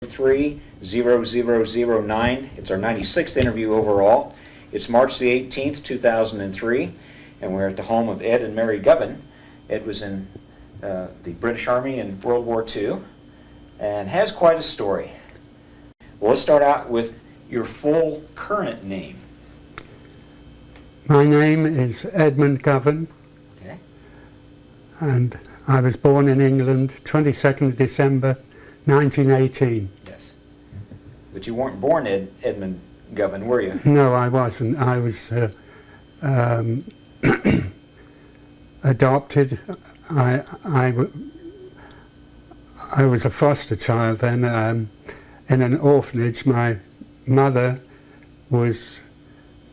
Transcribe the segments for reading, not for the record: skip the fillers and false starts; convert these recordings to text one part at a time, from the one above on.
30009. It's our 96th interview overall. It's March the 18th, 2003, and we're at the home of Ed and Mary Govan. Ed was in the British Army in World War II and has quite a story. Well, let's start out with your full current name. My name is Edmund Govan, Okay. and I was born in England 22nd December 1918. Yes. But you weren't born Edmund Govan, were you? No, I wasn't. I was adopted. I was a foster child then in an orphanage. My mother was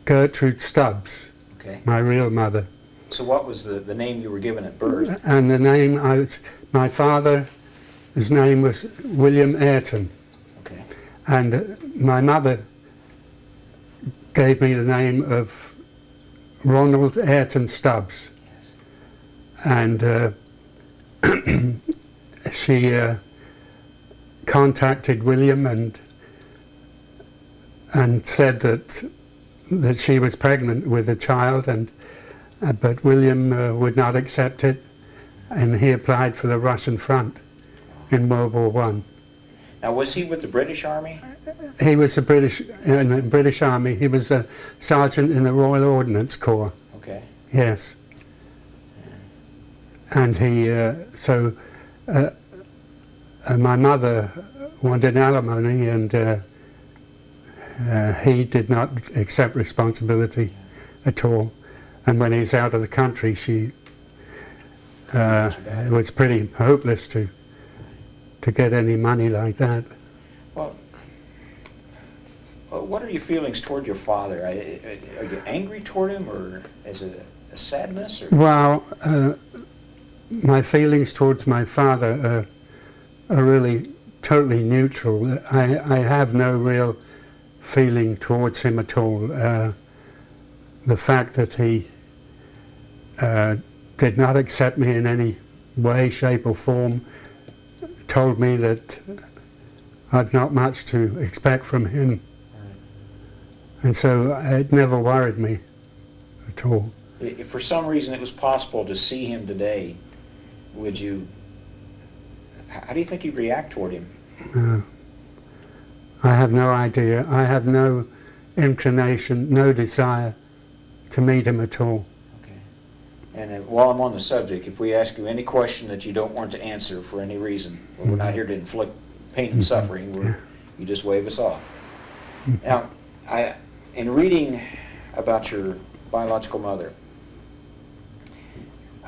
Gertrude Stubbs, Okay. my real mother. So what was the name you were given at birth? And the name my father, his name was William Ayrton, Okay. and my mother gave me the name of Ronald Ayrton Stubbs. Yes. And she contacted William and said that she was pregnant with a child, but William would not accept it, and he applied for the Russian front in World War I. Now, was he with the British Army? He was in the British Army. He was a sergeant in the Royal Ordnance Corps. Okay. Yes. And my mother wanted alimony, and he did not accept responsibility at all. And when he's out of the country, it was pretty hopeless to get any money like that. Well, what are your feelings toward your father? Are you angry toward him, or is it a sadness? Or? Well, my feelings towards my father are really totally neutral. I have no real feeling towards him at all. The fact that he did not accept me in any way, shape or form told me that I've not much to expect from him. And so it never worried me at all. If for some reason it was possible to see him today, how do you think you'd react toward him? I have no idea. I have no inclination, no desire to meet him at all. Okay. And while I'm on the subject, if we ask you any question that you don't want to answer for any reason, we're not here to inflict pain and suffering, you just wave us off. Now, in reading about your biological mother,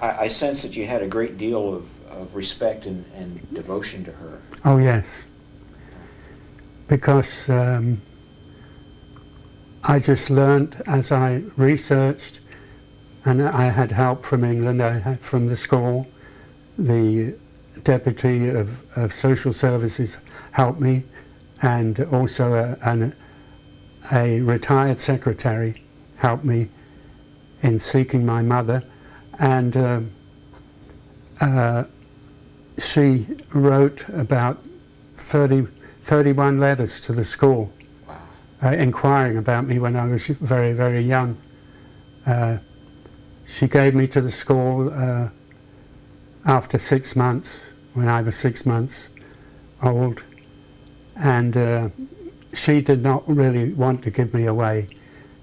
I sense that you had a great deal of respect and devotion to her. Oh yes, because I just learnt as I researched, and I had help from England. I had from the school. The Deputy of Social Services helped me, and also a retired secretary helped me in seeking my mother, and she wrote about 31 letters to the school. Wow. Inquiring about me when I was very, very young. She gave me to the school after 6 months, when I was 6 months old, and she did not really want to give me away.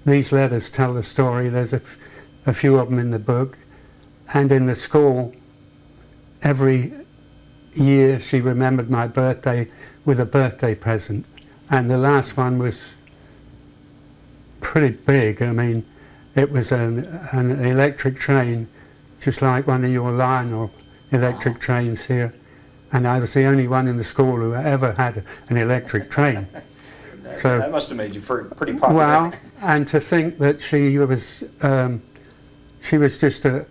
These letters tell the story. There's a few of them in the book, and in the school, every year she remembered my birthday with a birthday present, and the last one was pretty big. I mean, it was an electric train, just like one of your Lionel electric trains here, and I was the only one in the school who ever had an electric train. So that must have made you pretty popular. Well, and to think that she was just a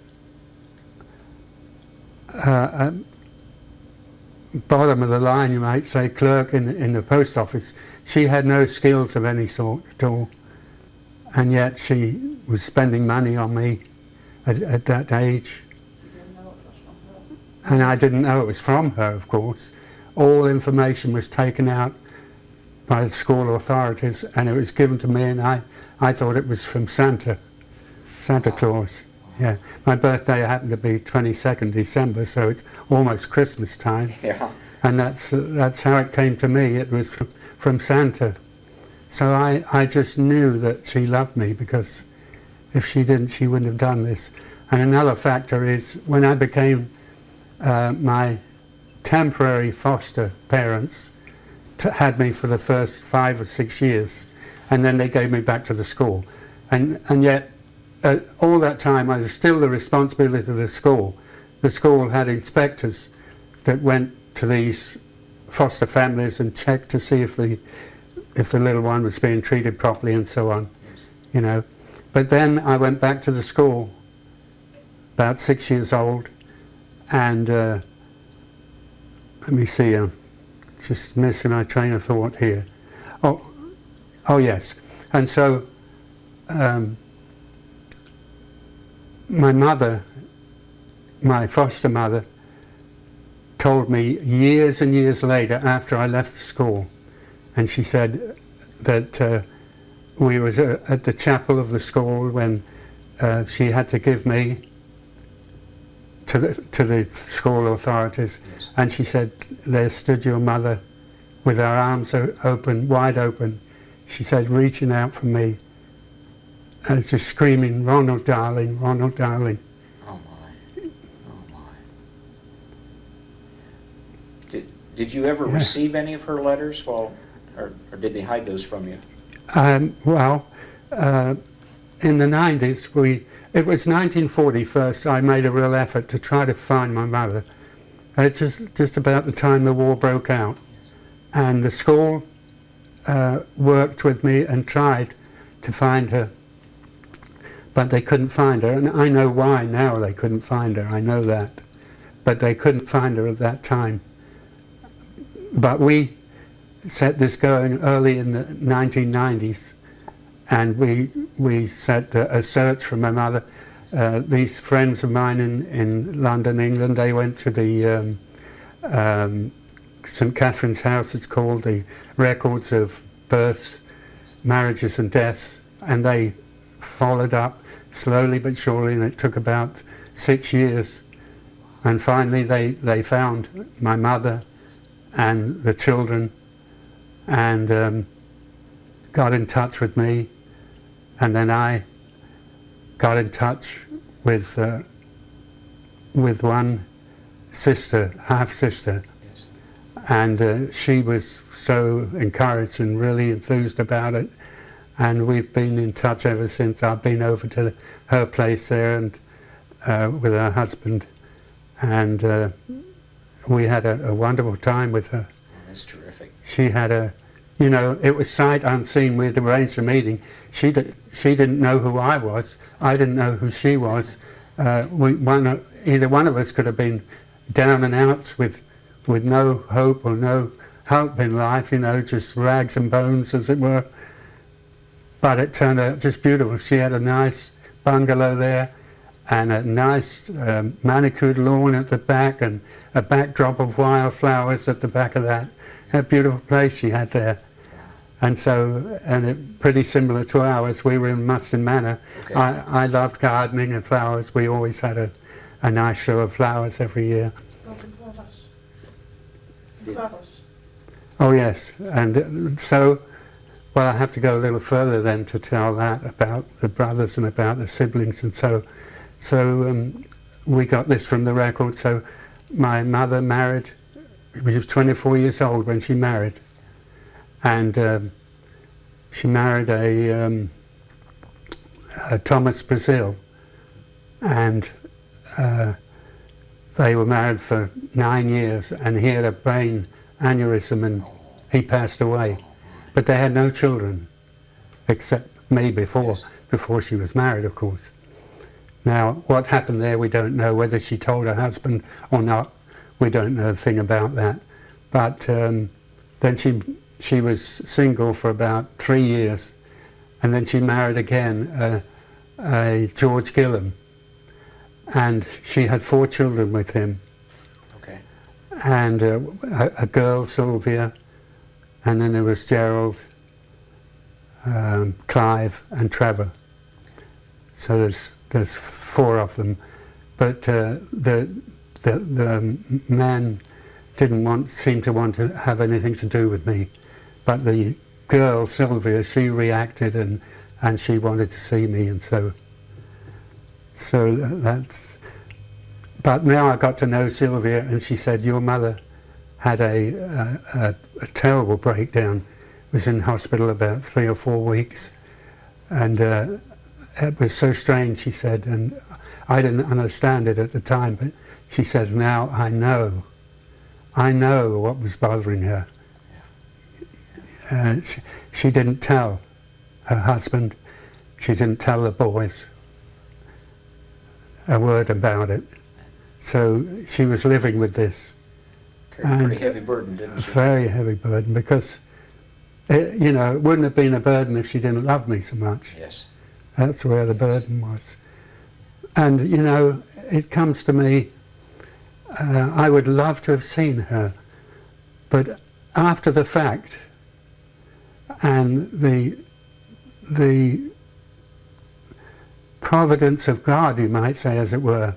bottom of the line, you might say, clerk in the post office. She had no skills of any sort at all, and yet she was spending money on me at that age. You didn't know it was from her? And I didn't know it was from her, of course. all information was taken out by the school authorities, and it was given to me, and I thought it was from Santa Claus. Yeah, my birthday happened to be 22nd December, so it's almost Christmas time. Yeah. And that's how it came to me. It was from Santa. So I just knew that she loved me, because if she didn't, she wouldn't have done this. And another factor is when I became my temporary foster parents had me for the first 5 or 6 years, and then they gave me back to the school. And yet, all that time, I was still the responsibility of the school. The school had inspectors that went to these foster families and checked to see if the little one was being treated properly and so on, you know. But then I went back to the school, about 6 years old, and let me see, I'm just missing my train of thought here. Oh yes, and so my mother, my foster mother, told me years and years later after I left the school, and she said that we was at the chapel of the school when she had to give me to the school authorities, yes. And she said, there stood your mother with her arms open, wide open, she said, reaching out for me and just screaming, Ronald darling, Ronald darling. Oh my, oh my. Did you ever receive any of her letters, or did they hide those from you? Well, in the 90s, it was 1940 first, I made a real effort to try to find my mother. Just about the time the war broke out. And the school worked with me and tried to find her. But they couldn't find her, and I know why now they couldn't find her, I know that. But they couldn't find her at that time. But we set this going early in the 1990s, and we set a search for my mother. These friends of mine in London, England, they went to the St. Catherine's House, it's called, the records of births, marriages and deaths, and they followed up slowly but surely, and it took about 6 years. And finally they found my mother and the children, and got in touch with me, and then I got in touch with one sister, half-sister, yes. And she was so encouraged and really enthused about it, and we've been in touch ever since. I've been over to her place there and with her husband, and we had a wonderful time with her. Oh, that's terrific. She had you know, it was sight unseen. We'd arranged a meeting. She didn't know who I was. I didn't know who she was. Either one of us could have been down and out with no hope or no hope in life, you know, just rags and bones, as it were. But it turned out just beautiful. She had a nice bungalow there, and a nice manicured lawn at the back, and a backdrop of wildflowers at the back of that. A beautiful place she had there. And so, pretty similar to ours, we were in Muston Manor. Okay. I loved gardening and flowers. We always had a nice show of flowers every year. Oh yes, and so, well, I have to go a little further then to tell that about the brothers and about the siblings, and so we got this from the record. So my mother married, she was 24 years old when she married, and she married a Thomas Brazil, and they were married for 9 years, and he had a brain aneurysm and he passed away. But they had no children, except me before she was married, of course. Now, what happened there, we don't know. Whether she told her husband or not, we don't know a thing about that. But then she was single for about 3 years, and then she married again a George Gillam, and she had 4 children with him. Okay. and a girl, Sylvia, and then there was Gerald, Clive and Trevor. So there's 4 of them, but the man didn't seem to want to have anything to do with me, but the girl Sylvia, she reacted and she wanted to see me, and so that's. But now I got to know Sylvia, and she said your mother had a terrible breakdown, was in hospital about 3 or 4 weeks, and it was so strange, she said, and I didn't understand it at the time, but she says, now I know what was bothering her. She didn't tell her husband, she didn't tell the boys a word about it. So she was living with this. Carried a pretty heavy burden, didn't she? A very heavy burden, because it wouldn't have been a burden if she didn't love me so much. Yes. That's where the burden was. And it comes to me, I would love to have seen her, but after the fact, and the providence of God, you might say, as it were,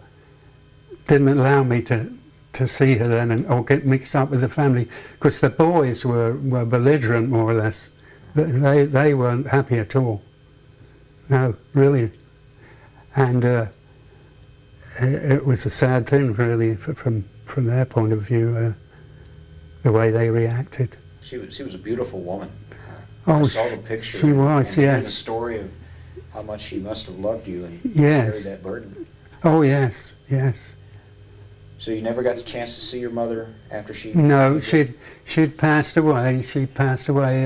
didn't allow me to see her then or get mixed up with the family, because the boys were belligerent, more or less. They weren't happy at all. No, really. And it was a sad thing, really, from their point of view, the way they reacted. She was a beautiful woman. Oh, I saw the picture. She was, and hearing yes. the story of how much she must have loved you and Yes. carried that burden. Oh, yes, yes. So you never got the chance to see your mother after she... No, she'd passed away. She passed away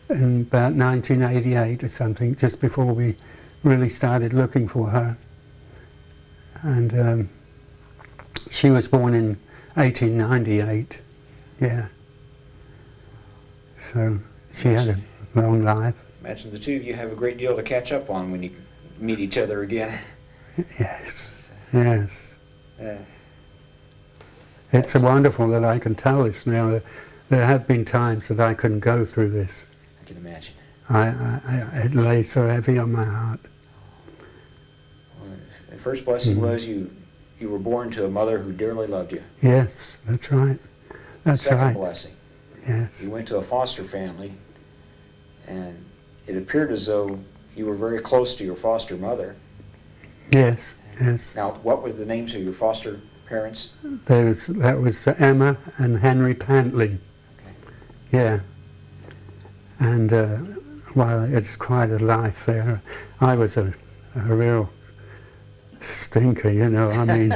in about 1988 or something, just before we really started looking for her. And she was born in 1898, yeah. So she had a long life. Imagine the two of you have a great deal to catch up on when you meet each other again. Yes, yes. Uh, It's wonderful that I can tell this now. There have been times that I couldn't go through this. I can imagine. It lay so heavy on my heart. Well, the first blessing was you were born to a mother who dearly loved you. Yes, that's right. That's Second right. blessing, Yes. you went to a foster family, and it appeared as though you were very close to your foster mother. Yes, yes. Now, what were the names of your foster parents? That was Emma and Henry Pantling. Okay. Yeah. And well, it's quite a life there. I was a real stinker, I mean,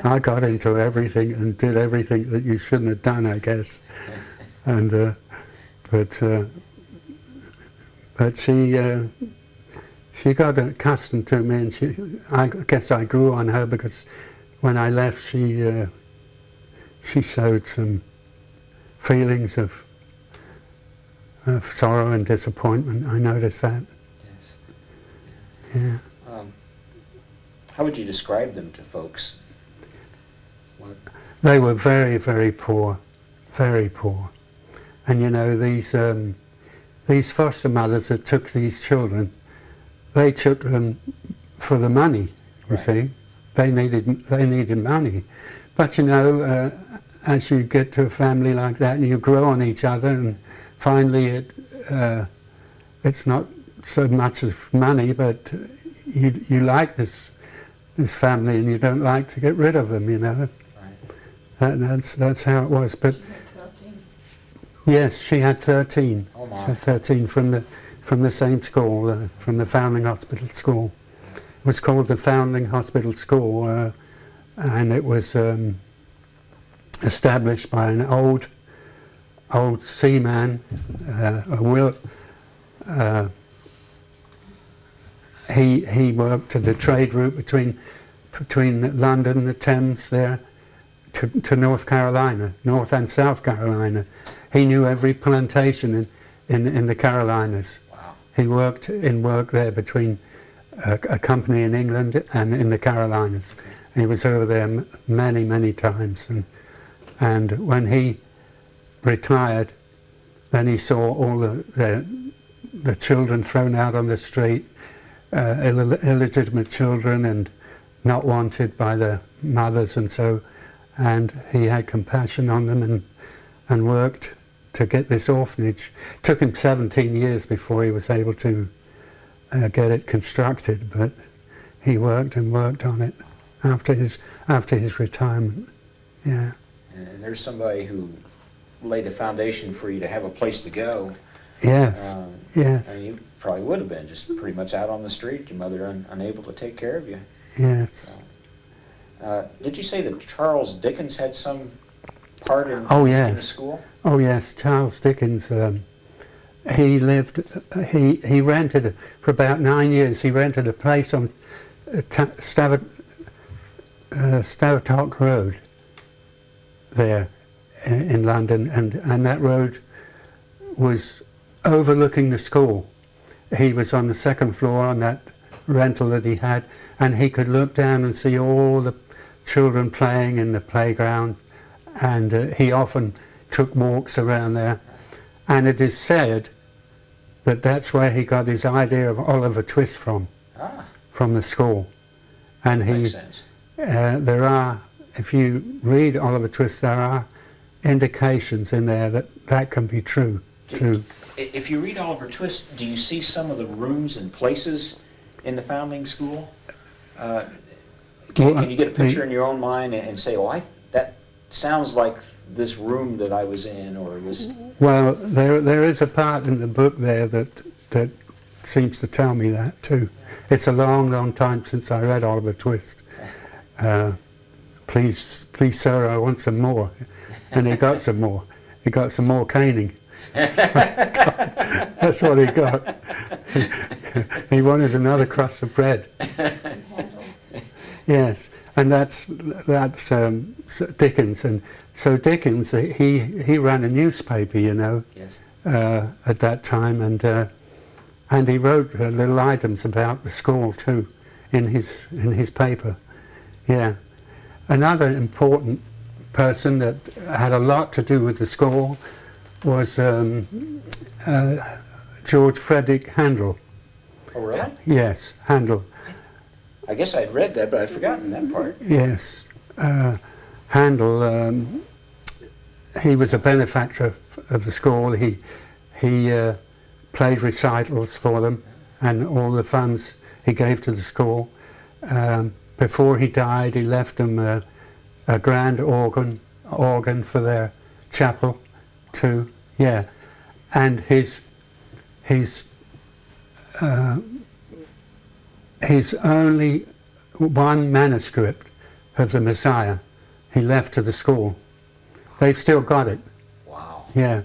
I got into everything and did everything that you shouldn't have done, I guess. And but she got accustomed to me, and I guess I grew on her, because when I left, she showed some feelings of sorrow and disappointment. I noticed that. Yes. Yeah. How would you describe them to folks? They were very, very poor, very poor. And these foster mothers that took these children, they took them for the money, you see. They needed money. But as you get to a family like that and you grow on each other, and finally it's not so much as money, but you like this family and you don't like to get rid of them, Right. That's how it was. But yes, she had 13. Oh my. So 13 from the same school, from the Foundling Hospital School. It was called the Foundling Hospital School, and it was established by an old seaman, he worked at the trade route between London and the Thames there to North Carolina, North and South Carolina. He knew every plantation in the Carolinas. Wow. He worked there between a company in England and in the Carolinas. He was over there many, many times, And when he retired, then he saw all the children thrown out on the street, illegitimate children and not wanted by their mothers and so, and he had compassion on them and worked to get this orphanage. It took him 17 years before he was able to get it constructed, but he worked and worked on it after his retirement. Yeah. And there's somebody who laid a foundation for you to have a place to go. Yes. Yes. I mean, you probably would have been just pretty much out on the street, your mother unable to take care of you. Yes. Did you say that Charles Dickens had some part in, Oh, in yes. the school? Oh yes, Charles Dickens. He rented for about 9 years. He rented a place on Stavertock Road there in London, and that road was overlooking the school. He was on the second floor on that rental that he had, and he could look down and see all the children playing in the playground, and he often took walks around there. And it is said that that's where he got his idea of Oliver Twist from the school. And Makes sense. there are, if you read Oliver Twist, there are indications in there that can be true too. If you read Oliver Twist, do you see some of the rooms and places in the foundling school? Can you get a picture in your own mind and say, oh, that sounds like this room that I was in, or this? Well, there is a part in the book there that seems to tell me that too. It's a long time since I read Oliver Twist. Please, sir, I want some more. And he got some more. He got some more caning. That's what he got. He wanted another crust of bread. Yes, and that's Dickens, and so Dickens he ran a newspaper, you know, Yes. at that time, and he wrote little items about the school too, in his paper. Yeah, another important person that had a lot to do with the school was George Frederick Handel. Oh, really? Yes, Handel. I guess I'd read that, but I'd forgotten that part. Yes, Handel. He was a benefactor of the school. He played recitals for them, and all the funds he gave to the school. Before he died, he left them a grand organ for their chapel too. Yeah, and his only one manuscript of the Messiah he left to the school. They've still got it. Wow. Yeah,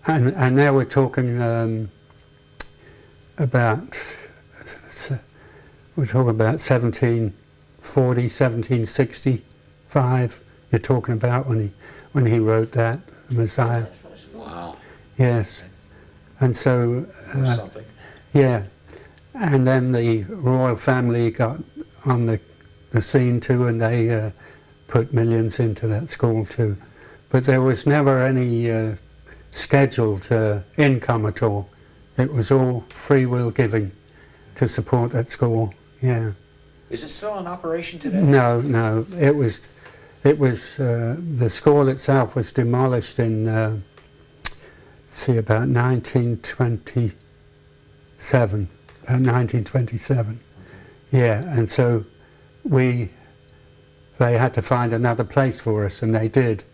and now we're talking about 1740, 1765. You're talking about when he wrote that, the Messiah. Wow. Yes, and so Something. yeah, and then the royal family got on the scene too, and they put millions into that school too. But there was never any scheduled income at all. It was all free will giving to support that school. Yeah. Is it still in operation today? No, it was the school itself was demolished in about 1927. About 1927. Yeah, and so they had to find another place for us, and they did.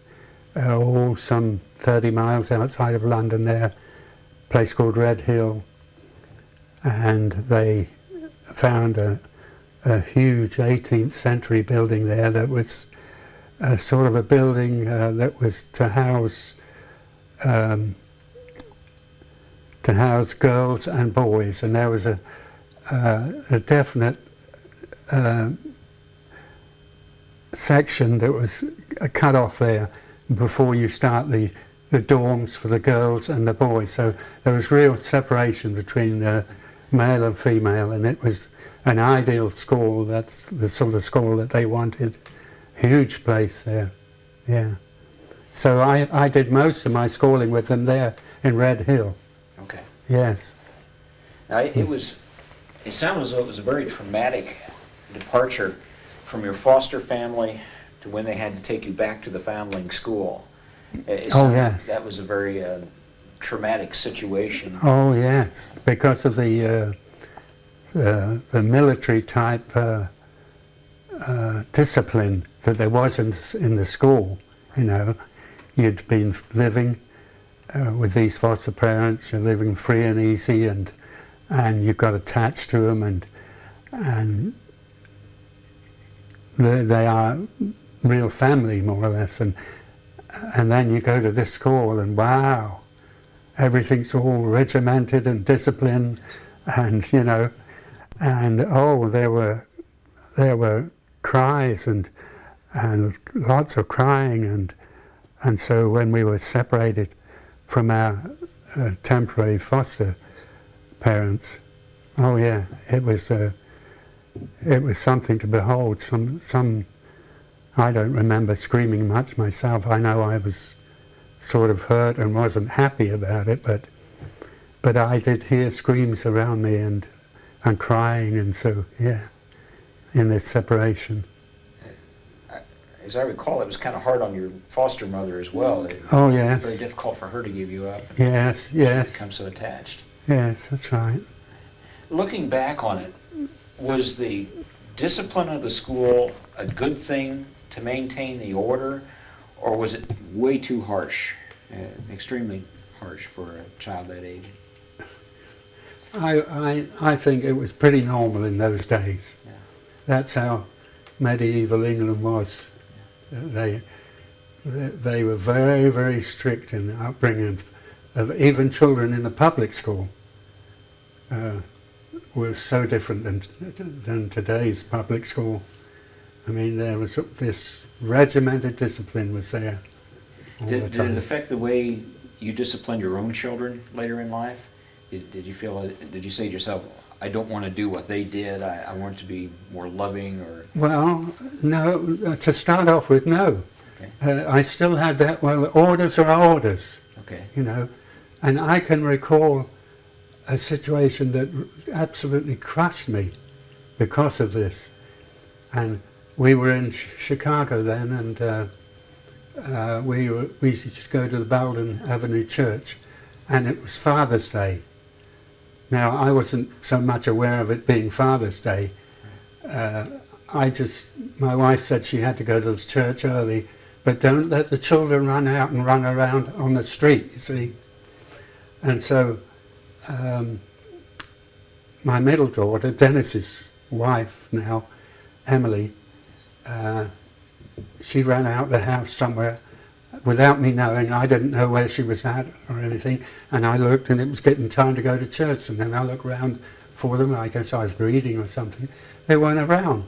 All some 30 miles outside of London there, a place called Red Hill, and they found a huge 18th century building there that was sort of a building that was to house girls and boys, and there was a definite section that was cut off there before you start the dorms for the girls and the boys. So there was real separation between male and female, and it was an ideal school. That's the sort of school that they wanted. Huge place there, yeah. So I did most of my schooling with them there in Red Hill. Okay. Yes. Now, it sounded as though it was a very traumatic departure from your foster family to when they had to take you back to the foundling school. Oh, yes. That was a very traumatic situation. Oh, yes, because of the military type discipline that there was in the school. You know, you'd been living with these foster parents, you're living free and easy, and you got attached to them, and they are real family, more or less, and then you go to this school, and wow, everything's all regimented and disciplined, and you know, and oh, there were cries and lots of crying, and so when we were separated from our temporary foster parents, oh yeah, it was something to behold. Some I don't remember screaming much myself. I know I was sort of hurt and wasn't happy about it, but I did hear screams around me and crying, and so yeah, in this separation. As I recall, it was kind of hard on your foster mother as well. Oh It was yes. very difficult for her to give you up. And Yes, yes. become so attached. Yes, that's right. Looking back on it, was the discipline of the school a good thing to maintain the order, or was it way too harsh, extremely harsh for a child that age? I think it was pretty normal in those days. Yeah. That's how medieval England was. They were very, very strict in the upbringing of even children in the public school. Were so different than today's public school. I mean, there was this regimented discipline was there all the Did time. it affect the way you disciplined your own children later in life? Did you say to yourself, I don't want to do what they did, I want to be more loving, or? Well, no, to start off with, no. Okay. I still had that, well, orders are orders, Okay. you know. And I can recall a situation that absolutely crushed me because of this. And we were in Chicago then, and we used to just go to the Belden Avenue Church, and it was Father's Day. Now, I wasn't so much aware of it being Father's Day. My wife said she had to go to the church early, but don't let the children run out and run around on the street, you see. And so my middle daughter, Dennis's wife now, Emily, she ran out the house somewhere without me knowing. I didn't know where she was at or anything, and I looked, and it was getting time to go to church, and then I looked around for them. I guess I was reading or something. They weren't around.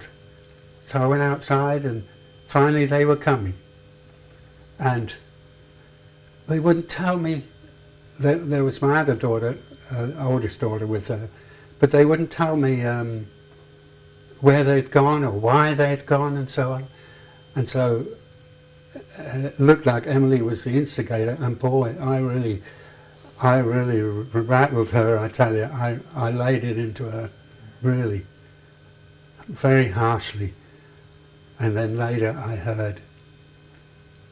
So I went outside, and finally they were coming. And they wouldn't tell me that there was my other daughter, oldest daughter, with her, but they wouldn't tell me where they'd gone or why they'd gone and so on. And so it looked like Emily was the instigator, and boy, I really rattled her, I tell you. I laid it into her, really, very harshly. And then later I heard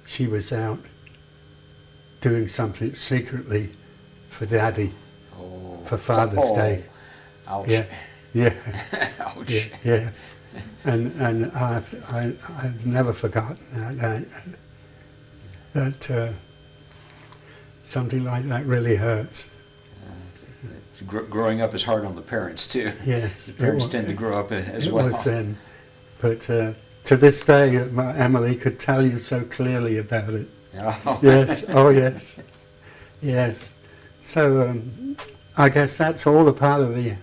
she was out doing something secretly for Daddy, Oh. for Father's Day. Ouch. Yeah, yeah, Ouch. yeah, yeah. And I've never forgotten that something like that really hurts. Growing up is hard on the parents too. Yes, The parents it wa- tend to grow up as it well. was then, but to this day, Emily could tell you so clearly about it. Oh. Yes, oh yes, yes. So I guess that's all a part of the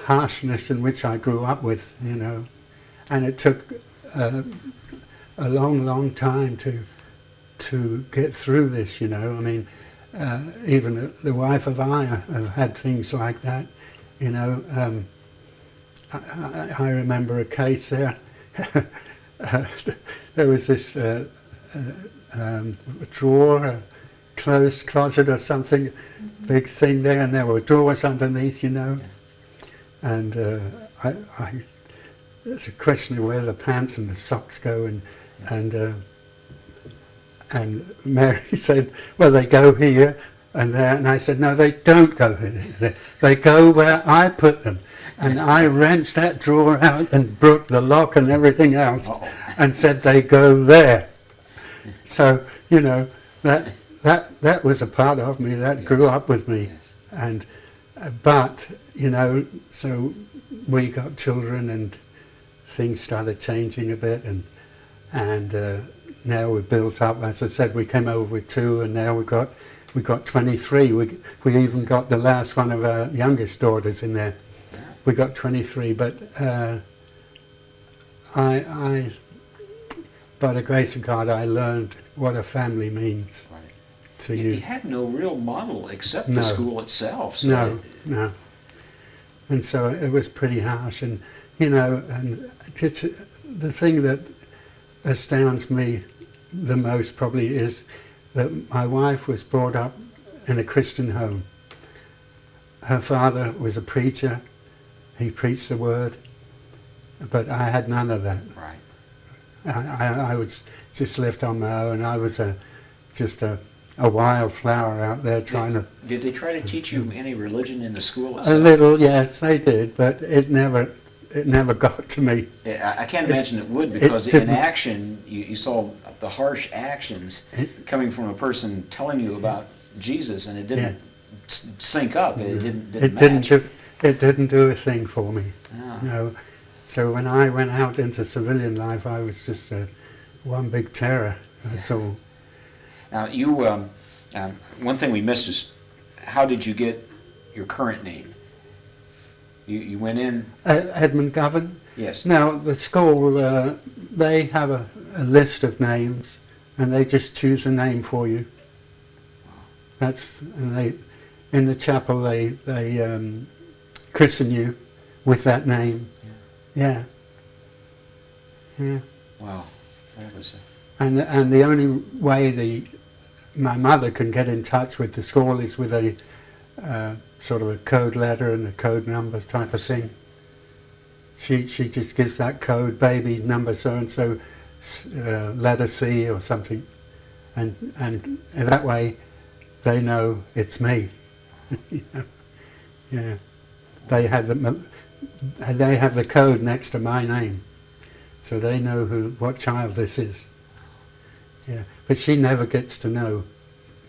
harshness in which I grew up with, you know. And it took a long, long time to get through this, you know. I mean, even the wife of I have had things like that, you know. I remember a case there. There was this a drawer, a closed closet or something, big thing there, and there were drawers underneath, you know. And it's a question of where the pants and the socks go, and Mary said, well, they go here and there, and I said, no, they don't go here. They go where I put them. And I wrenched that drawer out and broke the lock and everything else, and said they go there. So, you know, that was a part of me, that grew up with me. Yes. And but, you know, so we got children and things started changing a bit, and now we're built up. As I said, we came over with 2, and now we got 23. We even got the last one of our youngest daughters in there. We got 23, but I by the grace of God, I learned what a family means. Right. To You you. had no real model except No. the school itself. So No. And so it was pretty harsh, and you know, and it's, the thing that astounds me the most probably is that my wife was brought up in a Christian home. Her father was a preacher. He preached the word, but I had none of that. Right. I was just left on my own. I was just a wildflower out there trying to... Did they try to teach you any religion in the school A itself? little, yes, they did, but it never got to me. Yeah, I can't imagine it would, because in didn't. action, you saw the harsh actions coming from a person telling you about Jesus, and it didn't sync up. It didn't match. It didn't do a thing for me. Ah. No. So when I went out into civilian life, I was just one big terror. That's all. Now, you, one thing we missed is, how did you get your current name? You went in? Edmund Govan. Yes. Now the school, they have a list of names, and they just choose a name for you. And they, in the chapel, they christen you with that name. Yeah. Wow. That was And the only way my mother can get in touch with the school is with a sort of a code letter and a code number type of thing. She just gives that code, baby number so and so, letter C or something, and that way they know it's me. You know? Yeah. They have the code next to my name, so they know what child this is. Yeah, but she never gets to know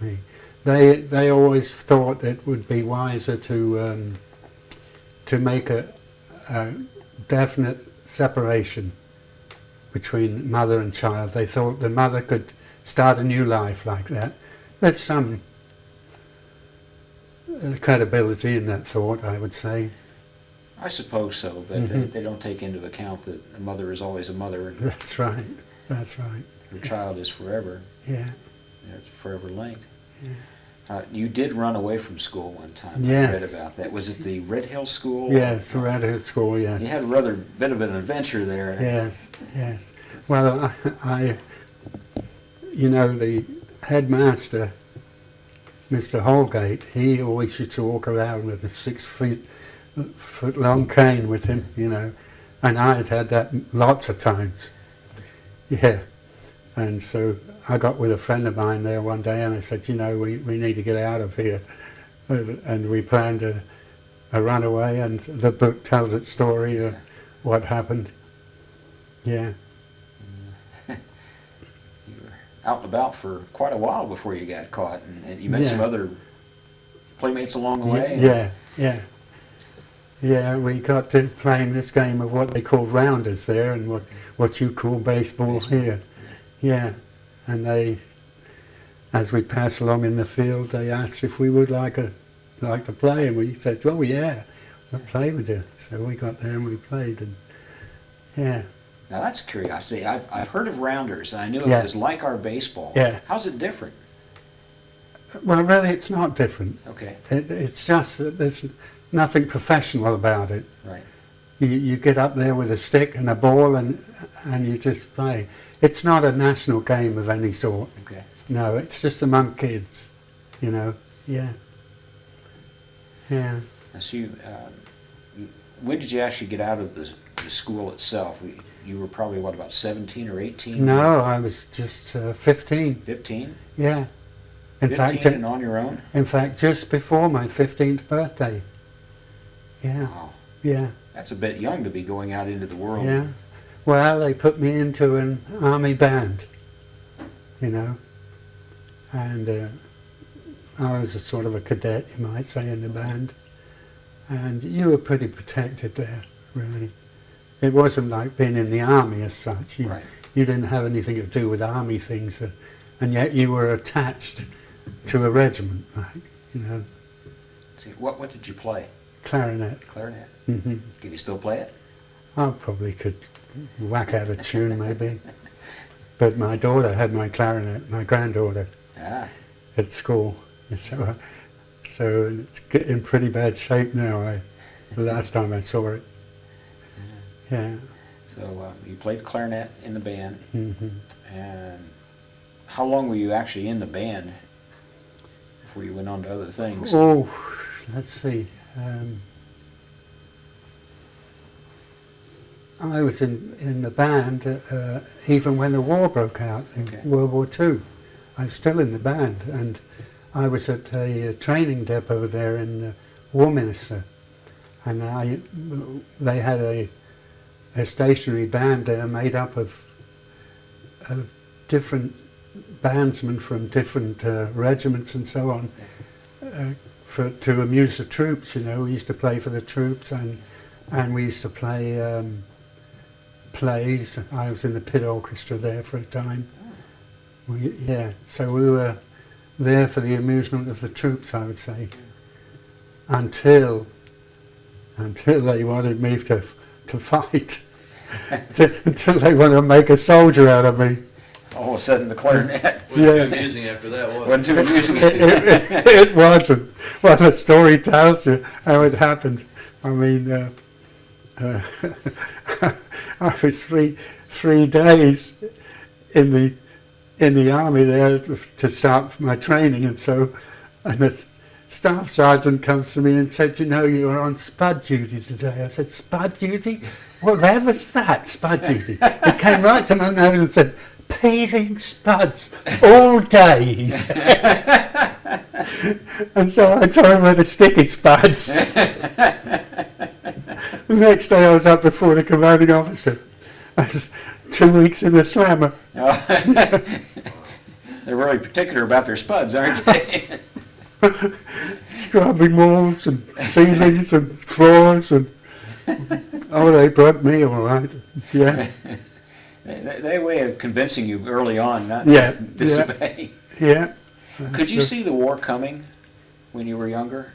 me. They always thought it would be wiser to make a definite separation between mother and child. They thought the mother could start a new life like that. There's some credibility in that thought, I would say. I suppose so, but they don't take into account that a mother is always a mother, and That's right. That's right. her child is forever. Yeah. It's forever linked. Yeah. You did run away from school one time. Yes. I read about that. Was it the Red Hill School? Yes, we're at her school. Yes. You had a rather bit of an adventure there. Yes. Yes. Well, I you know, the headmaster, Mr. Holgate, he always used to walk around with a 6 foot long cane with him, you know, and I had that lots of times. Yeah. And so I got with a friend of mine there one day, and I said, you know, we need to get out of here. And we planned a runaway, and the book tells its story of what happened. Yeah. You were out and about for quite a while before you got caught, and you met some other playmates along the way. Yeah, we got to playing this game of what they call rounders there, and what you call baseball here. Yeah, and they, as we passed along in the field, they asked if we would like to play, and we said, oh yeah, we'll play with you. So we got there and we played, and yeah. Now that's curiosity. I've heard of rounders, and I knew it was like our baseball. Yeah. How's it different? Well, really, it's not different. Okay. It's just that there's nothing professional about it. Right. You get up there with a stick and a ball and you just play. It's not a national game of any sort. Okay. No, it's just among kids, you know. Yeah. Yeah. So when did you actually get out of the school itself? You were probably, what, about 17 or 18? No, I was just 15. 15? Yeah. 15 and on your own? In fact, just before my 15th birthday. Yeah. Wow. Yeah. That's a bit young to be going out into the world. Yeah. Well, they put me into an army band, you know, and I was a sort of a cadet, you might say, in the band, and you were pretty protected there, really. It wasn't like being in the army as such. You didn't have anything to do with army things, and yet you were attached to a regiment, like, you know. See, what did you play? Clarinet. Clarinet? Mm-hmm. Can you still play it? I probably could whack out a tune, maybe. But my daughter had my clarinet, my granddaughter, at school. So it's in pretty bad shape now, the last time I saw it. Yeah. So you played clarinet in the band. Mm-hmm. And how long were you actually in the band before you went on to other things? Oh, let's see. I was in the band even when the war broke out in World War II. I was still in the band, and I was at a training depot there in Warminster, and they had a stationary band there made up of different bandsmen from different regiments and so on, to amuse the troops. You know, we used to play for the troops, and we used to play plays. I was in the pit orchestra there for a time. So we were there for the amusement of the troops, I would say, until they wanted me to fight, until they wanted to make a soldier out of me. All of a sudden, the clarinet wasn't too amusing after that, was it? wasn't too amusing. It wasn't. Well, the story tells you how it happened. I mean, I was three days in the army there to start my training, and the staff sergeant comes to me and said, "You know, you're on spud duty today." I said, "Spud duty? Whatever's that, spud duty?" He came right to my nose and said, "Peeling spuds all day," he said. And so I told him where to stick his spuds. The next day I was up before the commanding officer. I was 2 weeks in the slammer. They're really particular about their spuds, aren't they? Scrubbing walls and ceilings and floors and they broke me all right. Yeah. They way of convincing you early on not Yeah. to disobey. Yeah. Could you see the war coming when you were younger?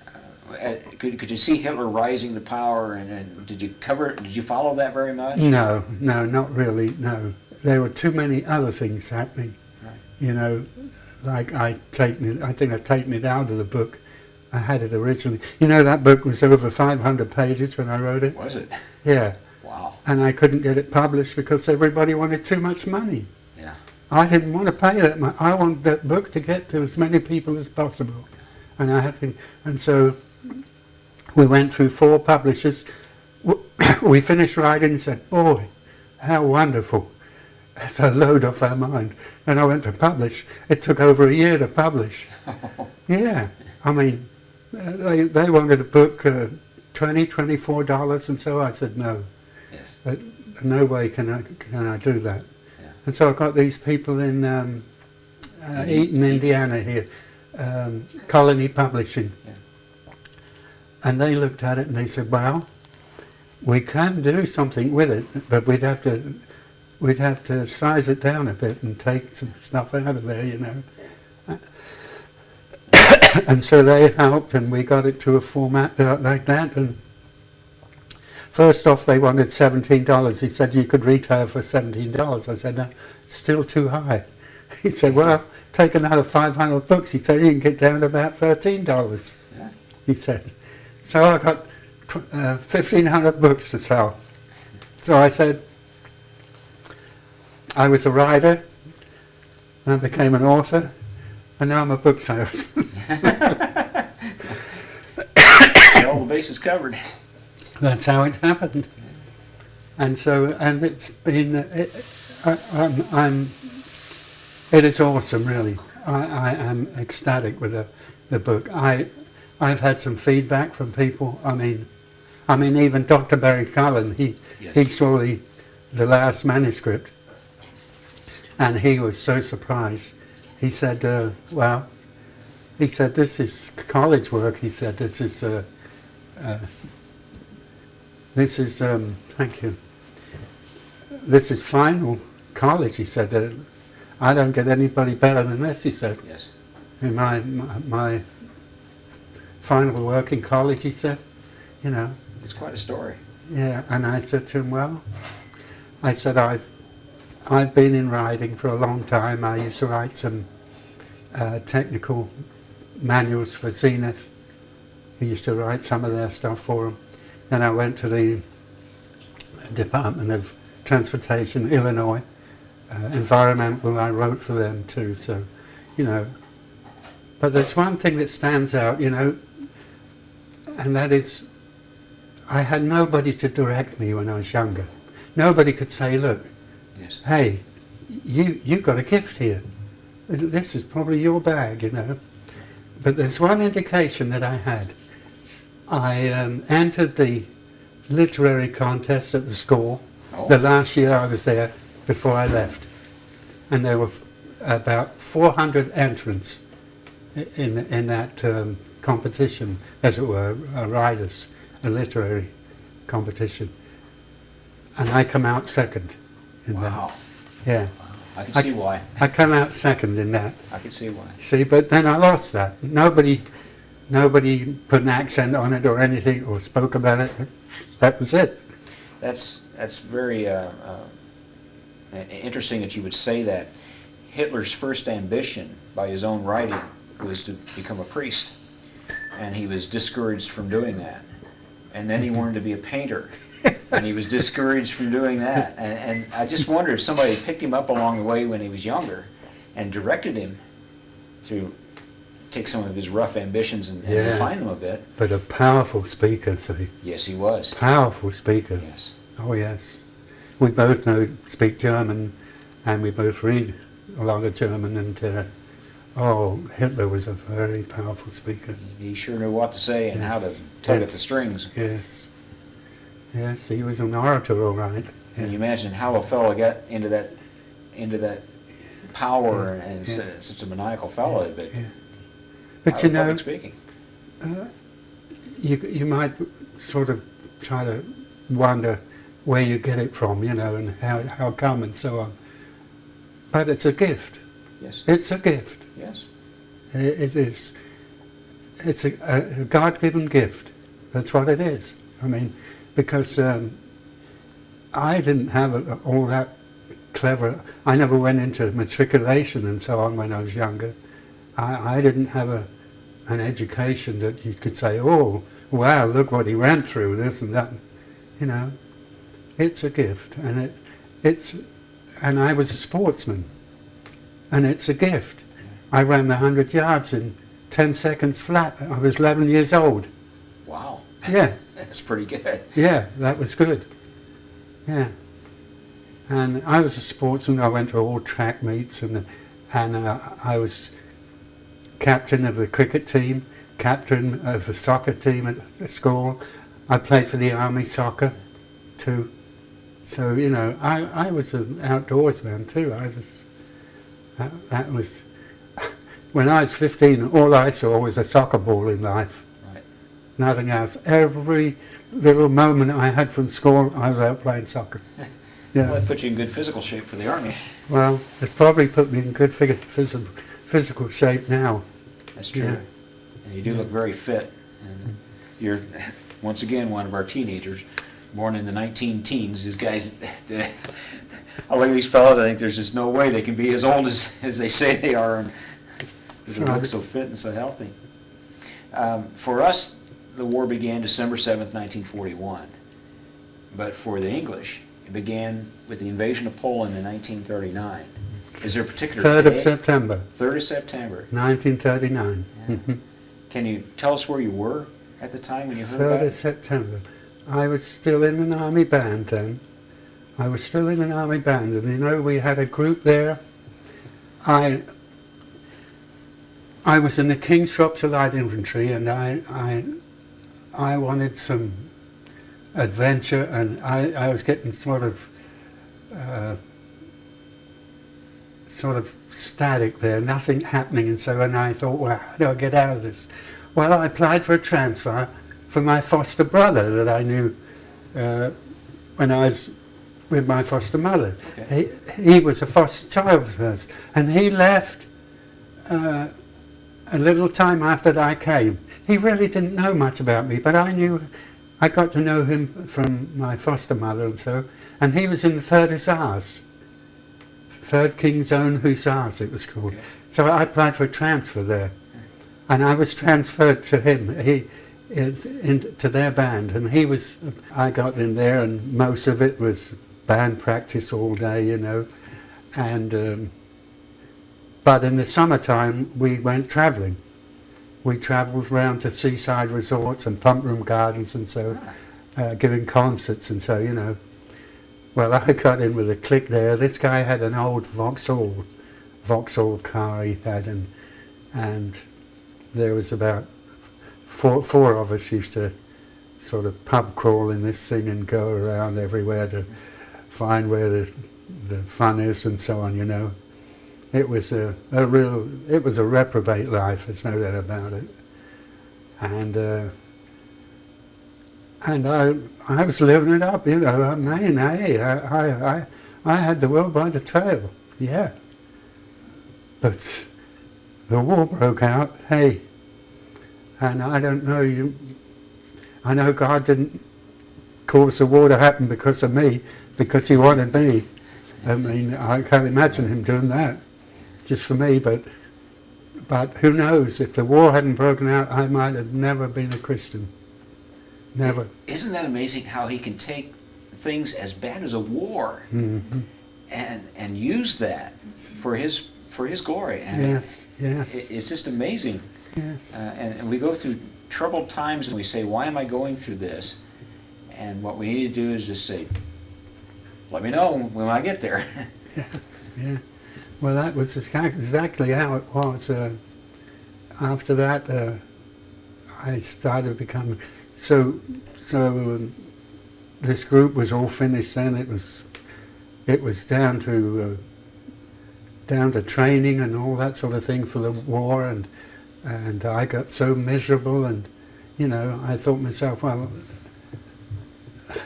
Could you see Hitler rising to power, and did you follow that very much? No, not really, no. There were too many other things happening. Right. You know, like I think I've taken it out of the book. I had it originally. You know, that book was over 500 pages when I wrote it. Was it? Yeah. Wow. And I couldn't get it published because everybody wanted too much money. Yeah. I didn't want to pay that much. I wanted that book to get to as many people as possible. And I had to, and so we went through 4 publishers. We finished writing and said, "Boy, how wonderful." It's a load off our mind. And I went to publish. It took over a year to publish. Yeah. I mean, they wanted a book, $20, $24, and so I said no. Yes. No way can I do that. Yeah. And so I got these people in Eaton, Indiana here, Colony Publishing. Yeah. And they looked at it and they said, "Well, we can do something with it, but we'd have to size it down a bit and take some stuff out of there, you know." And so they helped, and we got it to a format like that. And first off, they wanted $17. He said, "You could retail for $17. I said, "No, it's still too high." He said, "Well, take another 500 books." He said, "You can get down to about $13. Yeah. He said. So I got 1,500 books to sell. So I said, I was a writer, and I became an author, and now I'm a book salesman. All the bases covered. That's how it happened. And so, and it's been, it is awesome, really. I am ecstatic with the book. I've had some feedback from people. I mean, even Dr. Barry Cullen, he saw the last manuscript, and he was so surprised. He said, well, he said, this is college work. He said, this is, thank you. This is final college, he said. I don't get anybody better than this, he said. Yes. In my final work in college, he said, you know. It's quite a story. Yeah, and I said to him, well, I said, I've been in writing for a long time. I used to write some technical manuals for Zenith. He used to write some of their stuff for them. Then I went to the Department of Transportation, Illinois. Environmental, I wrote for them too, so, you know. But there's one thing that stands out, you know, and that is, I had nobody to direct me when I was younger. Nobody could say, look, yes, hey, you've got a gift here. This is probably your bag, you know. But there's one indication that I had. I entered the literary contest at the school the last year I was there before I left. And there were about 400 entrants in that competition, as it were, a literary competition. And I come out second in wow. that. Yeah. Wow. I can see why. I come out second in that. I can see why. See, but then I lost that. Nobody put an accent on it or anything or spoke about it. That was it. That's very interesting that you would say that. Hitler's first ambition, by his own writing, was to become a priest, and he was discouraged from doing that. And then he wanted to be a painter, and he was discouraged from doing that. And I just wonder if somebody picked him up along the way when he was younger and directed him to take some of his rough ambitions and refine them a bit. But a powerful speaker, see. Yes, he was. Powerful speaker. Yes. Oh, yes. We both speak German, and we both read a lot of German, and Hitler was a very powerful speaker. He sure knew what to say and how to tug at the strings. Yes. Yes, he was an orator, all right. And you imagine how a fellow got into that power and such a maniacal fellow, but But you know, public speaking. You might sort of try to wonder where you get it from, you know, and how come and so on. But it's a gift. Yes. It's a gift. Yes. It is. It's a God-given gift. That's what it is. I mean, because I didn't have all that clever. I never went into matriculation and so on when I was younger. I didn't have an education that you could say, oh, wow, look what he went through, this and that. You know, it's a gift, and and I was a sportsman, and it's a gift. I ran the 100 yards in 10 seconds flat. I was 11 years old. Wow. Yeah. That's pretty good. Yeah, that was good. Yeah. And I was a sportsman. I went to all track meets, and I was captain of the cricket team, captain of the soccer team at the school. I played for the army soccer too. So, you know, I was an outdoorsman too. That was, when I was 15, all I saw was a soccer ball in life. Right. Nothing else. Every little moment I had from school, I was out playing soccer. Yeah. Well, that put you in good physical shape for the Army. Well, it probably put me in good physical shape now. That's true. Yeah. And you do look very fit. And you're, once again, one of our teenagers, born in the 19-teens. These guys, I look at these fellows, I think there's just no way they can be as old as they say they are, because they look so fit and so healthy. For us, the war began December 7th, 1941. But for the English, it began with the invasion of Poland in 1939. Is there a particular 3rd day? of September, 3rd of September. 1939. Yeah. Can you tell us where you were at the time when you heard 3rd about of it? September. I was still in an army band then. I was still in an army band, and you know, we had a group there. I was in the King's Shropshire Light Infantry, and I wanted some adventure, and I was getting sort of static there, nothing happening, and so and I thought, well, how do I get out of this? Well, I applied for a transfer for my foster brother that I knew when I was with my foster mother. Okay. He was a foster child of hers, and he left a little time after I came. He really didn't know much about me, but I got to know him from my foster mother and so, and he was in the 3rd Hussars, 3rd King's Own Hussars it was called. Okay. So I applied for a transfer there, and I was transferred to him, to their band, and I got in there, and most of it was band practice all day, you know, and but in the summertime we went travelling. We travelled round to seaside resorts and pump room gardens and so, giving concerts and so, you know. Well, I got in with a clique there. This guy had an old Vauxhall car he had, and there was about four of us used to sort of pub crawl in this thing and go around everywhere to find where the fun is and so on, you know. It was a reprobate life, there's no doubt about it. And I was living it up, you know. I mean, hey, I had the world by the tail, yeah. But the war broke out, hey, and I don't know, I know God didn't cause the war to happen because of me, because he wanted me. I mean, I can't imagine him doing that just for me, but who knows, if the war hadn't broken out, I might have never been a Christian. Never. Isn't that amazing how he can take things as bad as a war Mm-hmm. and use that for his glory? And Yes, yes, it's just amazing. yes. And we go through troubled times and we say, why am I going through this? And what we need to do is just say, let me know when I get there. Yeah. Well, that was exactly how it was. After that, I started becoming so. This group was all finished then. It was down to training and all that sort of thing for the war, and I got so miserable, and you know, I thought to myself, well,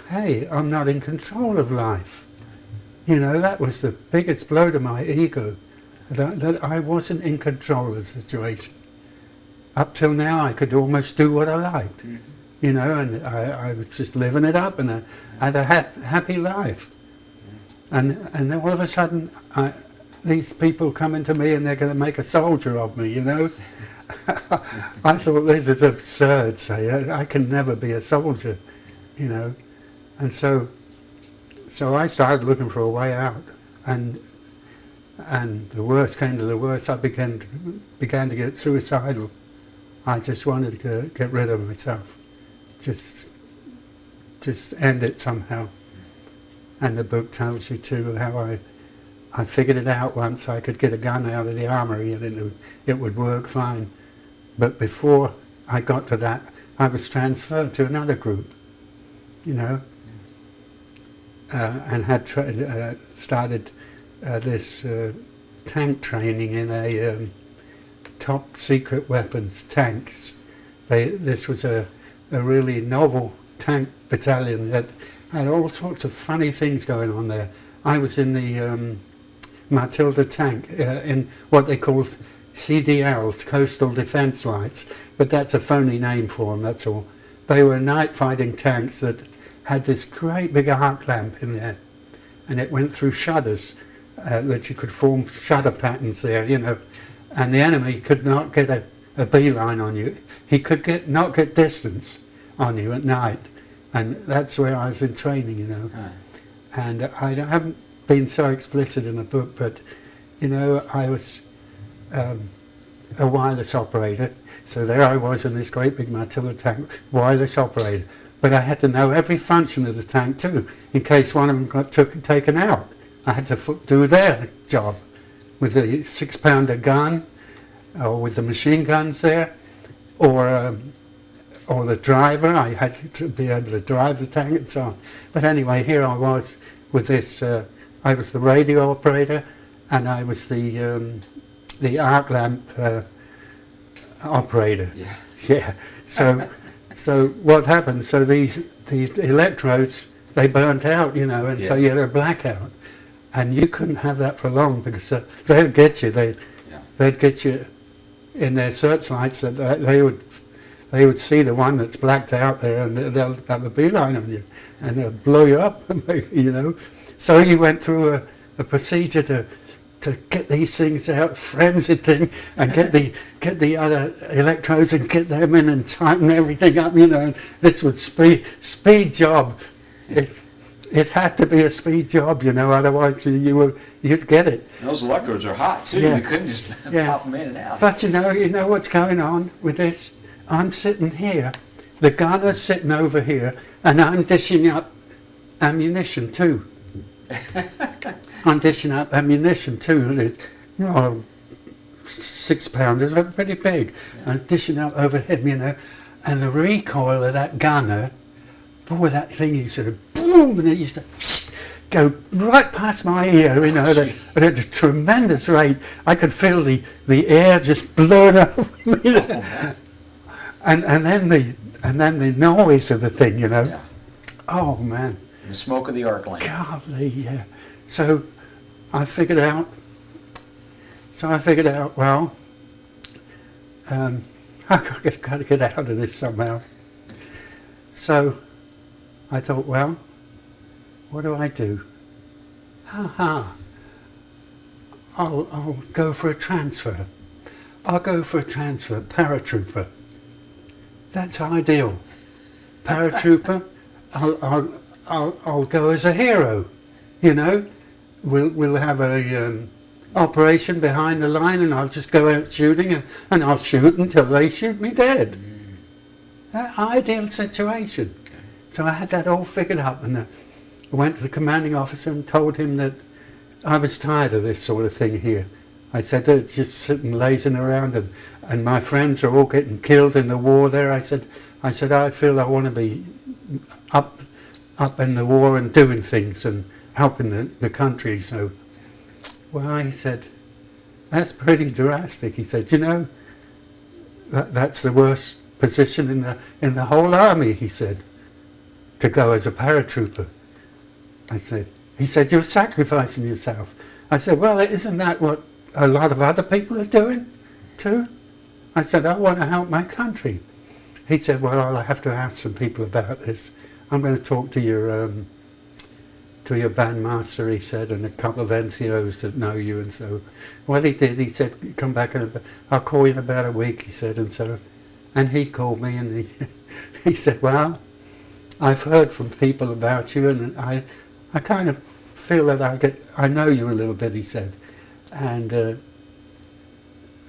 hey, I'm not in control of life. You know, that was the biggest blow to my ego, that I wasn't in control of the situation. Up till now, I could almost do what I liked, Mm-hmm. you know, and I was just living it up, and I had a happy life. And then all of a sudden, these people come into me and they're going to make a soldier of me, you know. I thought, this is absurd, say, I can never be a soldier, you know. And so I started looking for a way out, and the worst came to the worst. I began to get suicidal. I just wanted to get rid of myself, just end it somehow. And the book tells you too how I figured it out once. I could get a gun out of the armory and it would work fine. But before I got to that, I was transferred to another group, you know. And had started this tank training in a top secret weapons tanks. This was a really novel tank battalion that had all sorts of funny things going on there. I was in the Matilda tank in what they call CDLs, Coastal Defence Lights, but that's a phony name for them, that's all. They were night fighting tanks that had this great big arc lamp in there, and it went through shutters that you could form shutter patterns there, you know, and the enemy could not get a beeline on you. He could not get distance on you at night, and that's where I was in training, you know. And I haven't been so explicit in the book, but you know, I was a wireless operator. So there I was in this great big Matilda tank, wireless operator. But I had to know every function of the tank too, in case one of them got taken out. I had to do their job with the 6-pounder gun, or with the machine guns there, or the driver. I had to be able to drive the tank and so on. But anyway, here I was with this. I was the radio operator, and I was the arc lamp operator. Yeah. Yeah. So what happened? So these electrodes, they burnt out, you know, and so Yes. you had a blackout, and you couldn't have that for long, because they would get you. They'd get you in their searchlights. That they would see the one that's blacked out there, and they'll have a beeline on you, and they'll blow you up, you know. So you went through a procedure to get these things out, frenzied thing, and get the other electrodes and get them in and tighten everything up, you know. And this was speed job. It had to be a speed job, you know, otherwise you'd get it. And those electrodes are hot too. Yeah. You couldn't just Yeah. pop them in and out. But you know what's going on with this? I'm sitting here, the gunner's sitting over here, and I'm dishing up ammunition too. I'm dishing up ammunition too. You know, 6-pounders are pretty big. Yeah. I'm dishing up over him, you know, and the recoil of that gunner, boy, that thing used to boom, and it used to go right past my ear, you know, at a tremendous rate. I could feel the air just blowing over me. You know. And then the noise of the thing, you know. Yeah. Oh man. The smoke of the arc lamp. Golly, yeah. So I figured out, well, I've got to get out of this somehow. So I thought, well, what do I do? I'll go for a transfer. I'll go for a transfer, paratrooper. That's ideal. Paratrooper, I'll go as a hero, you know. We'll have a operation behind the line, and I'll just go out shooting, and I'll shoot until they shoot me dead. Ideal situation. So I had that all figured up, and I went to the commanding officer and told him that I was tired of this sort of thing here. I said, just sitting lazing around, and my friends are all getting killed in the war there. I said, I feel I want to be up in the war and doing things and helping the country. So, well, he said, that's pretty drastic. He said, you know, that's the worst position in the whole army, he said, to go as a paratrooper. He said, you're sacrificing yourself. I said, well, isn't that what a lot of other people are doing too? I said, I want to help my country. He said, well, I'll have to ask some people about this. I'm going to talk to your bandmaster, he said, and a couple of NCOs that know you. And so, well, he did. He said, come back, I'll call you in about a week, he said. And he called me, and he said, well, I've heard from people about you, and I kind of feel that I know you a little bit, he said. And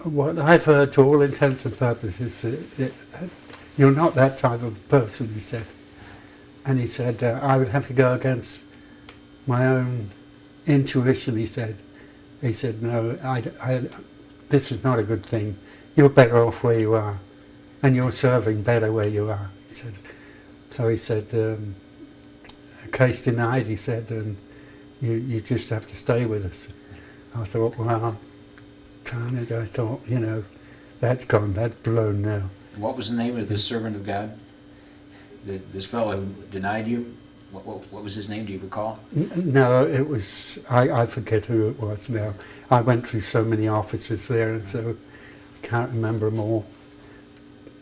what I've heard, to all intents and purposes, you're not that type of person, he said. And he said, I would have to go against my own intuition, he said. He said, no, this is not a good thing. You're better off where you are, and you're serving better where you are, he said. So he said, case denied, he said, and you just have to stay with us. I thought, well, darn it, I thought, you know, that's gone, that's blown now. What was the name of this servant of God? This fellow who denied you? What was his name? Do you recall? No, it was, I forget who it was now. I went through so many officers there, and so I can't remember them all.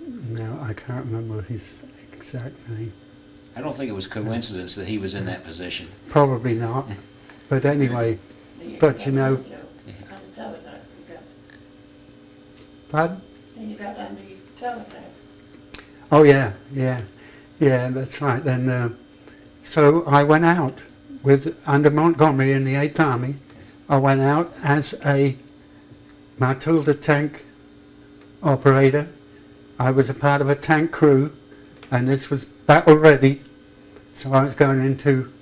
No, I can't remember his exact name. I don't think it was coincidence that he was in that position. Probably not. But anyway, but you know, pardon? The And you got under your telegraph. Oh yeah, that's right. Then, so I went out under Montgomery in the 8th Army. I went out as a Matilda tank operator. I was a part of a tank crew, and this was battle ready. So I was going into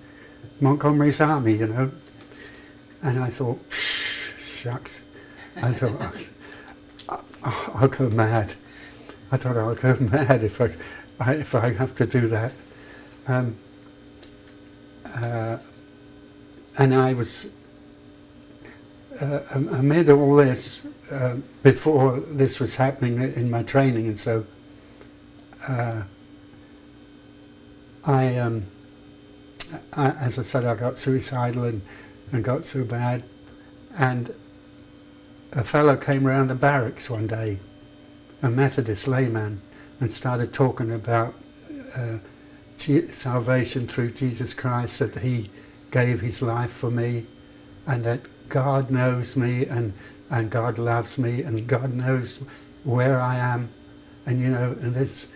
Montgomery's army, you know. And I thought, shucks. I thought, I'll go mad. I thought I'll go mad if I have to do that. And I was amid all this, before this was happening in my training, and so I, as I said, I got suicidal and got so bad, and a fellow came around the barracks one day, a Methodist layman, and started talking about salvation through Jesus Christ, that he gave his life for me, and that God knows me, and God loves me, and God knows where I am. And you know, and this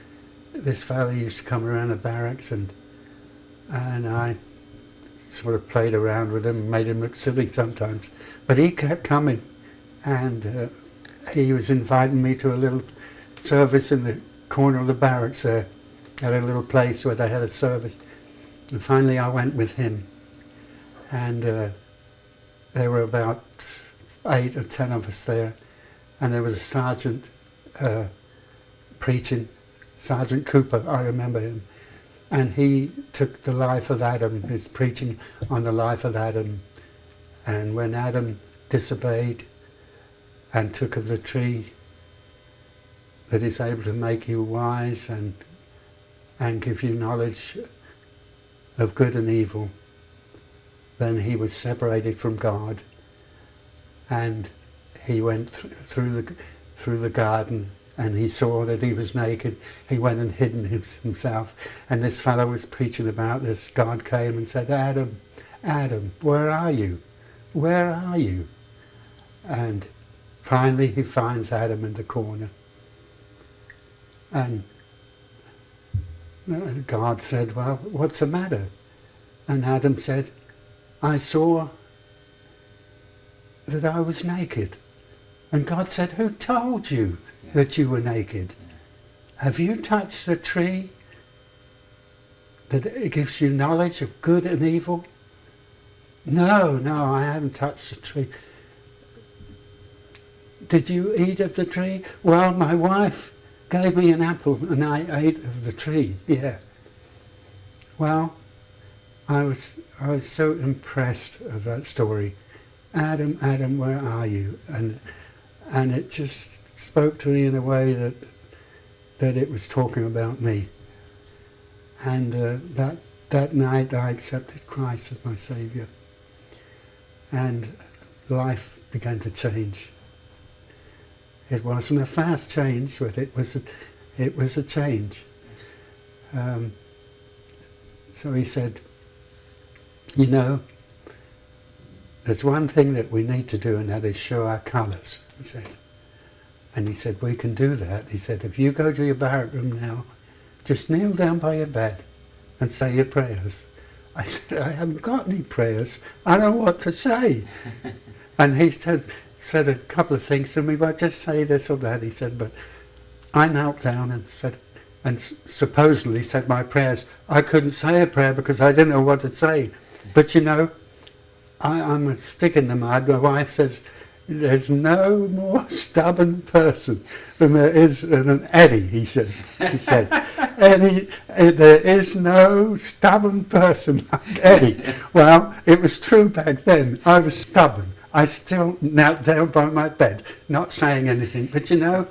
fellow used to come around the barracks, and I sort of played around with him, made him look silly sometimes, but he kept coming, and he was inviting me to a little service in the corner of the barracks there, at a little place where they had a service. And finally I went with him, and there were about 8 or 10 of us there, and there was a sergeant preaching, Sergeant Cooper, I remember him, and he took the life of Adam, his preaching on the life of Adam, and when Adam disobeyed and took of the tree that is able to make you wise and give you knowledge of good and evil, then he was separated from God, and he went through the garden, and he saw that he was naked. He went and hid himself, and this fellow was preaching about this. God came and said, Adam, Adam, where are you? Where are you? And finally he finds Adam in the corner, and God said, well, what's the matter? And Adam said, I saw that I was naked. And God said, who told you that you were naked? Have you touched the tree that it gives you knowledge of good and evil? No, I haven't touched the tree. Did you eat of the tree? Well, my wife gave me an apple and I ate of the tree, yeah. Well, I was so impressed of that story. Adam, Adam, where are you? And it just spoke to me in a way that it was talking about me. And that night I accepted Christ as my Saviour, and life began to change. It wasn't a fast change, but it was a change. So he said, you know, there's one thing that we need to do, and that is show our colours, he said. And he said, we can do that. He said, if you go to your barrack room now, just kneel down by your bed and say your prayers. I said, I haven't got any prayers. I don't know what to say. And he said a couple of things to me, but just say this or that. He said, but I knelt down and said, and supposedly said my prayers. I couldn't say a prayer because I didn't know what to say. But you know, I'm a stick in the mud. My wife says, there's no more stubborn person than there is an Eddie, she says. Eddie, there is no stubborn person like Eddie. Well, it was true back then. I was stubborn. I still knelt down by my bed, not saying anything. But you know,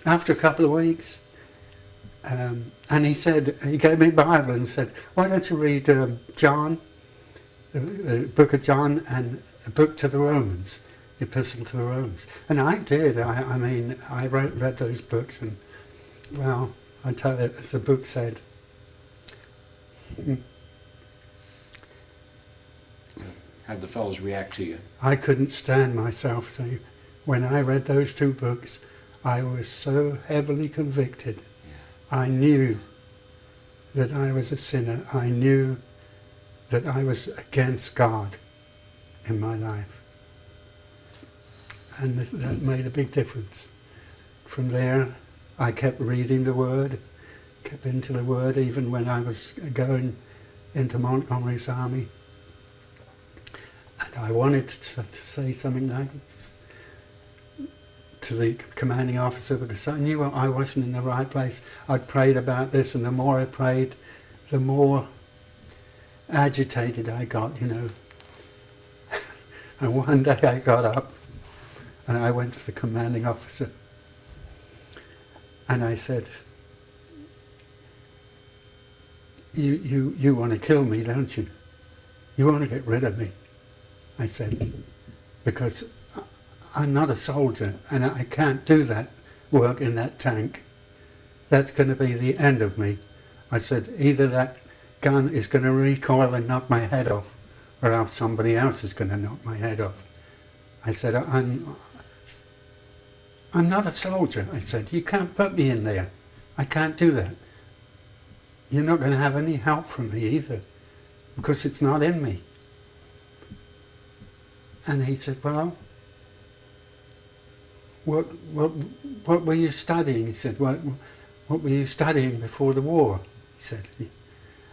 after a couple of weeks, and he gave me a Bible and said, why don't you read John, the book of John, and a book to the Romans, the Epistle to the Romans. And I did. I mean, I read those books, and well, I tell you, as the book said, How'd the fellows react to you? I couldn't stand myself. So when I read those two books, I was so heavily convicted. I knew that I was a sinner. I knew that I was against God in my life. And that made a big difference. From there, I kept reading the Word, kept into the Word even when I was going into Montgomery's army. And I wanted to say something like to the commanding officer, because I knew I wasn't in the right place. I'd prayed about this, and the more I prayed, the more agitated I got, you know. And one day I got up and I went to the commanding officer and I said, you want to kill me, don't you? You want to get rid of me? I said, because I'm not a soldier and I can't do that work in that tank. That's going to be the end of me. I said, either that gun is going to recoil and knock my head off, or else somebody else is going to knock my head off. I said, I'm not a soldier. I said, you can't put me in there. I can't do that. You're not going to have any help from me either, because it's not in me. And he said, well, what were you studying? He said, what were you studying before the war? He said.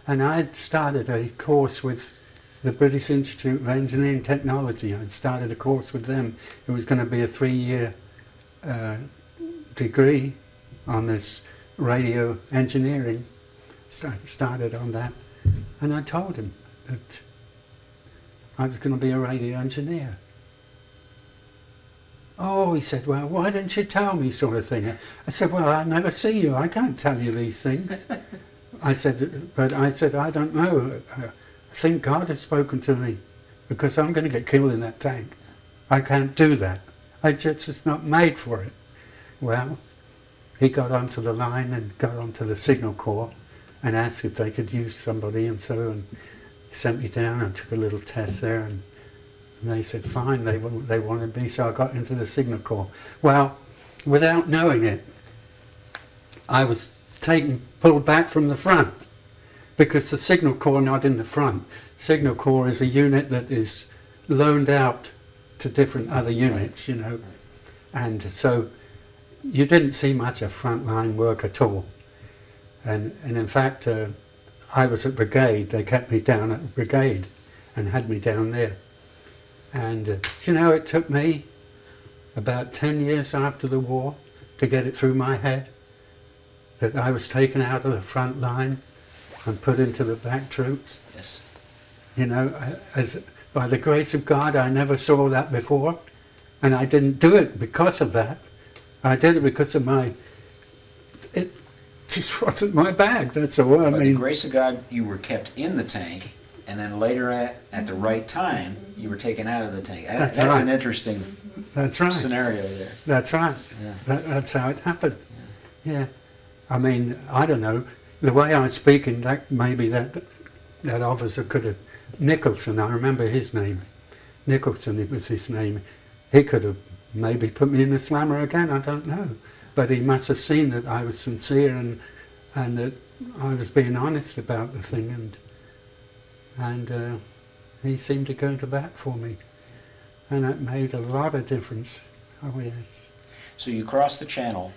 And I'd started a course with the British Institute of Engineering Technology. I'd started a course with them. It was going to be a 3-year degree on this radio engineering. Started on that. And I told him that I was going to be a radio engineer. Oh, he said, well, why didn't you tell me, sort of thing. I said, well, I never see you. I can't tell you these things. I said, I don't know. I think God has spoken to me, because I'm going to get killed in that tank. I can't do that. I'm just not made for it. Well, he got onto the line and got onto the signal corps and asked if they could use somebody, and he sent me down and took a little test there, and they said fine, they wanted me, so I got into the signal corps. Well, without knowing it, I was pulled back from the front, because the signal corps not in the front. Signal corps is a unit that is loaned out to different other units, you know, and so you didn't see much of frontline work at all. And in fact, I was at brigade. They kept me down at brigade and had me down there. And you know, it took me about 10 years after the war to get it through my head that I was taken out of the front line and put into the back troops. Yes. You know, by the grace of God, I never saw that before, and I didn't do it because of that. I did it because of it just wasn't my bag, that's all. By the grace of God, you were kept in the tank, and then later at the right time, you were taken out of the tank. That's right. an interesting scenario there. That's right. Yeah. That's how it happened. Yeah. I mean, I don't know. The way I'm speaking, maybe that officer could have... Nicholson, I remember his name. Nicholson, it was his name. He could have maybe put me in the slammer again, I don't know. But he must have seen that I was sincere and that I was being honest about the thing, and he seemed to go to bat for me. And that made a lot of difference. Oh yes. So you crossed the channel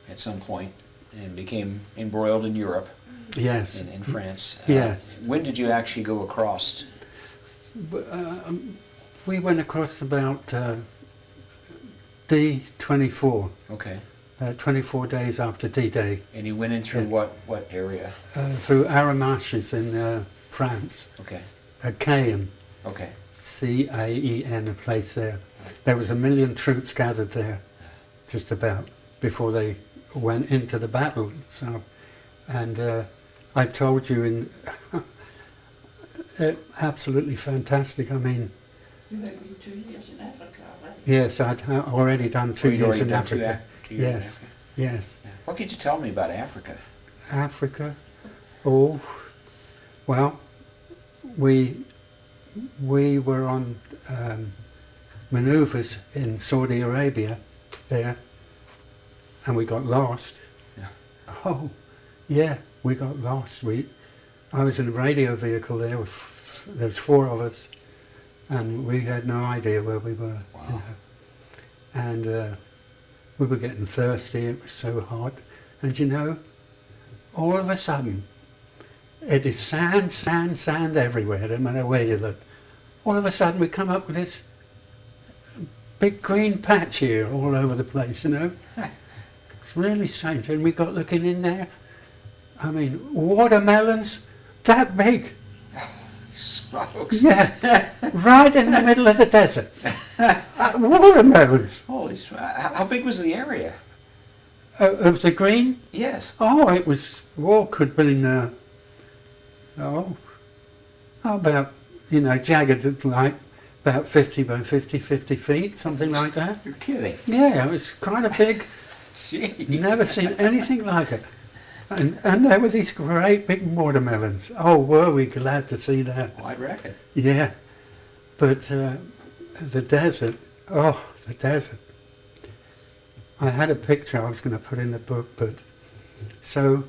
at some point and became embroiled in Europe. Yes. In France. Yes. When did you actually go across? We went across about D24. Okay. 24 days after D-Day. And you went in through what area? Through Aramaches in France. Okay. Caen. Okay. C-A-E-N, a place there. There was 1 million troops gathered there, just about, before they went into the battle. So, and I told you, absolutely fantastic. I mean, You had been 2 years in Africa, right? yes, I'd already done 2 years in Africa. Yes. Yes. Yeah. What could you tell me about Africa? Africa? Oh, well, we were on manoeuvres in Saudi Arabia there, and we got lost. Yeah. Oh, yeah, we got lost. I was in a radio vehicle there. There was 4 of us, and we had no idea where we were. Wow. You know. And we were getting thirsty. It was so hot, and you know, all of a sudden, it is sand, sand, sand everywhere. No matter where you look. All of a sudden, we come up with this big green patch here all over the place. You know, it's really strange. And we got looking in there. I mean, watermelons that big. Smokes. Yeah, right in the middle of the desert. Watermelons. Holy how big was the area? Of the green? Yes. Oh, it was, could have been, about, you know, jagged, like about 50 by 50 feet, something like that. You're kidding. Yeah, it was quite a big, Gee. never seen anything like it. And there were these great big watermelons. Oh, were we glad to see that. Well, I'd reckon. Yeah, but the desert, the desert. I had a picture I was going to put in the book, but so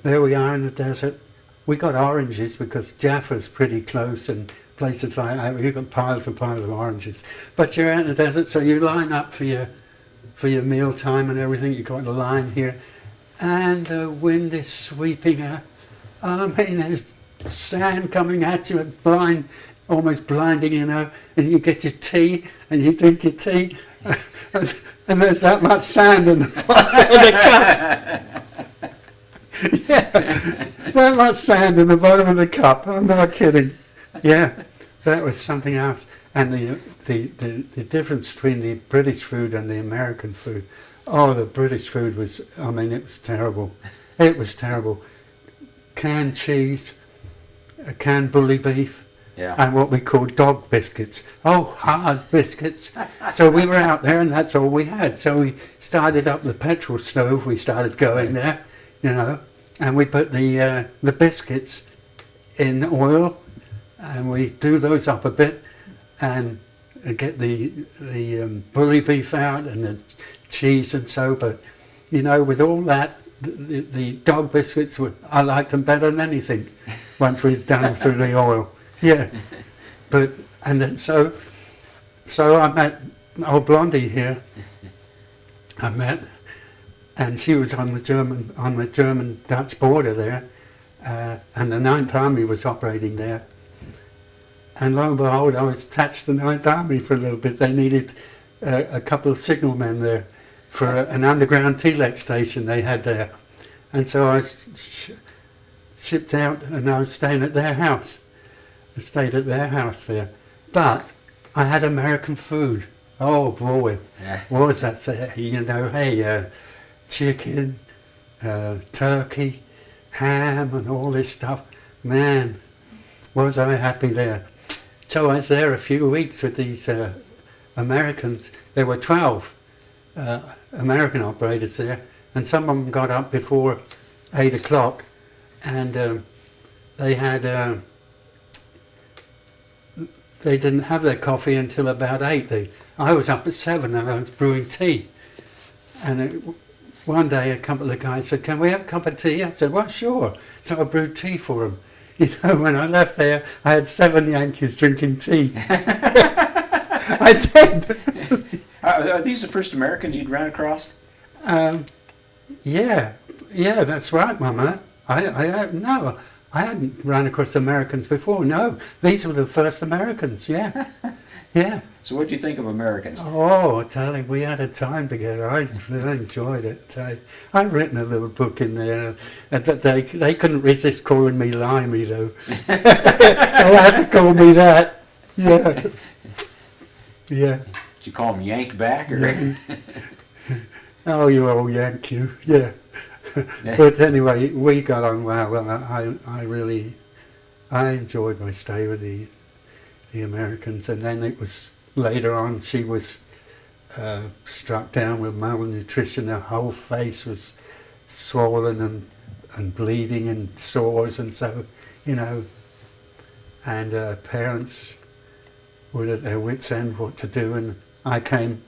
there we are in the desert. We got oranges because Jaffa's pretty close and places like that. We've got piles and piles of oranges. But you're out in the desert, so you line up for your meal time and everything. You've got a line here. And the wind is sweeping out. I mean, there's sand coming at you, almost blinding, you know, and you get your tea, and you drink your tea, and there's that much sand in the bottom of the cup. Yeah, that much sand in the bottom of the cup. I'm not kidding. Yeah, that was something else. And the difference between the British food and the American food. Oh, the British food was, I mean, it was terrible. It was terrible. Canned cheese, canned bully beef, Yeah. and what we call dog biscuits. Oh, hard biscuits. So we were out there and that's all we had. So we started up the petrol stove, we started going there, you know, and we put the biscuits in oil and we do those up a bit and get the bully beef out and the cheese and so, but you know, with all that, the dog biscuits I liked them better than anything once we'd done them through the oil. Yeah, but and then so I met old Blondie here. I met, and she was on the German Dutch border there, and the 9th Army was operating there. And lo and behold, I was attached to the 9th Army for a little bit. They needed a couple of signalmen there for an underground telex station they had there. And so I was shipped out and I was staying at their house. I stayed at their house there. But I had American food. Oh boy, Yeah. what was that? You know, hey, chicken, turkey, ham and all this stuff. Man, was I happy there. So I was there a few weeks with these Americans. There were 12 American operators there, and some of them got up before 8 o'clock, and they didn't have their coffee until about 8. I was up at 7 and I was brewing tea, and one day a couple of guys said, "Can we have a cup of tea?" I said, "Well, sure." So I brewed tea for them. You know, when I left there, I had 7 Yankees drinking tea. I did. Are these the first Americans you'd ran across? Yeah, that's right, Mama. No, I hadn't run across Americans before. No, these were the first Americans. Yeah, yeah. So what do you think of Americans? Oh, darling, we had a time together. I really enjoyed it. I've written a little book in there, but they couldn't resist calling me Limey, though. They had to call me that. Yeah, yeah. Did you call them Yank back? Or? Yeah. Oh, you old Yank, you. Yeah. But anyway, we got on well. I enjoyed my stay with the Americans, and then it was later on she was struck down with malnutrition. Her whole face was swollen and bleeding and sores, and so, you know, and parents were at their wits' end what to do, and I came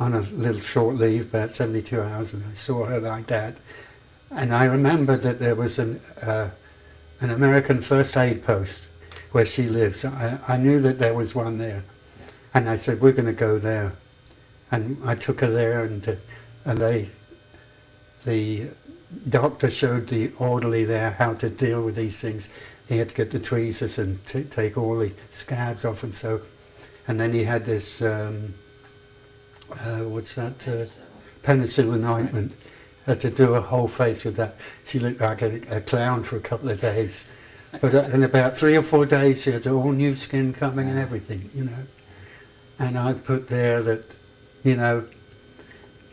on a little short leave, about 72 hours, and I saw her like that. And I remembered that there was an American first aid post where she lives. I knew that there was one there. And I said, we're going to go there. And I took her there, and the doctor showed the orderly there how to deal with these things. He had to get the tweezers and take all the scabs off and so. And then he had this, what's that, penicillin ointment. Had to do her whole face with that. She looked like a clown for a couple of days. But in about 3 or 4 days, she had all new skin coming and everything, you know. And I put there that, you know,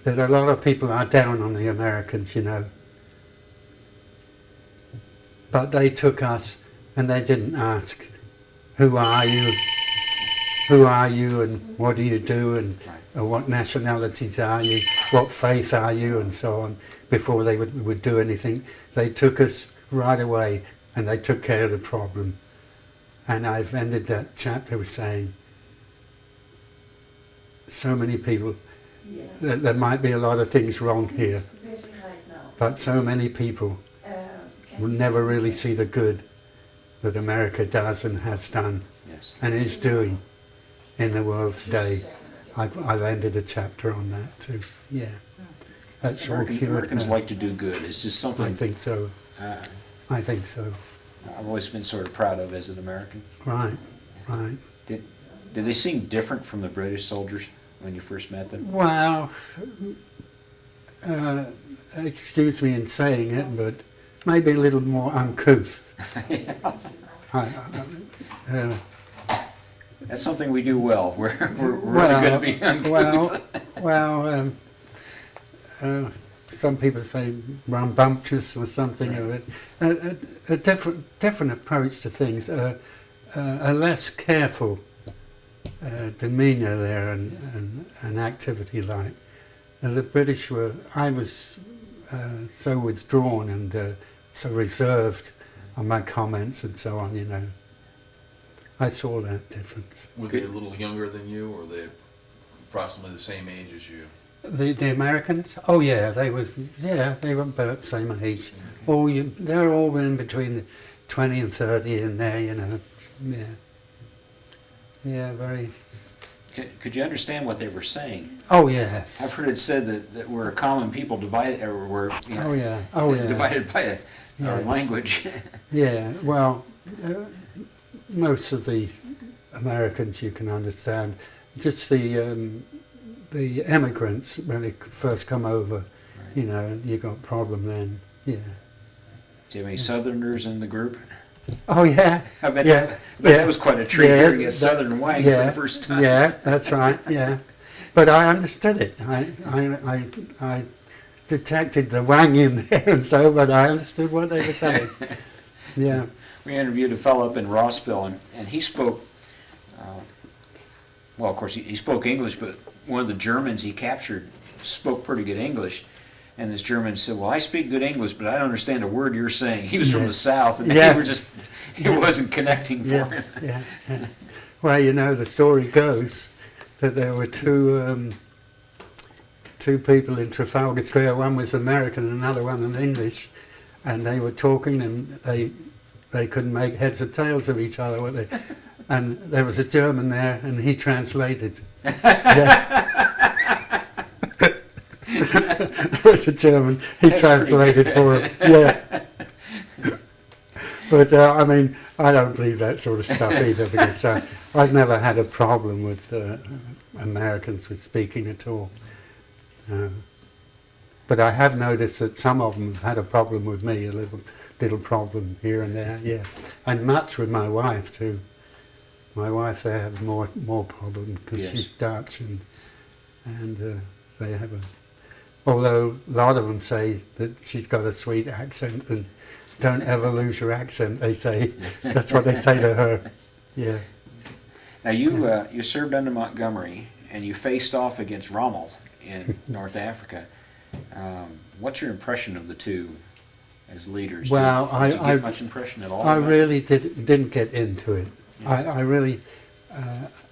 that a lot of people are down on the Americans, you know. But they took us and they didn't ask, who are you? Who are you and what do you do and what nationalities are you? What faith are you? And so on, before they would do anything. They took us right away and they took care of the problem. And I've ended that chapter with saying, so many people, there might be a lot of things wrong here, but so many people will never really see the good that America does and has done and is doing in the world today. I've ended a chapter on that too. Yeah, that's all cured. Americans like to do good. It's just something. I think so. I think so. I've always been sort of proud of as an American. Right, right. Did they seem different from the British soldiers when you first met them? Well, excuse me in saying it, but maybe a little more uncouth. That's something we do well. We're really good at being uncouth. Some people say rambunctious or something of it. A different approach to things, a less careful demeanour there and activity like. The British were, I was so withdrawn and so reserved on my comments and so on, you know. I saw that difference. Were they a little younger than you, or they approximately the same age as you? The Americans? Oh yeah, they were about the same age. They're all in between 20 and 30 in there, you know. Yeah. Yeah, very. Could you understand what they were saying? Oh yes. I've heard it said that we're a common people divided, or we're divided by our language. Yeah. Well, most of the Americans you can understand. Just the immigrants when they first come over, you know, you got a problem then. Yeah. Do you have any Southerners in the group? Oh yeah. I bet that was quite a treat hearing a Southern wang for the first time. Yeah, that's right. Yeah, but I understood it. I detected the wang in there and so, but I understood what they were saying. Yeah. We interviewed a fellow up in Rossville, and he spoke. Well, of course, he spoke English, but one of the Germans he captured spoke pretty good English. And this German said, well, I speak good English, but I don't understand a word you're saying. He was from the South, and he wasn't connecting for him. Yeah. Well, you know, the story goes that there were two people in Trafalgar Square. One was American and another one was English. And they were talking, and they couldn't make heads or tails of each other, were they? And there was a German there, and he translated. There was a German, he translated for him. Yeah. But I mean, I don't believe that sort of stuff either, because I've never had a problem with Americans with speaking at all. But I have noticed that some of them have had a problem with me, a little problem here and there, yeah. And much with my wife too. My wife, they have more problem because she's Dutch, and they have a. Although a lot of them say that she's got a sweet accent, and don't ever lose your accent. They say that's what they say to her. Yeah. Now you served under Montgomery, and you faced off against Rommel in North Africa. What's your impression of the two as leaders? Well, did you get much impression at all? I really didn't get into it. I really,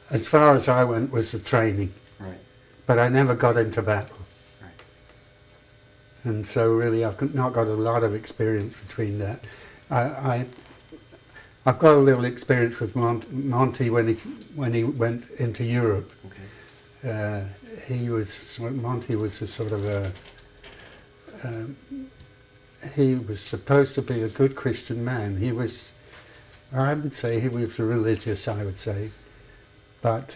as far as I went, was the training. Right. but I never got into battle. Right. And so really I've not got a lot of experience between that. I've got a little experience with Monty when he went into Europe. Okay. Monty was a sort of a, he was supposed to be a good Christian man. I would say he was religious, I would say, but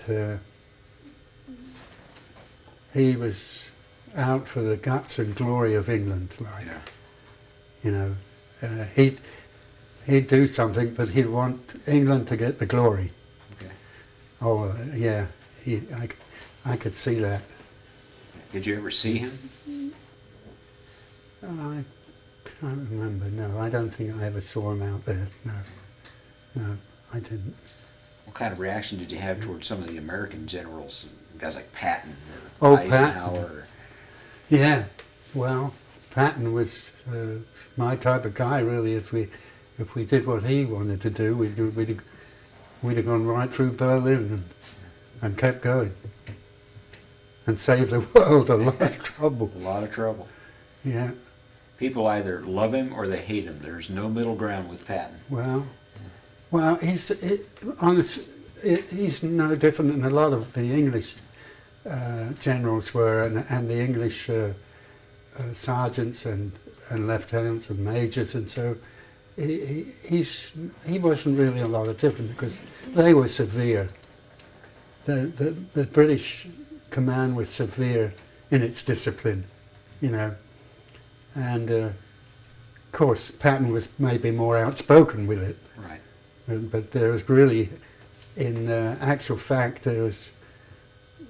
he was out for the guts and glory of England, like, Yeah. you know. He'd do something, but he'd want England to get the glory. Okay. Oh, yeah, I could see that. Did you ever see him? I can't remember, no, I don't think I ever saw him out there, no, I didn't. What kind of reaction did you have towards some of the American generals, guys like Patton Oh, or Patton. Eisenhower? Yeah, well, Patton was my type of guy, really. If we did what he wanted to do, we'd have gone right through Berlin and kept going and saved the world a lot of trouble. A lot of trouble. Yeah, People either love him or they hate him. There's no middle ground with Patton. well, he's no different than a lot of the English generals were, and the English sergeants and lieutenants and majors, and so he wasn't really a lot of different because they were severe. The British command was severe in its discipline, you know, and of course Patton was maybe more outspoken with it. Right. But there was really, in actual fact, there was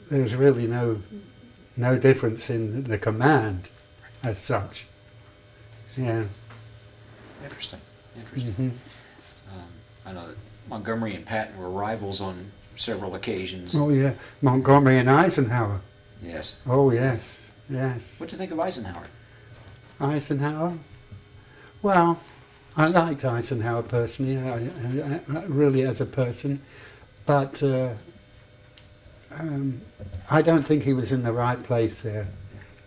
really no difference in the command as such. Yeah. Interesting. Interesting. Hmm. I know that Montgomery and Patton were rivals on several occasions. Oh yeah, Montgomery and Eisenhower. Yes. Oh yes, yes. What do you think of Eisenhower? Eisenhower. Well, I liked Eisenhower personally, I really as a person, but I don't think he was in the right place there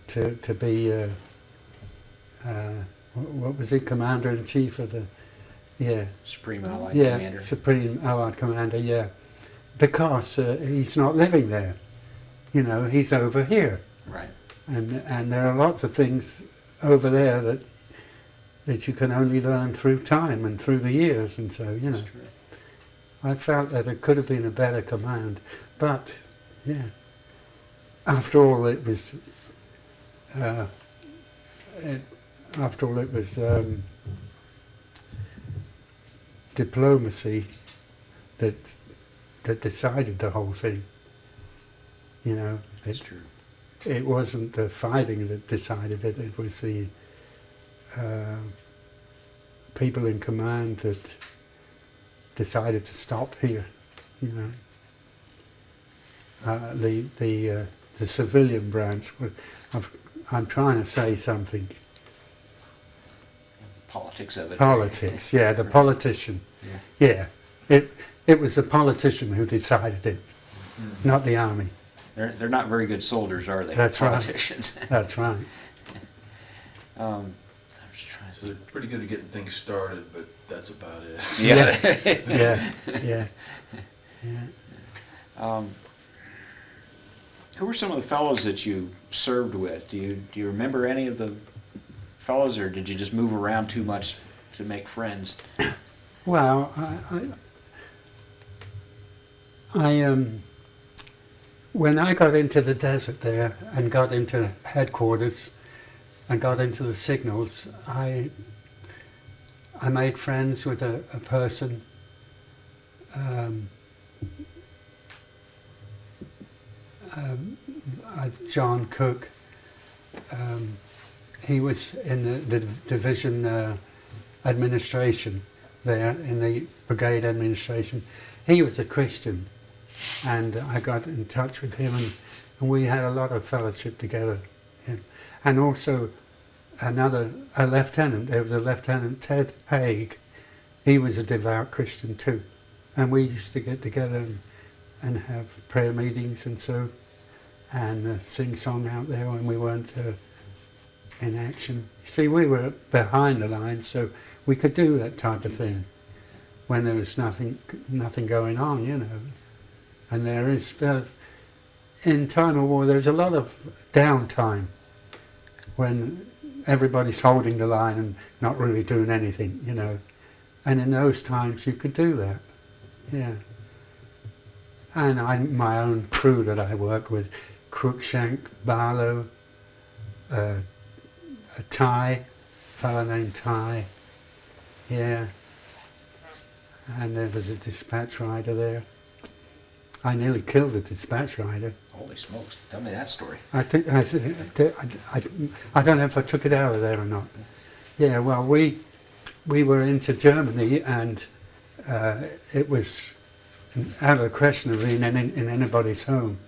to be, what was he, Commander-in-Chief of the, yeah. Supreme Allied Yeah, Commander. Supreme Allied Commander, yeah. Because he's not living there. You know, he's over here. Right. And there are lots of things over there that you can only learn through time and through the years, and so, you know. That's true. I felt that it could have been a better command, but, yeah. After all, it was diplomacy that decided the whole thing. You know, That's true. it wasn't the fighting that decided it. It was the people in command that decided to stop here. You know, the civilian branch. I'm trying to say something. Politics of it. Politics, yeah, the politician. Yeah. Yeah, it was the politician who decided it, Mm-hmm. not the army. They're not very good soldiers, are they? That's right. Politicians. That's right. I'm just trying to So they're pretty good at getting things started, but that's about it. Yeah. Yeah, yeah. Who were some of the fellows that you served with? Do you remember any of the fellows, or did you just move around too much to make friends? Well, when I got into the desert there and got into headquarters and got into the signals, I made friends with a person. John Cook. He was in the division administration there, in the brigade administration. He was a Christian, and I got in touch with him, and we had a lot of fellowship together. Yeah. And also a lieutenant, there was a Lieutenant Ted Haig. He was a devout Christian too, and we used to get together and have prayer meetings and so. and sing song out there when we weren't in action. See, we were behind the lines, so we could do that type of thing when there was nothing going on, you know. And there is, in time of war, there's a lot of downtime when everybody's holding the line and not really doing anything, you know. And in those times you could do that, yeah. And my own crew that I work with, Crookshank, Barlow, a fellow named Ty, yeah. And there was a dispatch rider there. I nearly killed the dispatch rider. Holy smokes, tell me that story. I don't know if I took it out of there or not. Yeah, well, we were into Germany, and it was out of the question of being in anybody's home.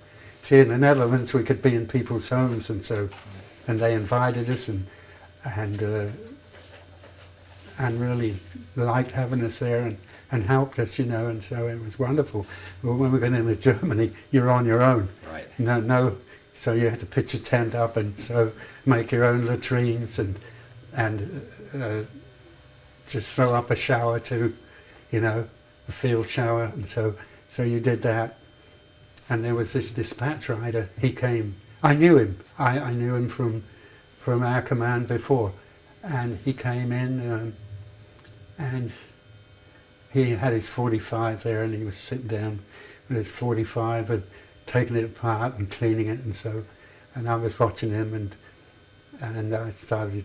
See, in the Netherlands we could be in people's homes, and they invited us and really liked having us there and helped us, you know, and so it was wonderful. But when we got into Germany, you're on your own. Right. No, so you had to pitch a tent up and so make your own latrines and just throw up a shower too, you know, a field shower, and so you did that. And there was this dispatch rider. He came. I knew him. I knew him from our command before, and he came in and he had his 45 there, and he was sitting down with his 45 and taking it apart and cleaning it, and I was watching him, and I started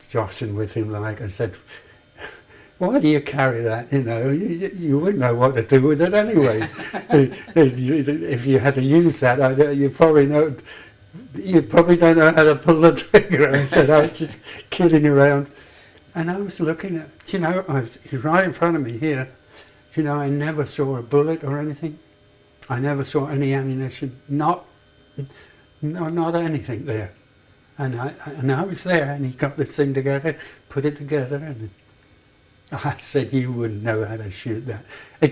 joshing with him, like I said, why do you carry that? You know, you wouldn't know what to do with it anyway. If you had to use that, you probably don't know how to pull the trigger. I said, I was just kidding around. And I was looking at, you know, he's right in front of me here. You know, I never saw a bullet or anything. I never saw any ammunition, not anything there. And I was there, and he got this thing together, put it together, and I said, you wouldn't know how to shoot that.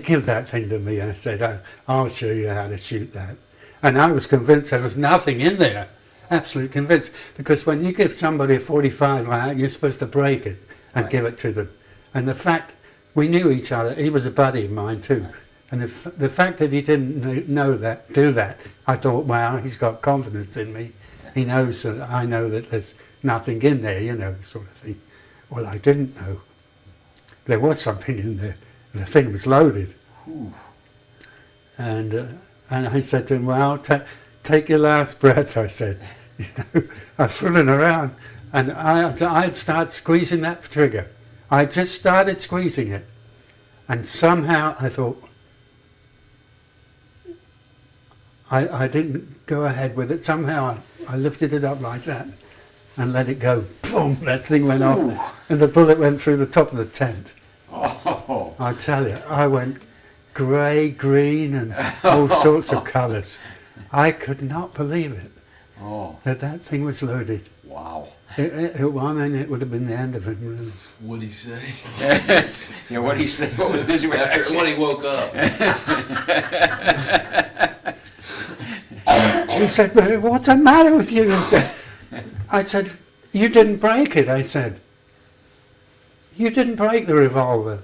Give that thing to me. I said, I'll show you how to shoot that. And I was convinced there was nothing in there. Absolutely convinced. Because when you give somebody a 45 like that, you're supposed to break it and give it to them. And the fact, we knew each other. He was a buddy of mine too. And the fact that he didn't do that, I thought, wow, he's got confidence in me. He knows that I know that there's nothing in there, you know, sort of thing. Well, I didn't know. There was something in there. The thing was loaded. Ooh. And I said to him, well, take your last breath, I said. You know, I'm fooling around. And I'd start squeezing that trigger. I just started squeezing it. And somehow I thought, I didn't go ahead with it. Somehow I lifted it up like that and let it go. Boom, that thing went off. And the bullet went through the top of the tent. Oh. I tell you, I went grey, green, and all sorts of colours. I could not believe it. Oh. That thing was loaded. Wow. I mean, it would have been the end of it, really. What'd he say? You know, what he said, what was his reaction? When he woke up. He said, well, what's the matter with you? I said, you didn't break it, I said. You didn't break the revolver.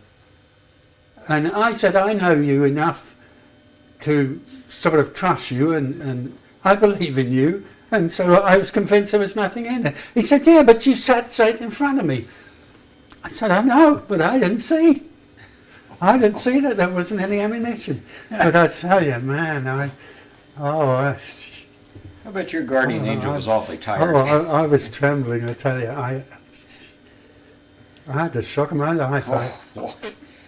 And I said, I know you enough to sort of trust you, and I believe in you. And so I was convinced there was nothing in it. He said, yeah, but you sat straight in front of me. I said, I know, but I didn't see. I didn't see that there wasn't any ammunition. But I tell you, man, I bet your guardian angel was awfully tired. I was trembling, I tell you. I had the shock of my life.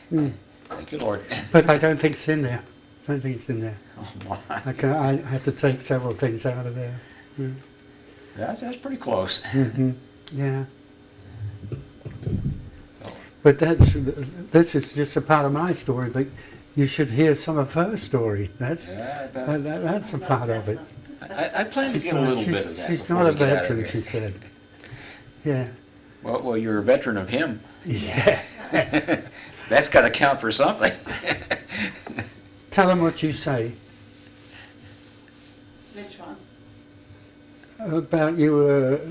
Thank you, Lord. But I don't think it's in there. I don't think it's in there. Oh, my. I had to take several things out of there. Mm. That's pretty close. Mm-hmm. Yeah. But this is just a part of my story, but you should hear some of her story. That's a part of it. I plan to get a little bit of that. She's before not a we get out of veteran, here. she said. Yeah. Well, you're a veteran of him. Yeah. That's got to count for something. Tell them what you say. Which one? About you were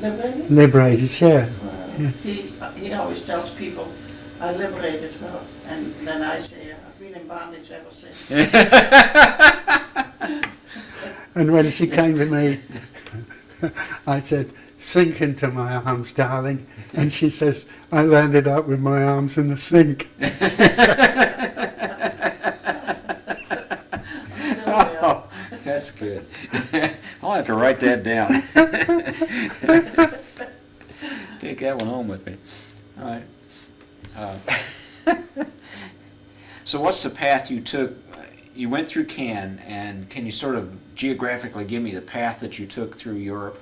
Liberated? liberated, yeah. Yeah. He always tells people, I liberated her, and then I say, I've been in bondage ever since. And when she came to me, I said, sink into my arms, darling. And she says, I landed up with my arms in the sink. I'm still there. Oh, that's good. I'll have to write that down. Take that one home with me. All right. So what's the path you took? You went through Cannes, and can you sort of geographically give me the path that you took through Europe?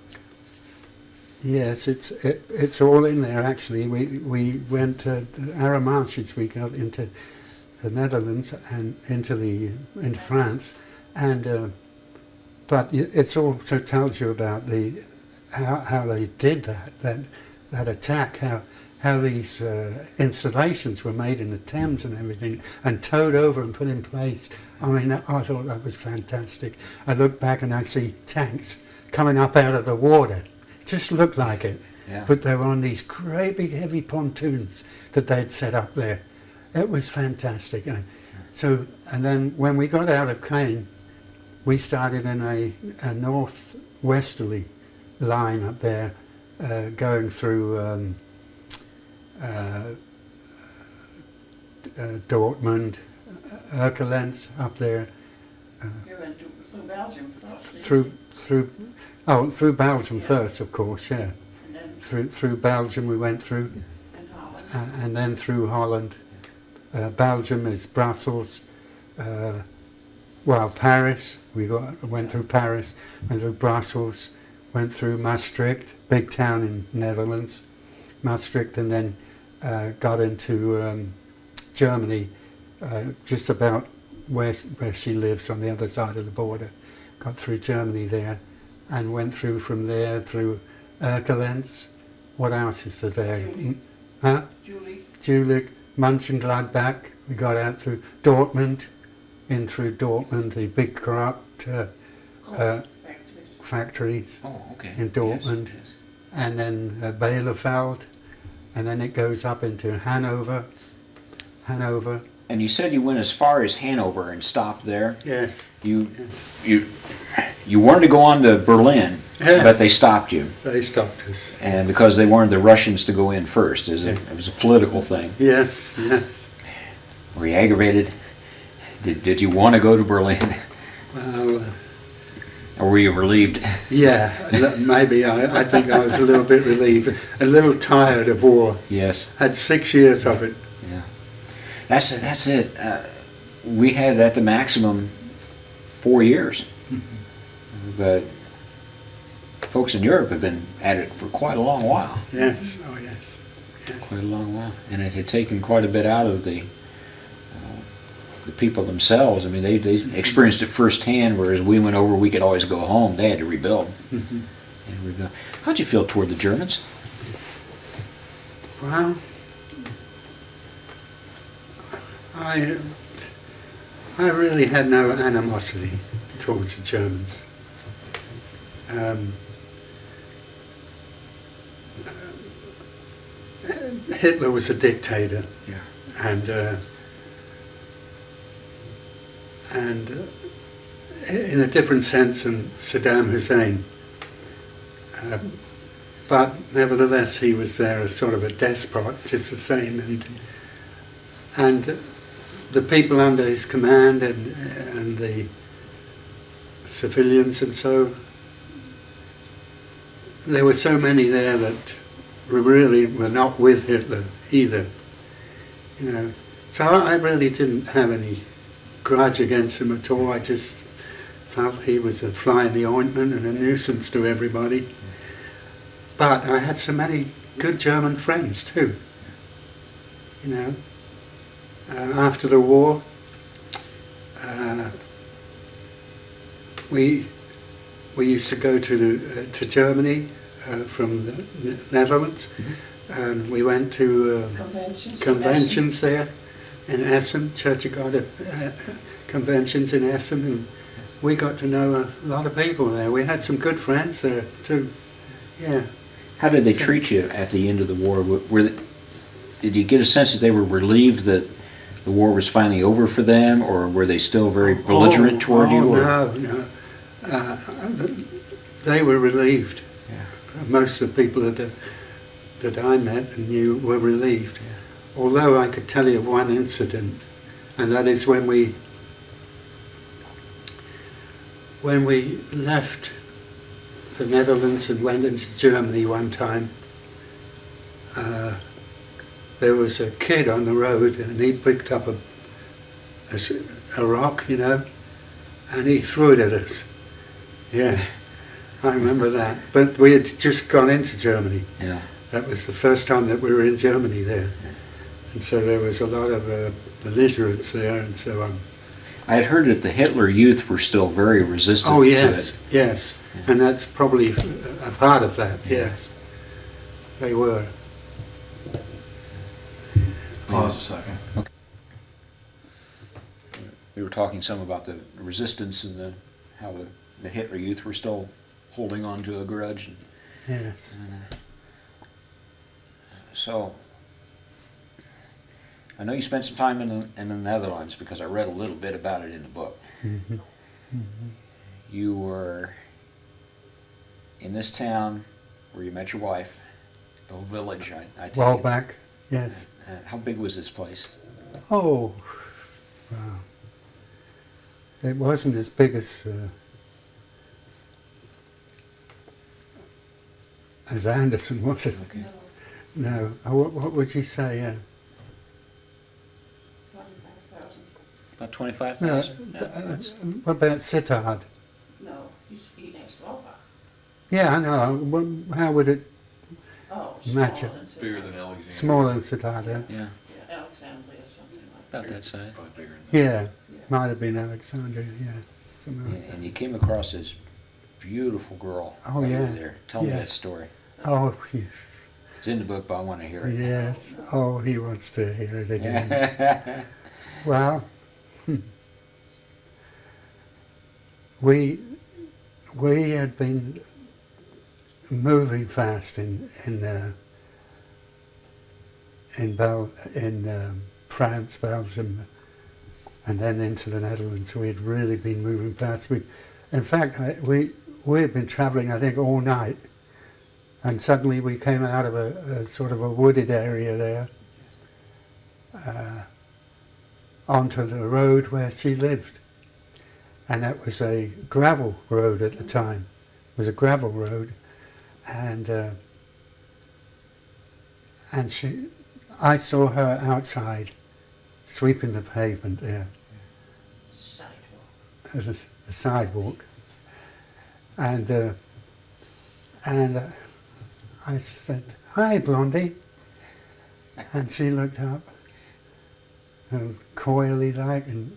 Yes, it's all in there actually. We went to Arrow Marshes. We got into the Netherlands and into France, and but it also tells you about how they did that attack, how these installations were made in the Thames and everything, and towed over and put in place. I mean, I thought that was fantastic. I look back and I see tanks coming up out of the water. Just looked like it, Yeah. but they were on these great big heavy pontoons that they'd set up there. It was fantastic. And then when we got out of Caen, we started in a northwesterly line up there, going through Dortmund, Erkelenz up there, You went through Belgium first, didn't through Belgium Yeah. first, of course, yeah. you? And then Through Belgium we went through, in Holland. and then through Holland. Belgium is Brussels. Paris. Went through Paris, went through Brussels, went through Maastricht, big town in Netherlands, Maastricht, and then got into Germany, just about where she lives on the other side of the border. Got through Germany there, and went through from there through Erkelenz. What else is there? Julie. Huh? Julie. Jülich, Mönchengladbach. We got out through Dortmund, in through Dortmund, the big corrupt Factories. factories Oh, okay. in Dortmund, Yes, yes. and then Bielefeld, and then it goes up into Hanover. And you said you went as far as Hanover and stopped there. Yes. You wanted to go on to Berlin, Yeah. but they stopped you, They stopped us. and because they wanted the Russians to go in first. It was a political thing. Yes, yes. Were you aggravated? Did you want to go to Berlin, Well, or were you relieved? yeah, maybe I think I was a little bit relieved, a little tired of war. Yes. Had 6 years of it. Yeah. That's it. We had at the maximum 4 years, but folks in Europe have been at it for quite a long while. Yes, oh yes. Quite a long while, and it had taken quite a bit out of the people themselves. I mean, they experienced it firsthand, whereas we went over, we could always go home. They had to rebuild. Mhm. And rebuild. How'd you feel toward the Germans? Well, I really had no animosity towards the Germans. Hitler was a dictator, Yeah. and in a different sense than Saddam Hussein. But nevertheless, he was there as sort of a despot, just the same, and the people under his command and the civilians and so, there were so many there that really were not with Hitler either, you know. So I really didn't have any grudge against him at all. I just felt he was a fly in the ointment and a nuisance to everybody. But I had so many good German friends too, you know. After the war, we used to go to Germany from the Netherlands, and we went to Conventions. conventions there in Essen, Church of God conventions in Essen, and we got to know a lot of people there. We had some good friends there too. Yeah. How did they treat you at the end of the war? Did you get a sense that they were relieved that the war was finally over for them, or were they still very belligerent toward you? Or? No. They were relieved. Yeah. Most of the people that I met and knew were relieved. Yeah. Although I could tell you one incident, and that is when we left the Netherlands and went into Germany one time. There was a kid on the road, and he picked up a rock, you know, and he threw it at us. Yeah, I remember that. But we had just gone into Germany. Yeah. That was the first time that we were in Germany there. And so there was a lot of belligerence there and so on. I had heard that the Hitler Youth were still very resistant Oh, to yes, it. yes. And that's probably a part of that, yes. They were. Pause a second. Okay. We were talking some about the resistance and how the Hitler Youth were still holding on to a grudge. Yes. So, I know you spent some time in the Netherlands because I read a little bit about it in the book. Mm-hmm. Mm-hmm. You were in this town where you met your wife, the whole village, I take Well it. back, yes. How big was this place? Oh, wow. It wasn't as big as Anderson, was it? Okay. No. What would you say? 25,000. About No. 25,000? What about Sittard? No, he next Slovak. Yeah, I know. How would it Oh, Match smaller it. than Bigger Sittard. than Alexandria. smaller than Sittard? Yeah, Yeah, Alexandria or something like about that size. Probably bigger than that. Yeah, that. might have been Alexandria. Yeah, something like that. And you came across this beautiful girl Oh, while you were yeah. there. Tell me Yeah. that story. Oh, yes. It's in the book, but I want to hear it. Yes. Oh, he wants to hear it again. Well, we had been moving fast in France, Belgium, and then into the Netherlands. We had really been moving fast. In fact, we had been travelling, I think, all night, and suddenly we came out of a sort of a wooded area there, onto the road where she lived, and that was a gravel road at the time. It was a gravel road, and I saw her outside sweeping the pavement there, Sidewalk. the sidewalk, and I said, "Hi, Blondie," and she looked up, coyly like, and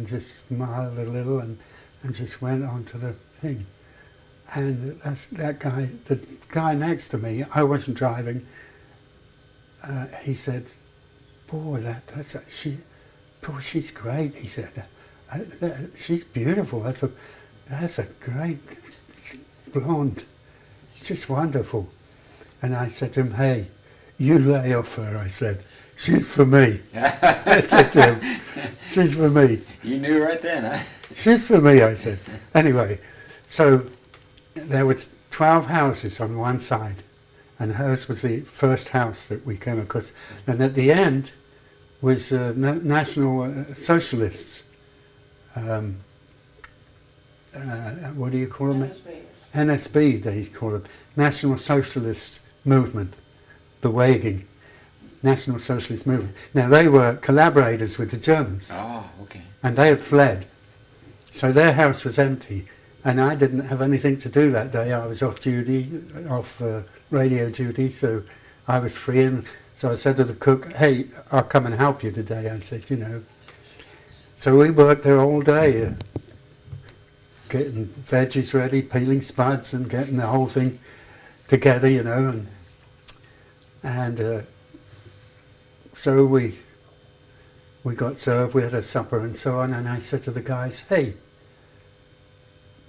just smiled a little, and just went on to the thing. And the guy next to me, I wasn't driving. He said, "Boy, she's great." He said, "She's beautiful. That's a great blonde. It's just wonderful." And I said to him, "Hey, you lay off her," I said. "She's for me." I said to him, "She's for me." You knew right then, huh? "She's for me," I said. Anyway, so there were 12 houses on one side, and hers was the first house that we came across. And at the end was National Socialists. What do you call them? NSB, they call them. National Socialist Movement, the Waging. National Socialist Movement. Now they were collaborators with the Germans, Oh, okay. and they had fled. So their house was empty, and I didn't have anything to do that day. I was off duty, off radio duty, so I was free. And so I said to the cook, "Hey, I'll come and help you today." I said, you know. So we worked there all day, getting veggies ready, peeling spuds, and getting the whole thing together, you know. And so we we got served, we had a supper and so on, and I said to the guys, hey,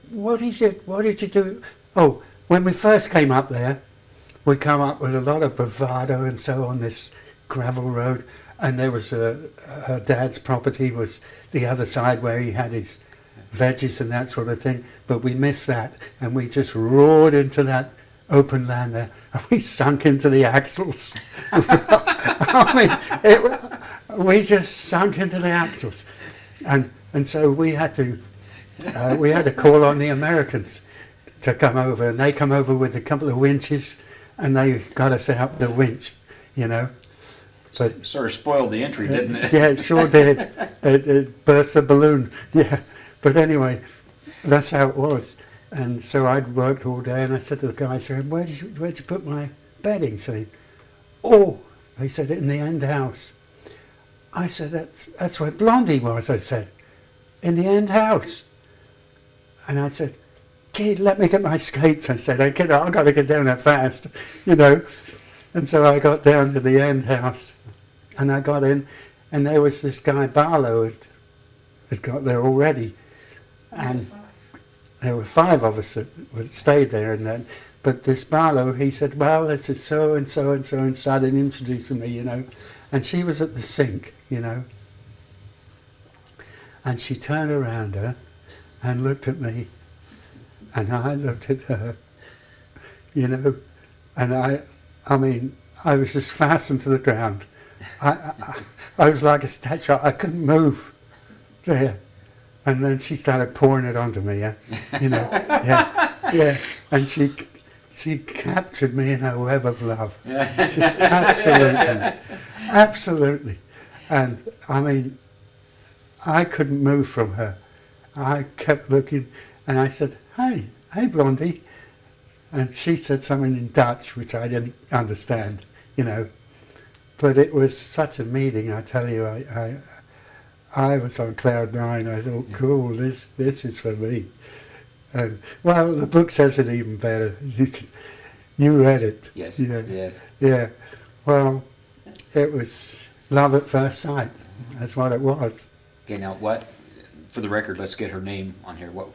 what did you do? Oh, when we first came up there, we come up with a lot of bravado and so on this gravel road, and there was her dad's property was the other side where he had his veggies and that sort of thing, but we missed that, and we just roared into that open land there, and we sunk into the axles. I mean, we just sunk into the axles, and so we had to call on the Americans to come over, and they come over with a couple of winches, and they got us out the winch, you know. But Sort of spoiled the entry, didn't it? yeah, it sure did. It burst the balloon. Yeah, but anyway, that's how it was. And so I'd worked all day, and I said to the guys, where'd you put my bedding? So oh, they said, in the end house. I said, that's where Blondie was, I said, in the end house. And I said, kid, let me get my skates. I said, I've got to get down there fast, you know. And so I got down to the end house, and I got in, and there was this guy, Barlow, had got there already. And there were 5 of us that stayed there, and then, but this Barlow, he said, well, this is so and so and so, and started introducing me, you know. And she was at the sink, you know. And she turned around her and looked at me, and I looked at her, you know, and I mean, I was just fastened to the ground. I was like a statue. I couldn't move there. And then she started pouring it onto me, yeah, you know, yeah. And she captured me in her web of love. Absolutely. And I mean, I couldn't move from her. I kept looking, and I said, hey, Blondie. And she said something in Dutch, which I didn't understand, you know. But it was such a meeting, I tell you. I was on cloud 9. I thought, cool, this is for me. And well, the book says it even better. You read it. Yes. Yeah. Yes. Yeah. Well, it was love at first sight. That's what it was. Okay. Now, what? For the record, let's get her name on here. What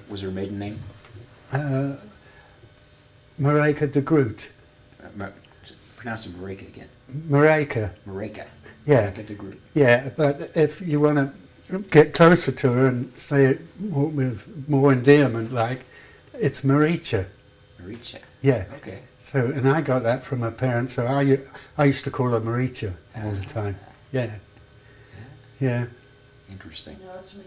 was her maiden name? Marika de Groot. Pronounce it Marika again. Marika. Marika. Yeah. Marika de Groot. Yeah, but if you want to get closer to her and say it with more endearment, like, it's Maricha. Maricha. Yeah. Okay. So, and I got that from my parents, so I used to call her Maricha all the time. Yeah. Yeah. Interesting. No, it's me.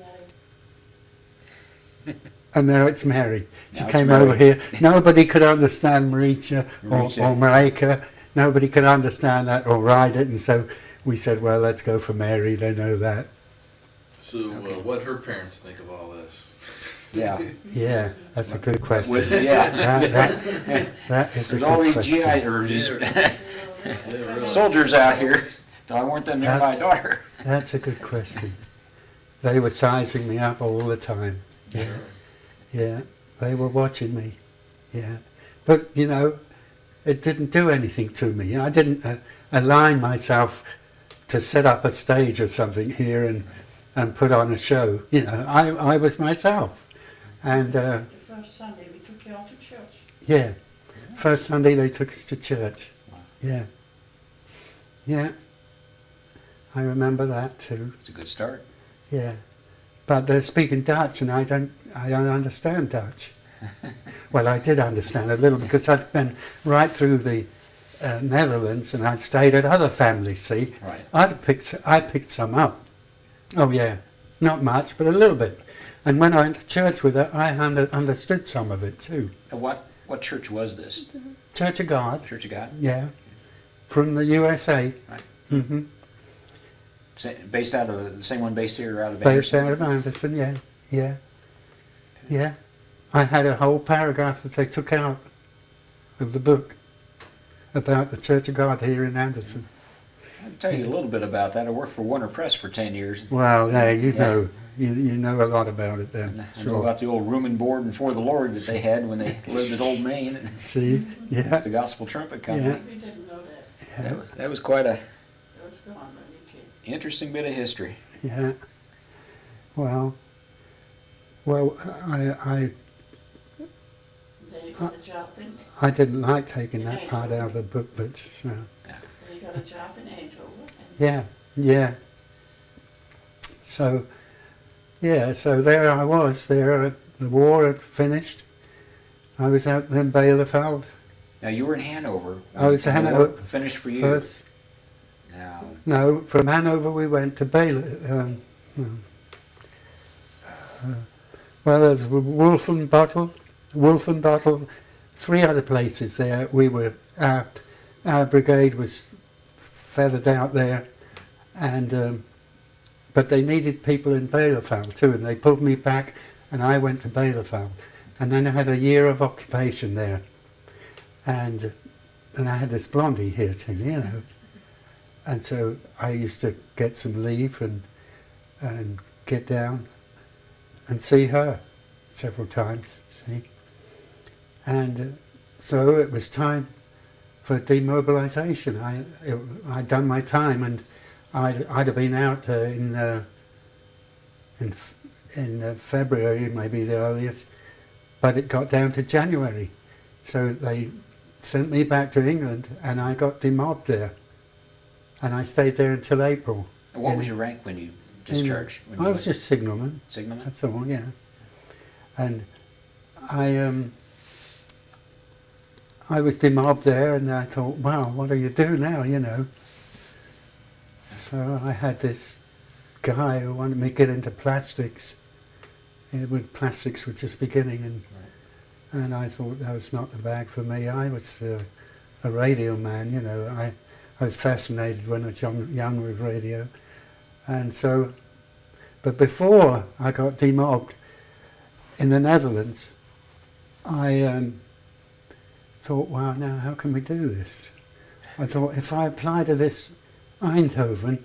And now it's Mary. She Now it's came Mary. over here. Nobody could understand Maricha or Maricha. Marika. Nobody could understand that or write it, and so we said, well, let's go for Mary. They know that. So what her parents think of all this? Yeah. Yeah, that's a good question. Yeah. That is a There's all good these question. GI or these Yeah, really. soldiers out here. Why weren't them near my That's- daughter? That's a good question. They were sizing me up all the time. Yeah, yeah. They were watching me. Yeah, but you know, it didn't do anything to me. I didn't align myself to set up a stage or something here and put on a show. You know, I was myself. And The first Sunday we took you all to church. yeah, first Sunday they took us to church. Yeah, yeah. I remember that too. It's a good start. Yeah, but they're speaking Dutch, and I don't understand Dutch. Well, I did understand a little because I'd been right through the Netherlands, and I'd stayed at other families. See, Right. I picked some up. Oh yeah, not much, but a little bit. And when I went to church with her, I understood some of it too. And what church was this? Church of God. Church of God? Yeah, from the USA. Right. Mm-hmm. Based out of the same one based here out of Based Anderson? out of Anderson, yeah, yeah, yeah. I had a whole paragraph that they took out of the book about the Church of God here in Anderson. I'll tell you a little bit about that. I worked for Warner Press for 10 years. Well, yeah, you Yeah. know, you know a lot about it then. I know about the old room and board and for the Lord that they had when they lived at Old Main and See, yeah, the Gospel Trumpet Company. Yeah. We didn't know that. yeah. That was quite a It was gone when you came. Interesting bit of history. Yeah. Well, I Then you got a job in, I didn't like taking that part out of the book, but then you got a job in Eindhoven. And yeah, yeah. So, yeah, so there I was. There, the war had finished. I was out in Bielefeld Now, you were in Hanover. I was in when the Hanover war finished for you. first. Now, No, from Hanover we went to Bielefeld. Well, there's Wolfenbottel, 3 other places there. We were, our brigade was feathered out there, and but they needed people in Bielefeld too, and they pulled me back, and I went to Bielefeld, and then I had a year of occupation there, and I had this blondie here too, you know, and so I used to get some leave and get down and see her several times, see, and so it was time for demobilisation. I'd done my time, and I'd have been out in February, maybe the earliest, but it got down to January. So they sent me back to England, and I got demobbed there. And I stayed there until April. and what was your rank when you discharged? When you I was went? just signalman, Signalman? that's all, yeah. And I was demobbed there, and I thought, wow, what do you do now, you know? So I had this guy who wanted me to get into plastics. When plastics were just beginning, and I thought that was not the bag for me. I was a radio man, you know. I was fascinated when I was young with radio. And so, but before I got demobbed in the Netherlands, I thought, wow, now how can we do this? I thought, if I apply to this Eindhoven,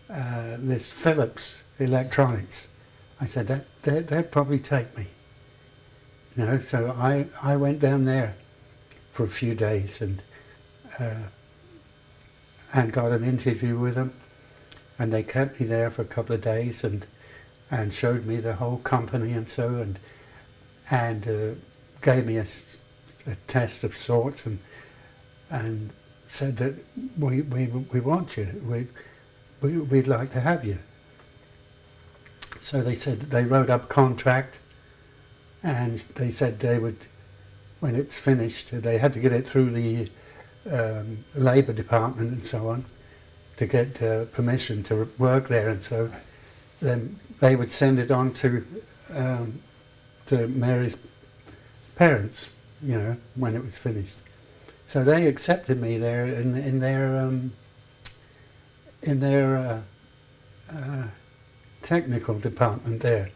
this Philips Electronics, I said, they'd probably take me. You know, so I went down there for a few days and got an interview with them, and they kept me there for a couple of days and showed me the whole company and so, and gave me a test of sorts, and said that we want you, we'd like to have you. So they said they wrote up a contract, and they said they would, when it's finished, they had to get it through the Labour Department and so on to get permission to work there, and so then they would send it on to Mary's parents, you know, when it was finished. So they accepted me there in their technical department there,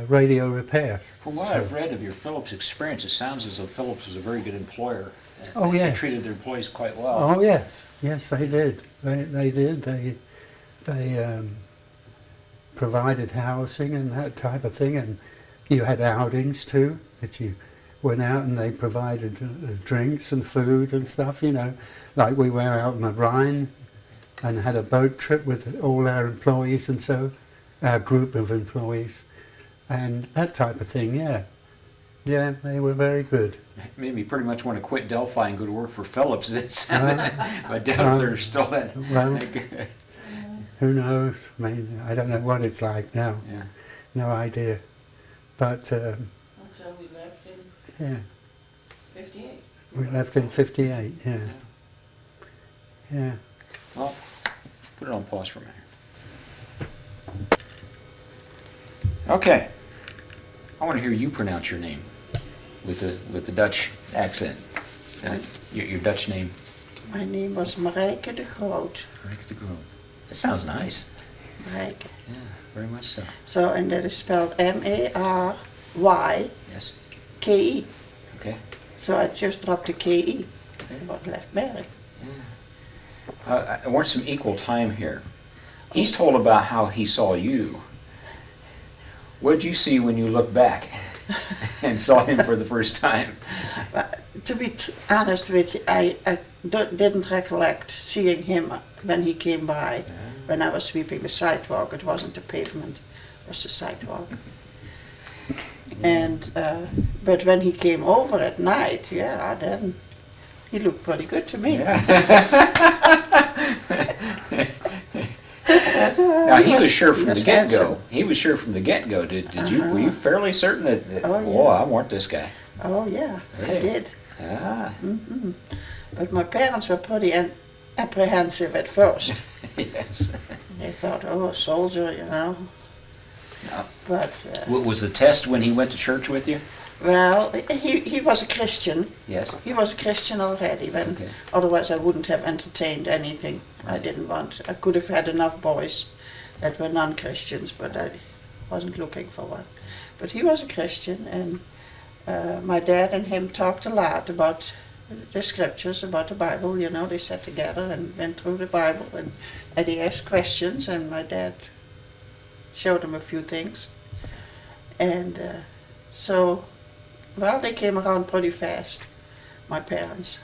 radio repair. From what I've read of your Philips experience, it sounds as though Philips was a very good employer. Oh, They yes. treated their employees quite well. Oh yes, yes they did. They did. They provided housing and that type of thing, and you had outings too, that you went out and they provided drinks and food and stuff, you know, like we were out on the Rhine and had a boat trip with all our employees, and so our group of employees and that type of thing. Yeah, they were very good. Made me pretty much want to quit Delphi and go to work for Philips. I doubt if they're still that well, good. Who knows? I mean, I don't know what it's like now. Yeah. No idea. But until we left in yeah, 58. we left in '58. Yeah, yeah. Well, put it on pause for a minute. Okay. I want to hear you pronounce your name with the Dutch accent. Your Dutch name. My name was Marijke de Groot. That sounds nice. Marijke. Yeah, very much so. So, and that is spelled M-A-R-Y-K-E. Yes. Okay. So I just dropped the K-E, but left Mary. I want some equal time here. He's told about how he saw you. What did you see when you looked back and saw him for the first time? To be honest with you, I didn't recollect seeing him when he came by, when I was sweeping the sidewalk. It wasn't the pavement, it was the sidewalk. And but when he came over at night, yeah, then he looked pretty good to me. Now, he was sure from he the was get-go. handsome. He was sure from the get-go. Did you? Were you fairly certain that Oh, yeah. oh, I want this guy? Oh yeah, Really? I did. Ah, But my parents were pretty apprehensive at first. yes. They thought, oh, a soldier, you know. No. But, Was the test when he went to church with you? well, he was a Christian. Yes. He was a Christian already, when, Okay. otherwise I wouldn't have entertained anything. I didn't want. I could have had enough boys that were non-Christians, but I wasn't looking for one. But he was a Christian, and my dad and him talked a lot about the scriptures, about the Bible. You know, they sat together and went through the Bible, and Eddie asked questions, and my dad showed him a few things. And so, well, they came around pretty fast, my parents,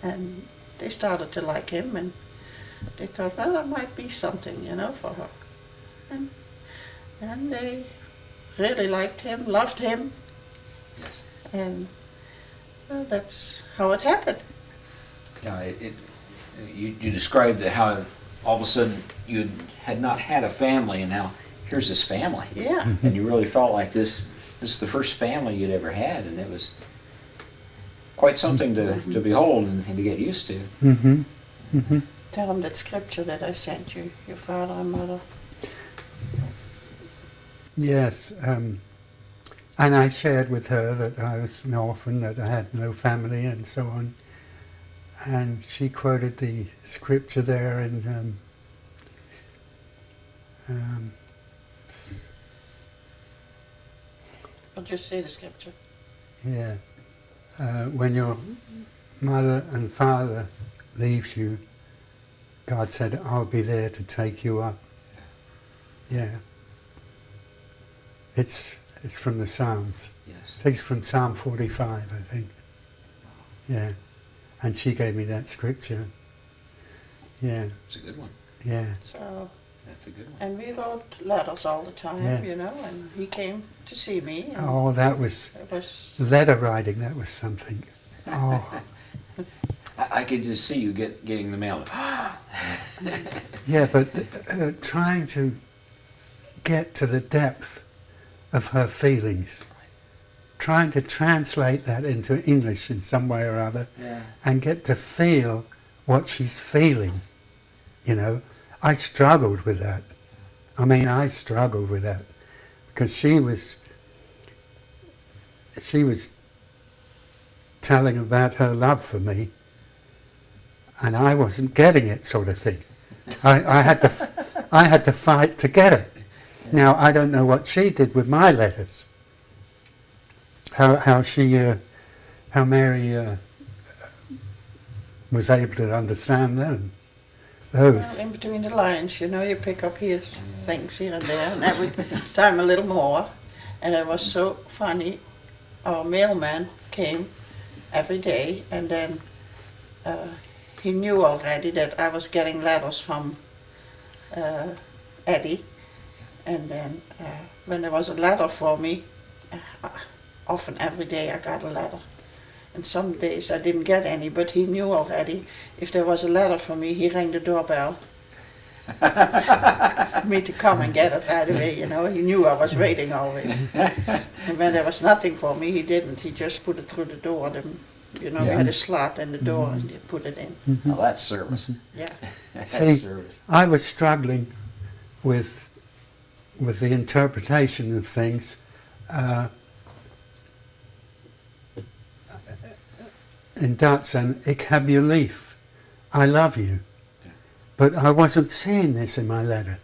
and they started to like him, and they thought, well, that might be something, you know, for her. And they really liked him, loved him, Yes. and well, that's how it happened. Yeah. You described how all of a sudden you had not had a family, and now here's this family, Yeah, and you really felt like this is the first family you'd ever had, and it was quite something to behold and to get used to. Mm-hmm. Mm-hmm. tell him that scripture that I sent you, your father and mother. Yes, and I shared with her that I was an orphan, that I had no family and so on. And she quoted the scripture there in I'll just say the scripture. yeah, when your mother and father leaves you, God said, I'll be there to take you up. Yeah. It's from the Psalms. Yes. I think it's from Psalm 45, I think. Yeah. And she gave me that scripture. Yeah, It's a good one. yeah. So, That's a good one. and we wrote letters all the time, Yeah. you know, and he came to see me. And Oh, that was it was, letter writing, that was something. Oh, I could just see you getting the mail. yeah, but trying to get to the depth of her feelings, trying to translate that into English in some way or other, Yeah. and get to feel what she's feeling, you know. I struggled with that. I mean, I struggled with that because she was telling about her love for me, and I wasn't getting it, sort of thing. I had to fight to get it. Now I don't know what she did with my letters. How Mary was able to understand them. Those. well, in between the lines, you know, you pick up here things here and there, and every time a little more. And it was so funny. Our mailman came every day, and then he knew already that I was getting letters from Eddie. And then when there was a letter for me, often every day I got a letter. And some days I didn't get any, but he knew already if there was a letter for me, he rang the doorbell for me to come and get it right away, you know. He knew I was waiting always. And when there was nothing for me, he didn't. He just put it through the door. You know, we Yeah. had a slot in the door and he put it in. Well, that's service. Yeah. That's See, service. I was struggling with the interpretation of things. In Dutch, and ik heb je lief, I love you. Yeah. But I wasn't seeing this in my letter.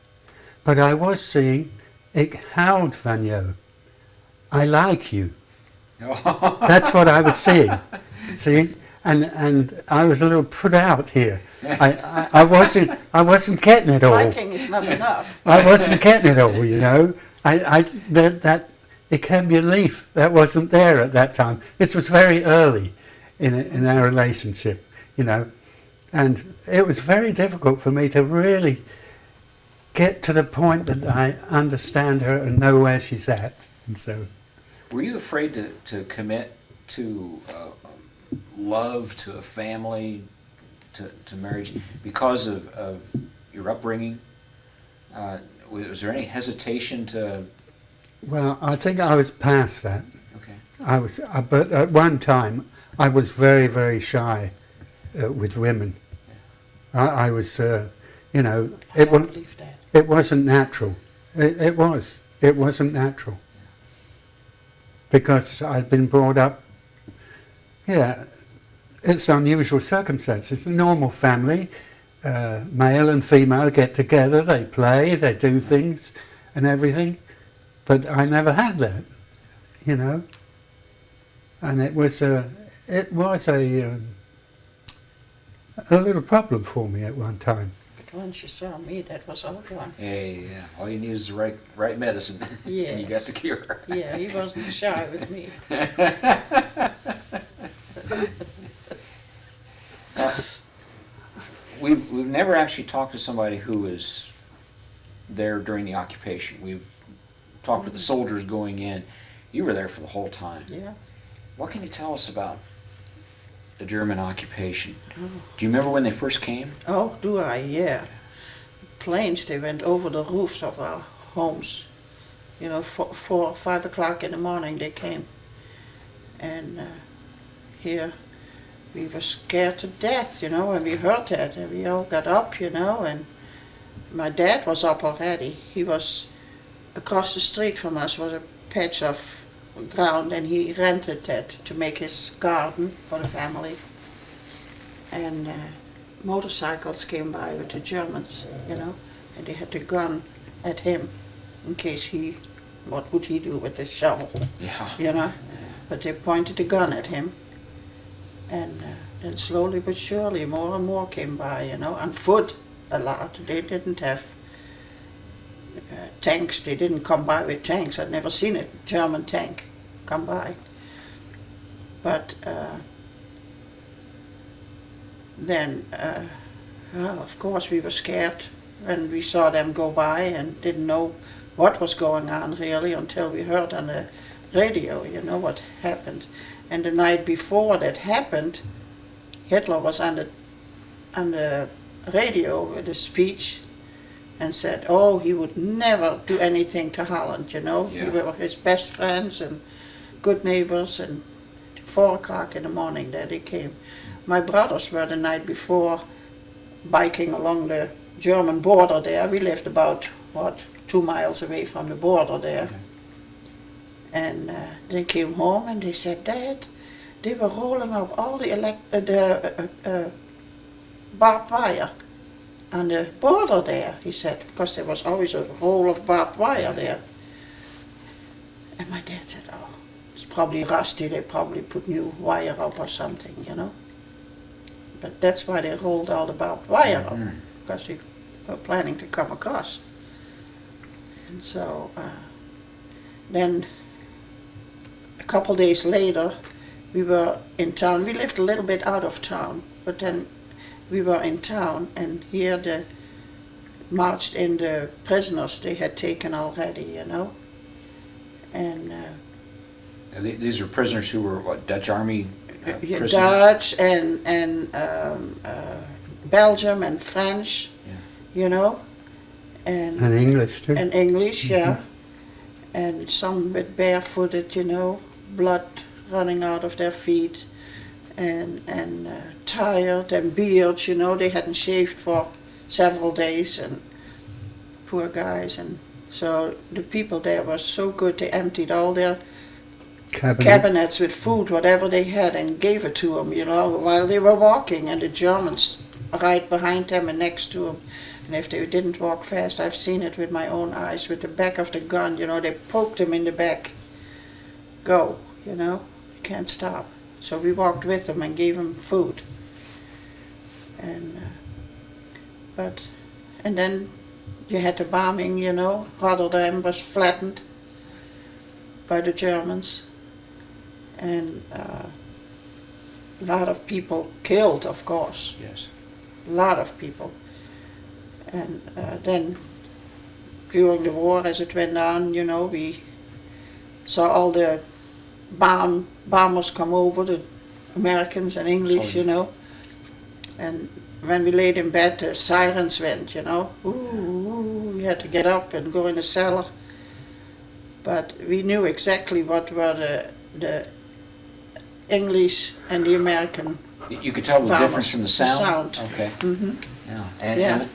But I was seeing, ik houd van jou, I like you. That's what I was seeing. See, and I was a little put out here. I wasn't getting it all. Liking is not enough. I wasn't getting it all, you know. That ik heb je lief, that wasn't there at that time. This was very early in our relationship, you know. And it was very difficult for me to really get to the point that I understand her and know where she's at. And so, Were you afraid to commit to love, to a family, to marriage because of your upbringing? Was there any hesitation to? well, I think I was past that. Okay. But at one time, I was very, very shy with women. I was, you know, I don't believe that. it wasn't natural. It wasn't natural. Because I'd been brought up, yeah, it's unusual circumstances. A normal family, male and female get together, they play, they do things and everything. But I never had that, you know. And it was a little problem for me at one time. But once you saw me, that was all gone. Yeah. All you need is the right medicine. Yes. And you got the cure. Yeah, he wasn't shy with me. We've never actually talked to somebody who was there during the occupation. We've talked with the soldiers going in. You were there for the whole time. Yeah. What can you tell us about the German occupation? Oh. Do you remember when they first came? Oh, do I? Yeah. Planes, they went over the roofs of our homes. You know, 4 or 5 o'clock in the morning they came. And here we were scared to death, you know, when we heard that. And we all got up, you know, and my dad was up already. He was across the street from us was a patch of ground, and he rented that to make his garden for the family. And motorcycles came by with the Germans, you know, and they had the gun at him in case what would he do with the shovel, Yeah. you know? But they pointed the gun at him, and then slowly but surely more and more came by, you know, on foot a lot. They didn't have tanks, they didn't come by with tanks. I'd never seen a German tank come by. But then, well, of course we were scared when we saw them go by and didn't know what was going on really until we heard on the radio, you know, what happened. And the night before that happened, Hitler was on the radio with a speech and said, oh, he would never do anything to Holland, you know. Yeah. We were his best friends and good neighbors, and 4 o'clock in the morning there they came. My brothers were the night before biking along the German border there. We lived about, 2 miles away from the border there. Okay. And they came home and they said, Dad, they were rolling up all the barbed wire on the border there, he said, because there was always a roll of barbed wire there. And my dad said, oh, it's probably rusty, they probably put new wire up or something, you know. But that's why they rolled all the barbed wire up, because they were planning to come across. And so then a couple days later, we were in town. We lived a little bit out of town, but then we were in town, and here they marched in the prisoners they had taken already, you know. And These are prisoners who were what, Dutch army prisoners? Dutch and Belgium and French, Yeah. you know, and English too. and English, yeah, and some with barefooted, you know, blood running out of their feet, and tired and beards, you know, they hadn't shaved for several days, and poor guys. And so the people there were so good, they emptied all their cabinets with food, whatever they had, and gave it to them, you know, while they were walking, and the Germans right behind them and next to them. And if they didn't walk fast, I've seen it with my own eyes, with the back of the gun, you know, they poked them in the back. Go, you know, you can't stop. So we walked with them and gave them food. And and then you had the bombing, you know. Rotterdam was flattened by the Germans, and a lot of people killed, of course. Yes. a lot of people. And then during the war, as it went on, you know, we saw all the bombers come over, the Americans and English, you know. And when we laid in bed, the sirens went, you know. Ooh, we had to get up and go in the cellar. But we knew exactly what were the English and the American. You could tell the bombers. difference from the sound? Okay. Mm-hmm. Yeah. Yeah. And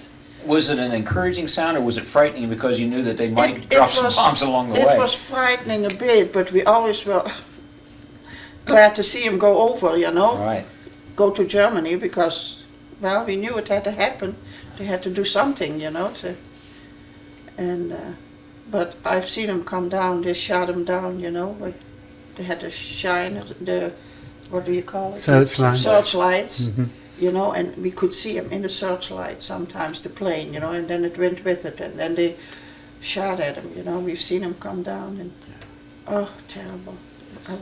was it an encouraging sound, or was it frightening because you knew that they might It drop some was- bombs along the way? It was frightening a bit, but we always were glad to see him go over, you know. Right. Go to Germany because, well, we knew it had to happen. They had to do something, you know. But I've seen him come down. They shot him down, you know. But they had to shine the, what do you call it? Searchlights. Searchlights, Mhm. you know, and we could see him in the searchlight sometimes, the plane, you know, and then it went with it, and then they shot at him, you know. We've seen him come down, and oh, terrible.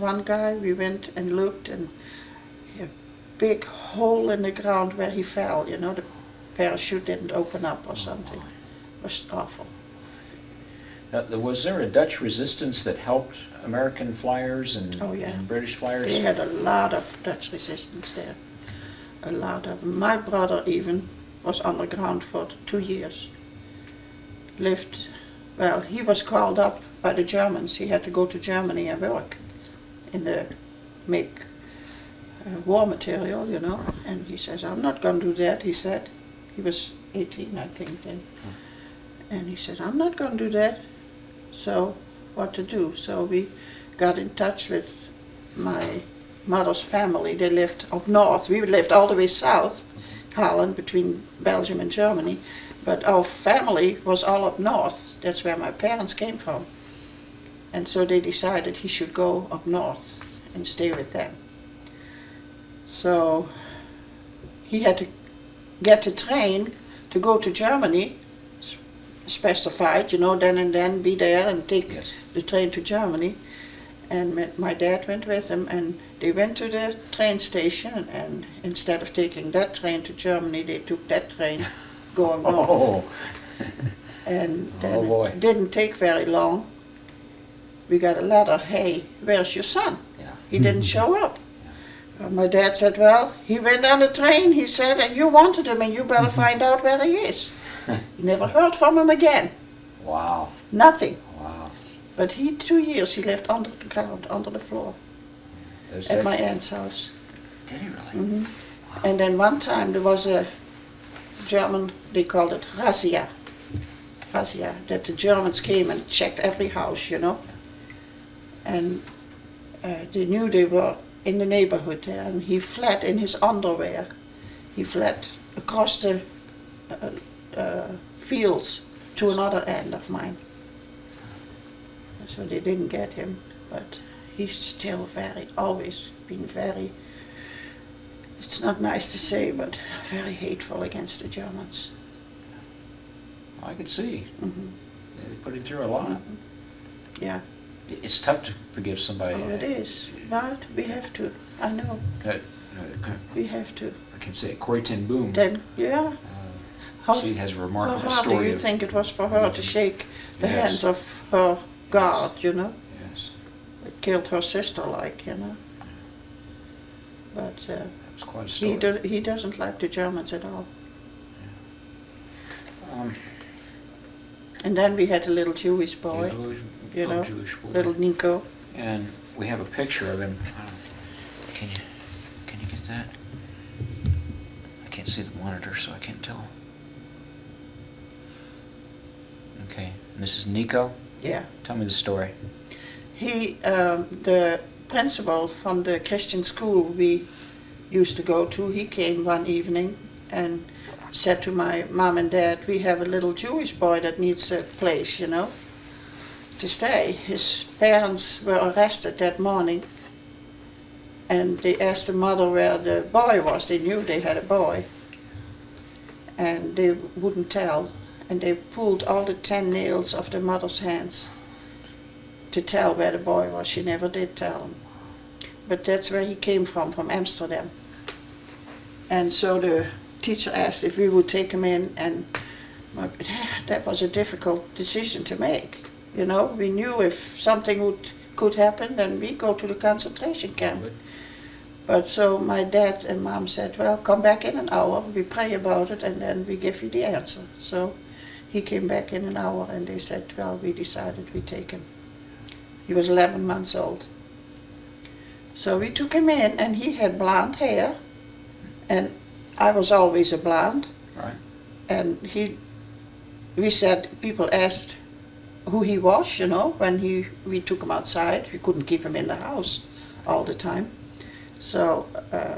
One guy, we went and looked, and a big hole in the ground where he fell, you know, the parachute didn't open up or something. It was awful. Was there a Dutch resistance that helped American flyers and, Oh, yeah. and British flyers? They had a lot of Dutch resistance there. A lot of them. My brother even was underground for 2 years. Lived, well, he was called up by the Germans. He had to go to Germany and work in the make war material, you know. And he says, I'm not going to do that, he said. He was 18, I think, then. And he said, I'm not going to do that. So, what to do? So we got in touch with my mother's family. They lived up north. We lived all the way south, Holland, between Belgium and Germany. But our family was all up north. That's where my parents came from. And so they decided he should go up north and stay with them. So he had to get the train to go to Germany, specified, you know, then and then be there and take Yes. the train to Germany. And my dad went with him, and they went to the train station, and instead of taking that train to Germany, they took that train going north. Oh, And then Oh, boy. it didn't take very long. We got a letter, hey, where's your son? yeah. He didn't show up. My dad said, well, he went on the train, he said, and you wanted him, and you better find out where he is. Never heard from him again. Wow. Nothing. Wow. But 2 years he lived under the ground, under the floor, at my aunt's house. Did he really? Hmm. And then one time there was a German, they called it razzia, that the Germans came and checked every house, you know. And they knew they were in the neighborhood there, and he fled in his underwear. He fled across the fields to another end of mine. So they didn't get him, but he's still always been very, it's not nice to say, but very hateful against the Germans. I could see. Hmm. They put him through a lot. Yeah, It's tough to forgive somebody. oh, it is, but we have to, I know, we have to. I can say Corrie ten Boom. Then, yeah, how, She has a how remarkable hard do story. you of- think it was for her to shake the Yes. hands of her guard, you know? Yes, It killed her sister, like, you know? But it was quite a story. he doesn't like the Germans at all. Um, And then we had a little Jewish boy, you know, Jewish boy. little Nico. And we have a picture of him. Can you get that? I can't see the monitor, so I can't tell. Okay, and this is Nico. Yeah. Tell me the story. He, the principal from the Christian school we used to go to, he came one evening and said to my mom and dad, we have a little Jewish boy that needs a place, you know, to stay. His parents were arrested that morning, and they asked the mother where the boy was. They knew they had a boy, and they wouldn't tell, and they pulled all the 10 nails off the mother's hands to tell where the boy was. She never did tell him. But that's where he came from Amsterdam. And so the teacher asked if we would take him in, and that was a difficult decision to make. You know, we knew if something could happen, then we go to the concentration camp. But so my dad and mom said, well, come back in an hour, we pray about it, and then we give you the answer. So he came back in an hour, and they said, well, we decided we take him. He was 11 months old. So we took him in, and he had blonde hair, and I was always a blonde. Right. And we said, people asked who he was, you know, when we took him outside. We couldn't keep him in the house all the time. So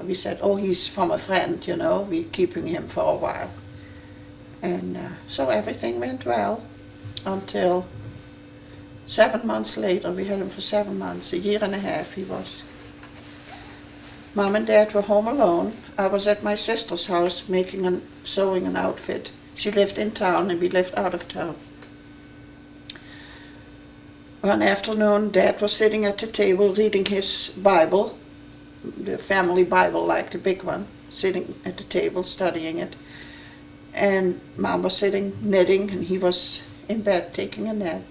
we said, oh, he's from a friend, you know, we're keeping him for a while. And so everything went well until 7 months later. We had him for 7 months, a year and a half he was. Mom and Dad were home alone. I was at my sister's house sewing an outfit. She lived in town and we lived out of town. One afternoon, Dad was sitting at the table reading his Bible, the family Bible, like the big one, sitting at the table studying it. And Mom was sitting knitting, and he was in bed taking a nap.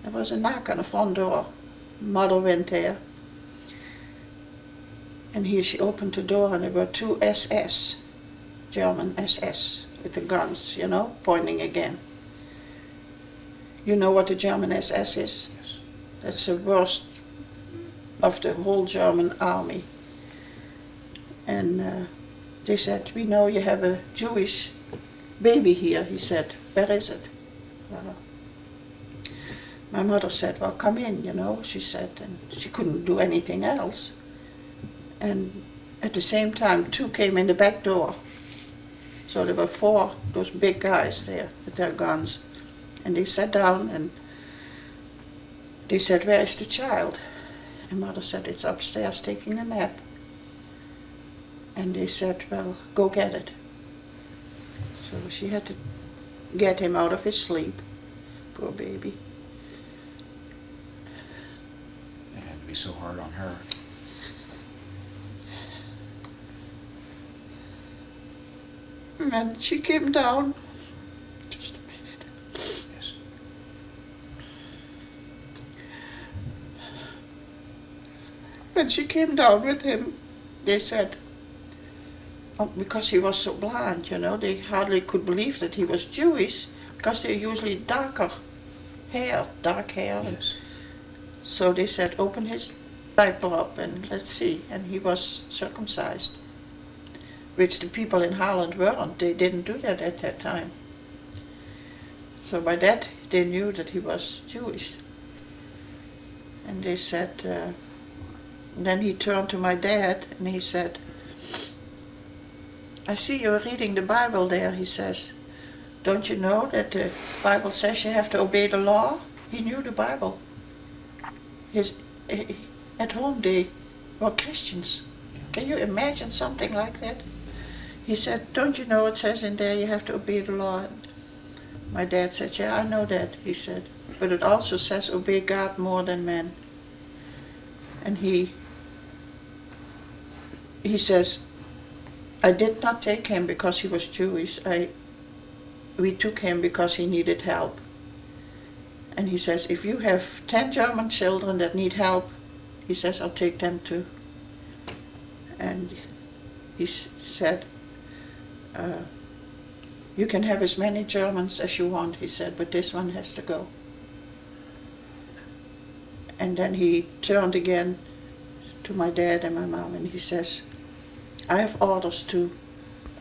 There was a knock on the front door. Mother went there. And she opened the door, and there were two SS, German SS, with the guns, you know, pointing again. You know what the German SS is? Yes. That's the worst of the whole German army. And they said, we know you have a Jewish baby here. He said, where is it? My mother said, well, come in, you know, she said, and she couldn't do anything else. And at the same time, two came in the back door. So there were four, those big guys there with their guns. And they sat down and they said, where is the child? And Mother said, it's upstairs taking a nap. And they said, well, go get it. So she had to get him out of his sleep, poor baby. It had to be so hard on her. And she came down. Just a minute. Yes. When she came down with him, they said, oh, because he was so blonde, you know, they hardly could believe that he was Jewish, because they're usually dark hair. Yes. So they said, open his diaper up and let's see. And he was circumcised, which the people in Holland weren't. They didn't do that at that time. So by that, they knew that he was Jewish. And they said, then he turned to my dad and he said, I see you're reading the Bible there, he says. Don't you know that the Bible says you have to obey the law? He knew the Bible. At home they were Christians. Can you imagine something like that? He said, don't you know it says in there you have to obey the law? And my dad said, yeah, I know that, he said. But it also says obey God more than men. And he says, I did not take him because he was Jewish. We took him because he needed help. And he says, if you have 10 German children that need help, he says, I'll take them too. And he said, you can have as many Germans as you want, he said, but this one has to go. And then he turned again to my dad and my mom and he says, I have orders to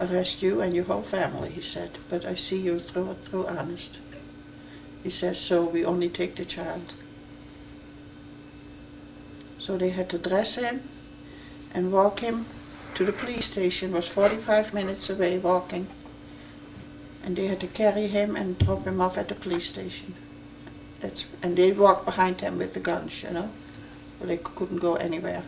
arrest you and your whole family, he said, but I see you through honest. He says, so we only take the child. So they had to dress him and walk him to the police station. It was 45 minutes away walking. And they had to carry him and drop him off at the police station. And they walked behind him with the guns, you know, so they couldn't go anywhere.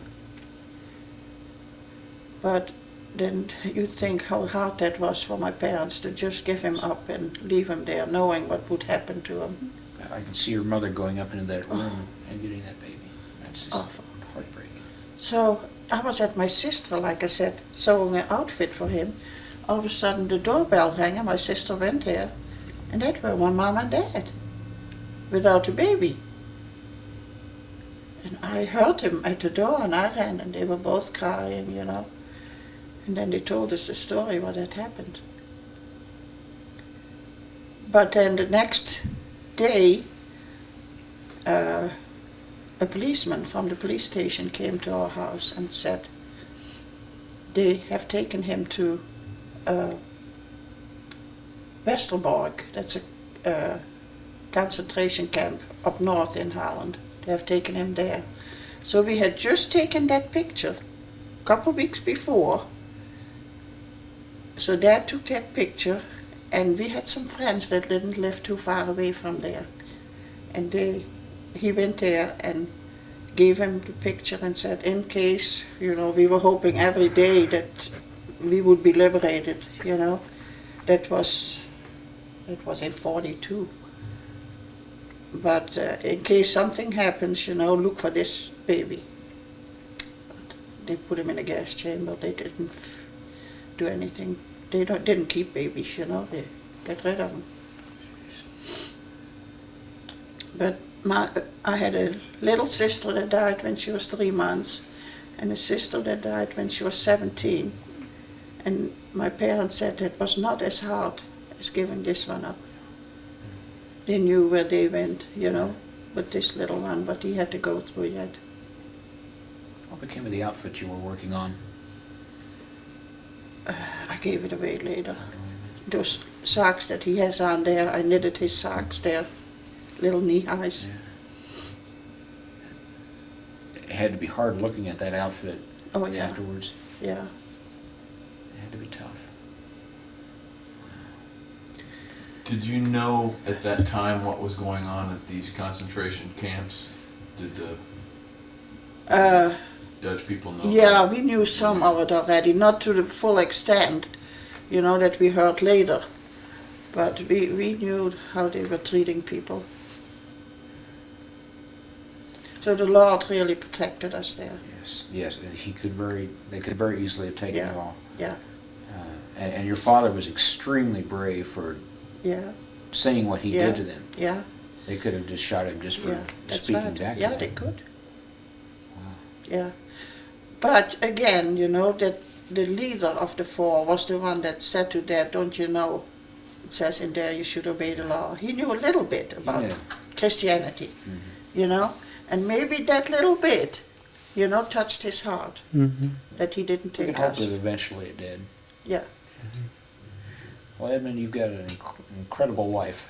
But then you'd think how hard that was for my parents to just give him up and leave him there, knowing what would happen to him. I can see your mother going up into that room and getting that baby. That's just Awful. heartbreaking. So I was at my sister, like I said, sewing an outfit for him all of a sudden the doorbell rang and my sister went there, and that were my mom and dad, without a baby. And I heard him at the door and I ran and they were both crying, you know. And then they told us the story, what had happened. But then the next day, a policeman from the police station came to our house and said they have taken him to Westerbork. That's a concentration camp up north in Holland. They have taken him there. So we had just taken that picture a couple of weeks before. So Dad took that picture, and we had some friends that didn't live too far away from there. And he went there and gave him the picture and said, in case, you know, we were hoping every day that we would be liberated, you know. That was in 42. But in case something happens, you know, look for this baby. But they put him in a gas chamber. They didn't do anything. They didn't keep babies, you know. They got rid of them. But I had a little sister that died when she was 3 months, and a sister that died when she was 17. And my parents said it was not as hard as giving this one up. They knew where they went, you know, with this little one, but he had to go through yet. What became of the outfit you were working on? I gave it away later. Those socks that he has on there, I knitted his socks there, little knee highs. Yeah. It had to be hard looking at that outfit Oh yeah, afterwards. yeah. It had to be tough. Did you know at that time what was going on at these concentration camps? Did the Dutch people know? Yeah, we knew some of it already, not to the full extent, you know, that we heard later. But we knew how they were treating people. So the Lord really protected us there. Yes, and they could very easily have taken it all. Yeah, And your father was extremely brave for yeah, saying what he Yeah. did to them. yeah, They could have just shot him just for yeah. That's speaking right. back to Yeah, them. they could. Wow. Yeah. But again, you know, that the leader of the four was the one that said to Dad, don't you know, it says in there you should obey the law. He knew a little bit about Yeah. Christianity, Mm-hmm. you know, and maybe that little bit, you know, touched his heart, that he didn't We take can hope us. that eventually it did. Yeah. Well, Edmund, you've got an incredible wife.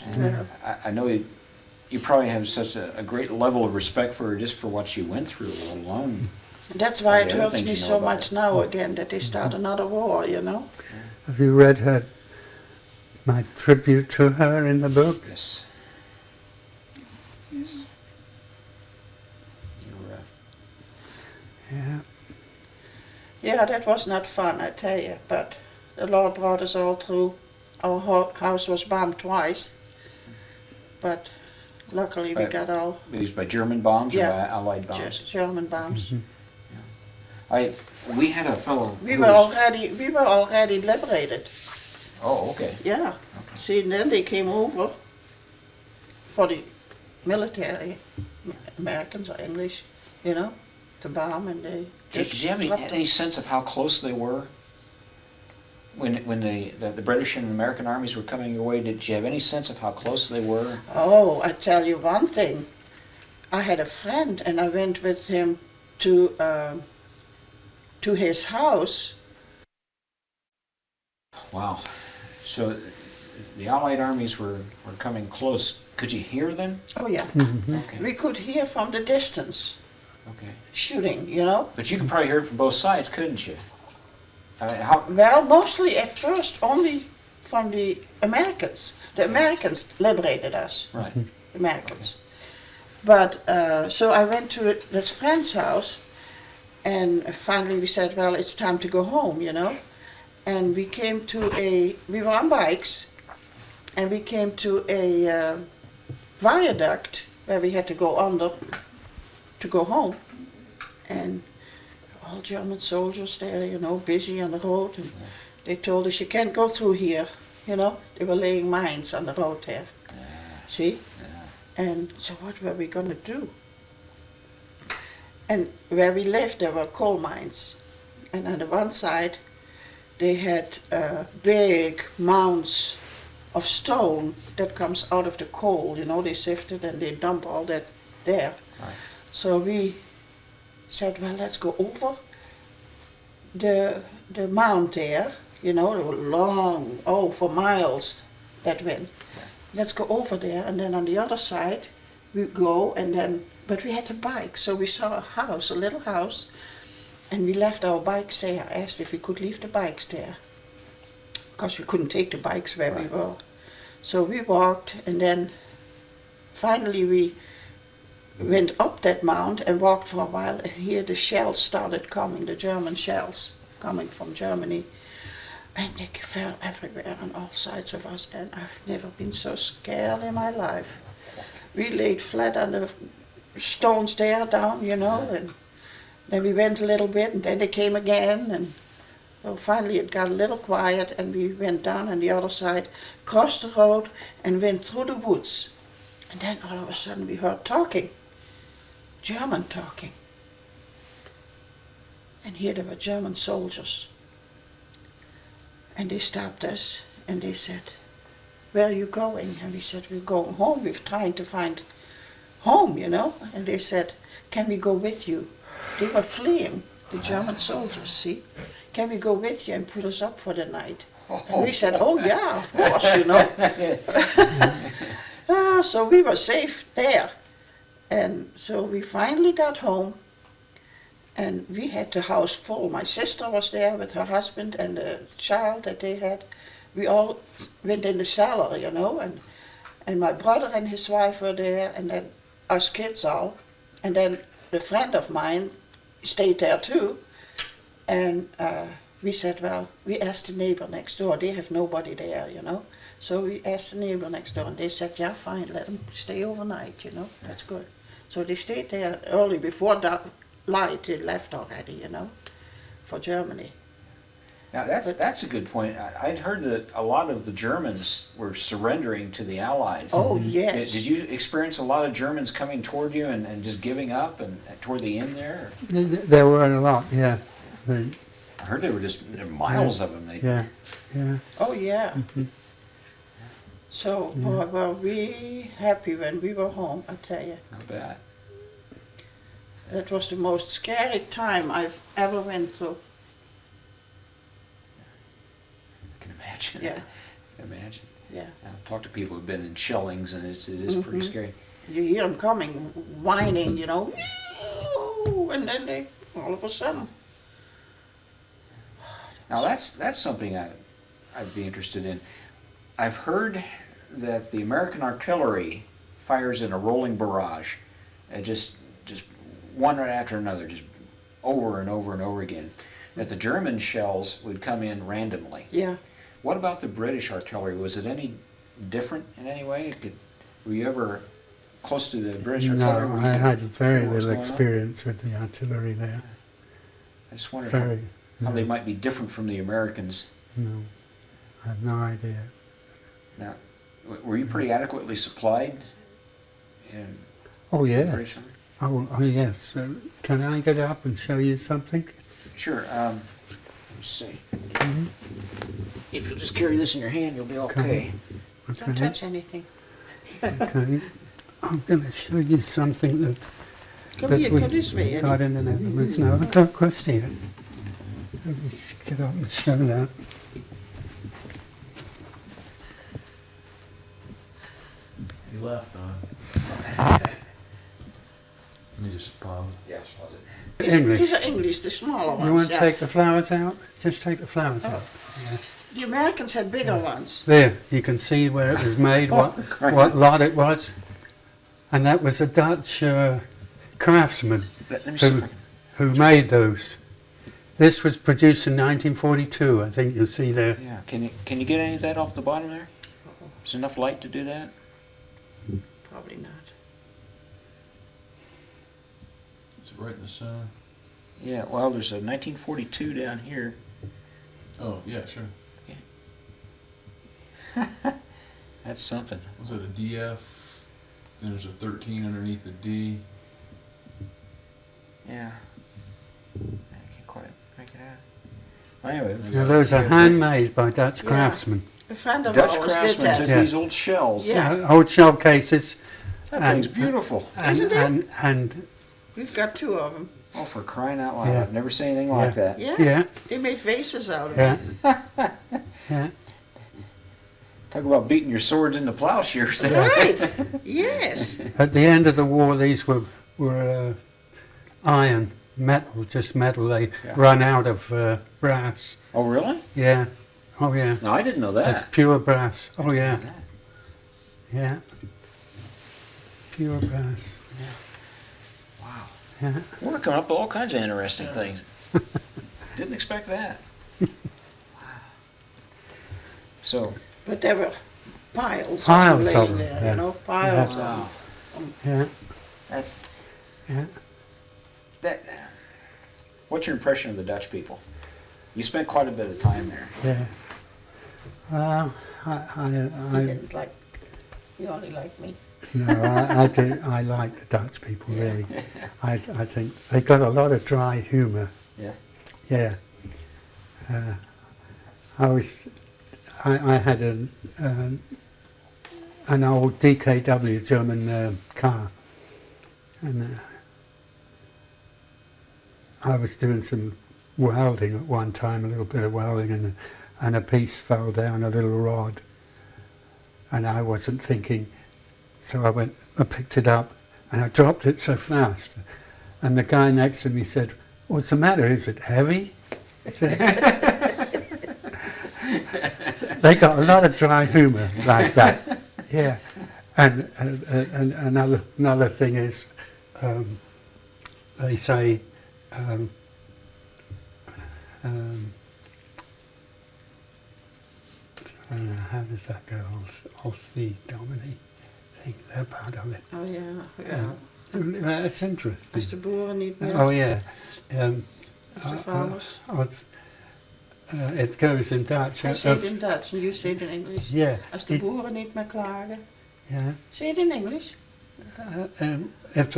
And Yeah. I know you probably have such a great level of respect for her just for what she went through alone. And that's why All it the other hurts things me you know so about much it. now again that they start another war, you know. Have you read my tribute to her in the book? Yes. You're, Yeah. Yeah, that was not fun, I tell you, but the Lord brought us all through. Our house was bombed twice, but luckily we got all these by German bombs or Yeah. by Allied bombs? German bombs. We had a fellow. We who were was- already liberated. Oh, okay. Yeah. Okay. See, and then they came over for the military, Americans or English, you know, to bomb, and they Did just you have dropped them. any sense of how close they were? When the British and American armies were coming your way, did you have any sense of how close they were? Oh, I tell you one thing. I had a friend, and I went with him to his house. Wow. So the Allied armies were coming close. Could you hear them? Oh yeah, Okay. we could hear from the distance Okay. shooting, you know. But you could probably hear it from both sides, couldn't you? I mean, how? Well, mostly at first only from the Americans. The Americans liberated us, Right. Americans. But so I went to this friend's house, and finally we said, well, it's time to go home, you know. And we came to we were on bikes, and we came to a viaduct where we had to go under to go home. And all German soldiers there, you know, busy on the road. And They told us you can't go through here. You know, they were laying mines on the road there. See? And so what were we going to do? And where we lived, there were coal mines. And on the one side, they had big mounds of stone that comes out of the coal. You know, they sift it and they dump all that there. Right. So we said, well, let's go over the mound there. You know, they were long, for miles that went. Let's go over there, and then on the other side, we go, and then, but we had a bike, so we saw a house, a little house, and we left our bikes there. I asked if we could leave the bikes there, because we couldn't take the bikes where we were. So we walked, and then finally we went up that mound and walked for a while, and here the shells started coming, the German shells coming from Germany. And they fell everywhere on all sides of us, and I've never been so scared in my life. We laid flat on the stones there down, you know, and then we went a little bit, and then they came again, and so finally it got a little quiet, and we went down on the other side, crossed the road, and went through the woods. And then all of a sudden we heard talking, German talking. And here there were German soldiers. And they stopped us, and they said, where are you going? And we said, we're going home. We're trying to find home, you know. And they said, can we go with you? They were fleeing, the German soldiers, see? Can we go with you and put us up for the night? And we said, oh yeah, of course, you know. So we were safe there. And so we finally got home. And we had the house full. My sister was there with her husband and the child that they had. We all went in the cellar, you know, and my brother and his wife were there, and then us kids all. And then the friend of mine stayed there too. And we said, well, we asked the neighbor next door. They have nobody there, you know. So we asked the neighbor next door, and they said, yeah, fine, let them stay overnight, you know, that's good. So they stayed there early before that. Light, they left already, you know, for Germany. Now that's a good point. I'd heard that a lot of the Germans were surrendering to the Allies. Oh, yes. Did you experience a lot of Germans coming toward you and just giving up and toward the end there? There were a lot, yeah. But, I heard there were miles of them. yeah, yeah. Oh, yeah. Mhm. So, Yeah. were we happy when we were home, I tell you. Not bad. That was the most scary time I've ever went through. I can imagine. Yeah. I can imagine. Yeah. I've talked to people who've been in shellings, and it is pretty Mhm. scary. You hear them coming, whining, you know, and then they, all of a sudden. Now that's something I'd be interested in. I've heard that the American artillery fires in a rolling barrage, just one right after another, just over and over and over again. That the German shells would come in randomly. Yeah. What about the British artillery? Was it any different in any way? Were you ever close to the British artillery? No, Were you I there? had very What was little going on? experience with the artillery there. I just wondered Very. how they No, might be different from the Americans. no, I have no idea. Now, were you pretty adequately supplied in Oh the yes. British army? Oh yes. Can I get up and show you something? Sure. Let me see. Mhm. If you'll just carry this in your hand, you'll be okay. Don't Okay. touch anything. Okay. I'm going to show you something that Come that here, we go this way. got in the Netherlands. No, go across here. Let me just get up and show that. You left, Don. Let me just pause. Yes, was it? English. These are English, the smaller ones. You want to yeah. take the flowers out? Just take the flowers out. Yeah. The Americans had bigger ones. There, you can see where it was made, what lot it was. And that was a Dutch craftsman Let me see if I can. who made those. This was produced in 1942, I think you'll see there. Yeah. Can you get any of that off the bottom there? Is there enough light to do that? Probably not. Is it right in the center? Yeah. Well, there's a 1942 down here. Oh, yeah, sure. That's something. Was it a DF? Then there's a 13 underneath the D. Yeah. I can't quite make it out. Well, anyway. Now, those are handmade by Dutch Yeah. craftsmen. A friend of Dutch ours did craftsmen that. did Yeah. these old shells. Yeah. Old shell cases. That And- thing's beautiful. And, Isn't it? and We've got 2 of them. Oh, for crying out loud. Yeah. I've never seen anything like that. Yeah. yeah, They made vases out of yeah, it. yeah. Talk about beating your swords into plowshares. Right. Yes. At the end of the war, these were iron, metal, just metal. They Yeah. run out of brass. Oh, really? Yeah. Oh, yeah. No, I didn't know That's that. pure brass. Oh, yeah. Yeah. Pure brass. Wow. Yeah. We're coming up with all kinds of interesting things. Didn't expect that. So, But there were piles Piles of of them laying them, there, yeah. you know, piles wow. of them. Yeah. That's Yeah. that. What's your impression of the Dutch people? You spent quite a bit of time there. Yeah. You I didn't like, you only liked me. no, I do. I like the Dutch people really. I think they got a lot of dry humour. Yeah. Yeah. I had an old DKW German car, and I was doing some welding at one time, a little bit of welding, and a piece fell down, a little rod, and I wasn't thinking, so I picked it up, and I dropped it so fast, and the guy next to me said, "What's the matter? Is it heavy?" I said, they got a lot of dry humour like that. Yeah, and another thing is, they say, how does that go? I'll see, Dominique. Think that part of it. Oh yeah, yeah. That's interesting. Als de boeren niet meer, Oh yeah. als de farmers. It goes in Dutch. I say it in Dutch and you say it in English. Yeah. Als de boeren niet meer klagen. Yeah. Say it in English. If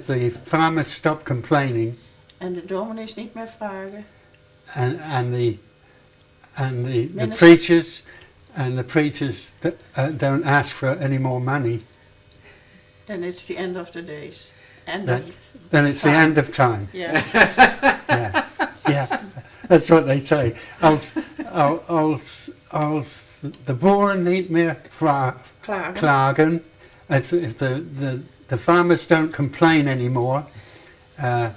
the farmers stop complaining En de dominees niet meer vragen. and the Minister. preachers don't ask for any more money, Then it's the end of the days. End then, of, then it's the Time. end of time. yeah. Yeah, yeah, that's what they say. Als de boeren niet meer Klagen. klagen, if the farmers don't complain anymore, En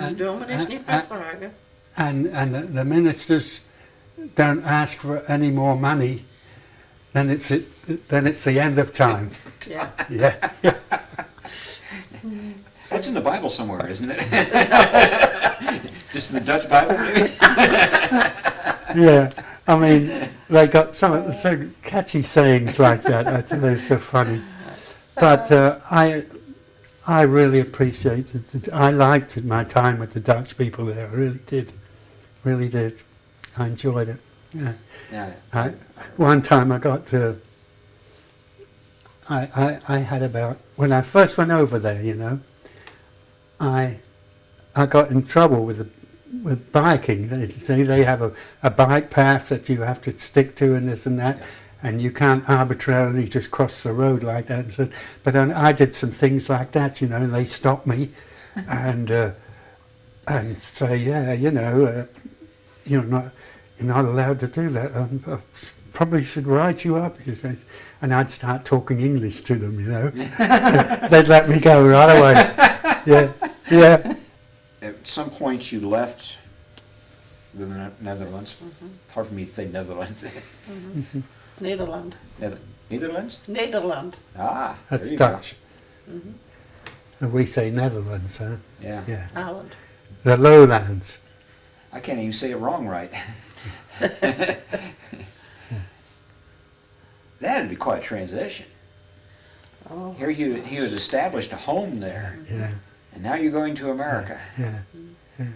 de dominees niet meer vragen. and the ministers don't ask for any more money, then it's the end of time. Ja. Yeah. That's in the Bible somewhere, isn't it? Just in the Dutch Bible, maybe? Yeah, I mean, they got some so catchy sayings like that. I think they're so funny. But I really appreciated it. I liked it, my time with the Dutch people there. I really did. I enjoyed it. Yeah. Yeah. One time I got to. I had about, when I first went over there, you know, I got in trouble with biking. They have a bike path that you have to stick to and this and that, and you can't arbitrarily just cross the road like that. And so, but then I did some things like that, you know, and they stopped me and say, yeah, you know, you're not allowed to do that. I probably should write you up, you say. And I'd start talking English to them, you know. They'd let me go right away. Yeah, yeah. At some point you left the Netherlands. Hard for me to say Netherlands. Nederland. Netherlands? Nederland. Ah, That's there you Dutch. And we say Netherlands, huh? Go. Yeah. Yeah. Holland. The lowlands. I can't even say it wrong right. That'd be quite a transition. Oh. Here you had established a home there, Yeah, and now you're going to America. yeah, yeah.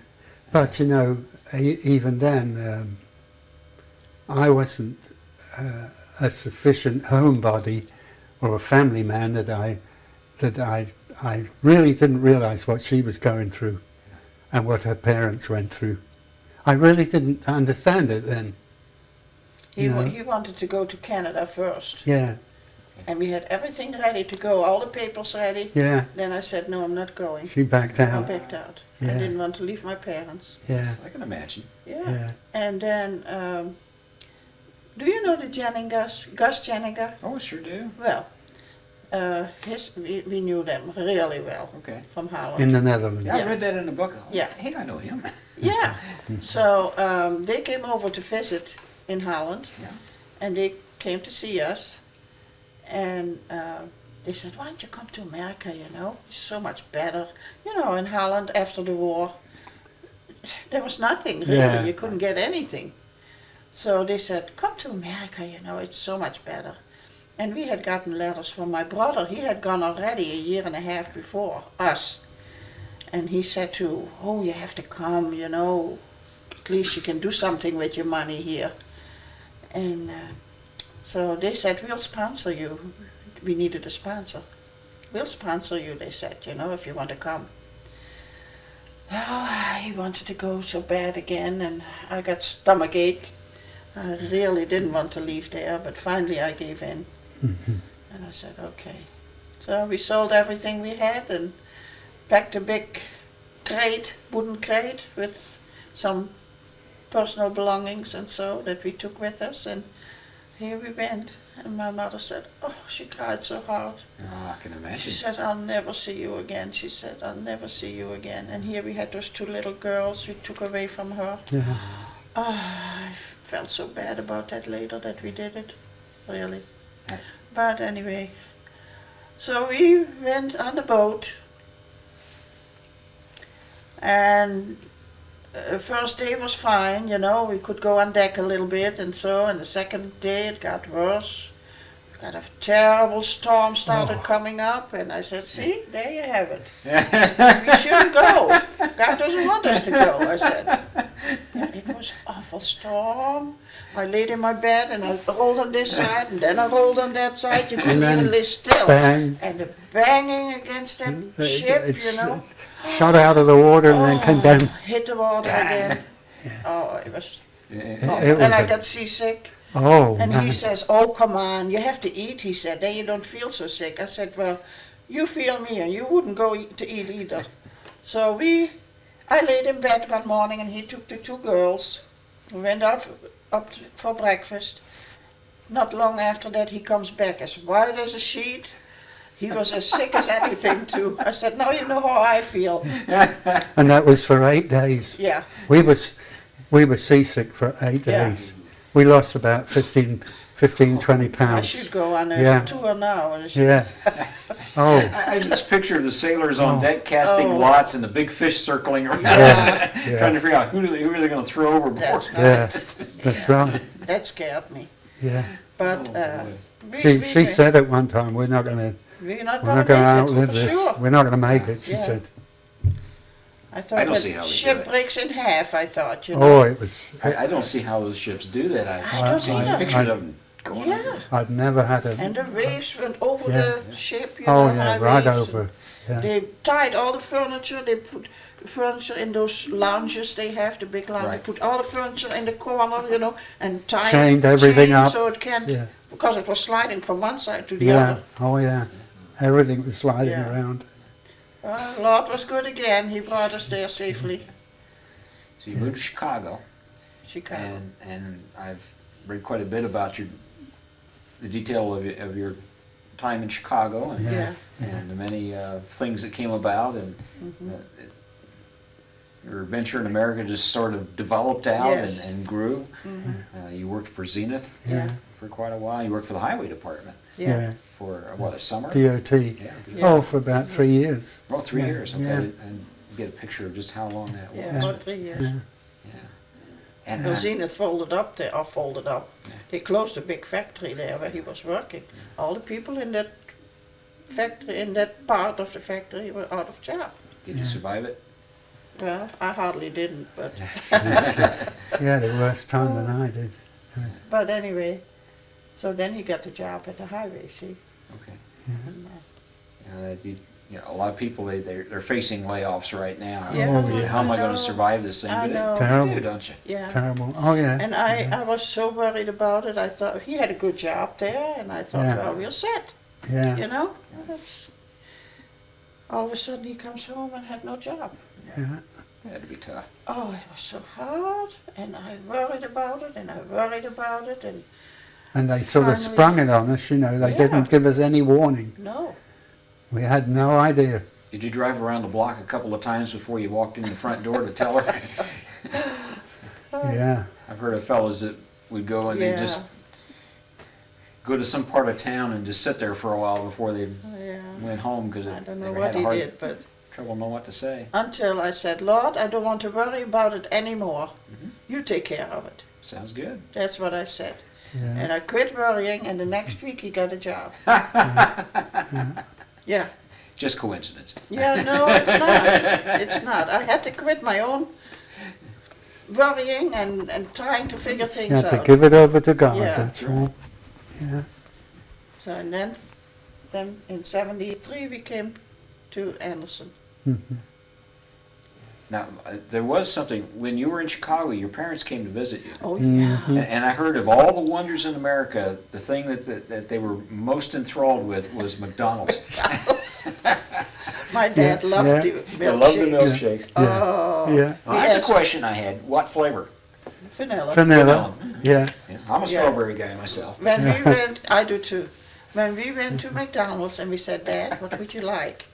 But you know, even then, I wasn't a sufficient homebody or a family man that I really didn't realise what she was going through and what her parents went through. I really didn't understand it then. He wanted to go to Canada first, Yeah, and we had everything ready to go, all the papers ready. yeah. Then I said, no, I'm not going. She backed I out. backed out. Yeah. I didn't want to leave my parents. Yeah, I can imagine. Yeah. yeah. And then, do you know the Gus Jenninger? Oh, I sure do. Well, we knew them really well Okay. from Holland. In the Netherlands. Yeah, I Yeah. read that in the book. Oh, Yeah. Hey, I know him. Yeah. So they came over to visit in Holland, Yeah. and they came to see us, and they said, why don't you come to America, it's so much better. In Holland after the war, there was nothing really, Yeah. you couldn't get anything. So they said, come to America, it's so much better. And we had gotten letters from my brother. He had gone already a year and a half before us. And he said oh, you have to come, at least you can do something with your money here. And so they said, we'll sponsor you. We needed a sponsor. We'll sponsor you, they said, if you want to come. Oh, he wanted to go so bad again, and I got stomachache. I really didn't want to leave there, but finally I gave in. And I said, okay. So we sold everything we had and packed a big crate, wooden crate, with some personal belongings and so that we took with us, and here we went. And my mother said, oh, she cried so hard. Oh, I can She imagine. said, I'll never see you again. She said, I'll never see you again. And here we had those two little girls we took away from her. Yeah. Oh, I felt so bad about that later that we did it, really. But anyway, so we went on the boat, and first day was fine, we could go on deck a little bit and so, and the second day it got worse. Got a terrible storm started coming up, and I said, see, there you have it. We shouldn't go. God doesn't want us to go, I said. Yeah, it was an awful storm. I laid in my bed and I rolled on this side and then I rolled on that side. You couldn't then even lay still. Bang. And the banging against that ship, It's shot out of the water and then came down. hit the water again. Yeah. Oh, it was Yeah. awful. It And was I a- got seasick. Oh, And man. he says, oh, come on, you have to eat, he said, then you don't feel so sick. I said, well, you feel me and you wouldn't go to eat either. So I laid in bed one morning and he took the two girls. We went up for breakfast. Not long after that he comes back as white as a sheet. He was as sick as anything too. I said, now you know how I feel. And that was for 8 days. Yeah, We were seasick for 8 Yeah. days. We lost about 15, 20 I pounds. should go on a Yeah. tour now. Yeah. Oh, I just picture the sailors on deck casting Oh. lots and the big fish circling around, Yeah, yeah. trying to figure out who are they going to throw over before. that's yeah. right. That's right. That scared me. Yeah. But Oh, boy. She said at one time, we're not going we're not to going to outlive make it, for this. sure. We're not going to make it, she Yeah. said. I thought I don't that see how they do ship it. breaks in half, I thought, Oh, it was. I don't see how those ships do that. I don't see either. pictures of them going. Yeah, I'd never had a. and the waves went over Yeah. the ship, Oh high yeah, right waves. over. Yeah. They tied all the furniture, they put the furniture in those lounges they have, the big lounge. Right. They put all the furniture in the corner, and tied Chained everything chain up. so it can't, Yeah. because it was sliding from one side to the Yeah. other. Oh yeah. Everything was sliding Yeah. around. Well, Lord was good again, he brought us there safely. So you moved to Chicago, Chicago. and I've read quite a bit about the detail of your time in Chicago and, Yeah. and the many things that came about, and your adventure in America just sort of developed out Yes. and grew. Mhm. You worked for Zenith Yeah. for quite a while. You worked for the Highway Department Yeah. for what, a summer? DOT. Yeah. Yeah. Oh, for about 3 years. Oh, 3 Yeah. years. Okay, Yeah. and get a picture of just how long that was. Yeah, about 3 years. Yeah. Yeah. And Well, Zenith folded up. They closed the big factory there where he was working. All the people in that factory, in that part of the factory, were out of job. did you survive it? Well, I hardly didn't, but She had a worse time than I did. but anyway, so then he got the job at the highway, see? Okay. And, A lot of people, they're facing layoffs right now. Yeah, Oh, yeah. How am I I going know. to survive this thing? I But know. Terrible. you do, don't you? yeah. Terrible. Oh, yes. And I was so worried about it. I thought he had a good job there, and I thought, Yeah. well, we're set, Yeah. you know? That's, all of a sudden he comes home and had no job. Yeah. That'd be tough. Oh, it was so hard, and I worried about it, and I worried about it, and And they sort of Finally. sprung it on us, you know. They Yeah. didn't give us any warning. no. We had no idea. Did you drive around the block a couple of times before you walked in the front door to tell her? Yeah. I've heard of fellows that would go and they Yeah. just go to some part of town and just sit there for a while before they Yeah. went home because I don't they know had what a he hard did, but trouble knowing what to say. until I said, Lord, I don't want to worry about it anymore. Mhm. You take care of it. Sounds good. That's what I said. Yeah. And I quit worrying, and the next week he got a job. Yeah. Just coincidence. Yeah, no, it's not. It's not. I had to quit my own worrying and trying to figure You things had to out. give it over to God, Yeah. that's all. Yeah. So, and then in '73 we came to Anderson. Mhm. Now, there was something, when you were in Chicago, your parents came to visit you. Oh, Mhm. yeah. And I heard of all the wonders in America, the thing that they were most enthralled with was McDonald's. My dad Yeah, loved yeah. the They loved the milkshakes. milkshakes. Yeah. Oh, Yeah. Well, that's yes. a question I had. What flavor? Vanilla. Vanilla. Yeah. Yeah, I'm a Yeah. strawberry guy myself. When we went, I do too. When we went to McDonald's and we said, Dad, what would you like?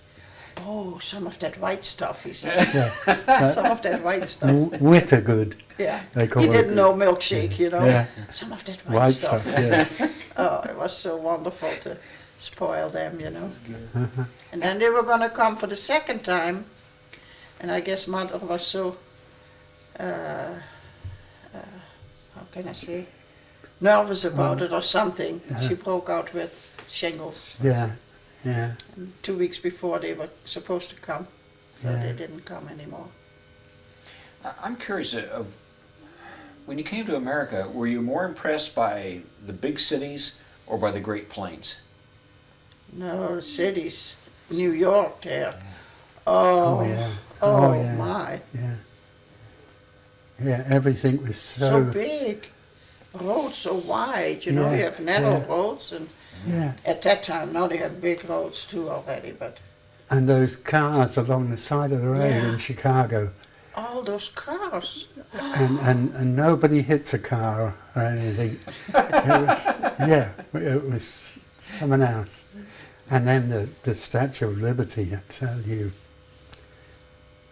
Oh, some of that white stuff, he said. Yeah. Some of that white stuff. Witter good. Yeah. They call He it. didn't know milkshake, you know. Yeah. Some of that White stuff. stuff. Yeah. Oh, it was so wonderful to spoil them, you know. Uh-huh. And then they were going to come for the second time, and I guess Mother was so, how can I say, nervous about it or something. Yeah. She broke out with shingles. Yeah. Yeah. And 2 weeks before they were supposed to come, so Yeah. they didn't come anymore. I'm curious of, when you came to America, were you more impressed by the big cities or by the Great Plains? No, cities, New York there. Oh, Oh, yeah. oh, Oh, yeah. my, Yeah. Yeah, everything was so big. Roads so wide, you know, Yeah, you have narrow yeah. roads, and yeah. at that time, now they have big roads too already, but And those cars along the side of the road Yeah. in Chicago, all those cars. and nobody hits a car or anything. It was someone else. And then the Statue of Liberty, I tell you,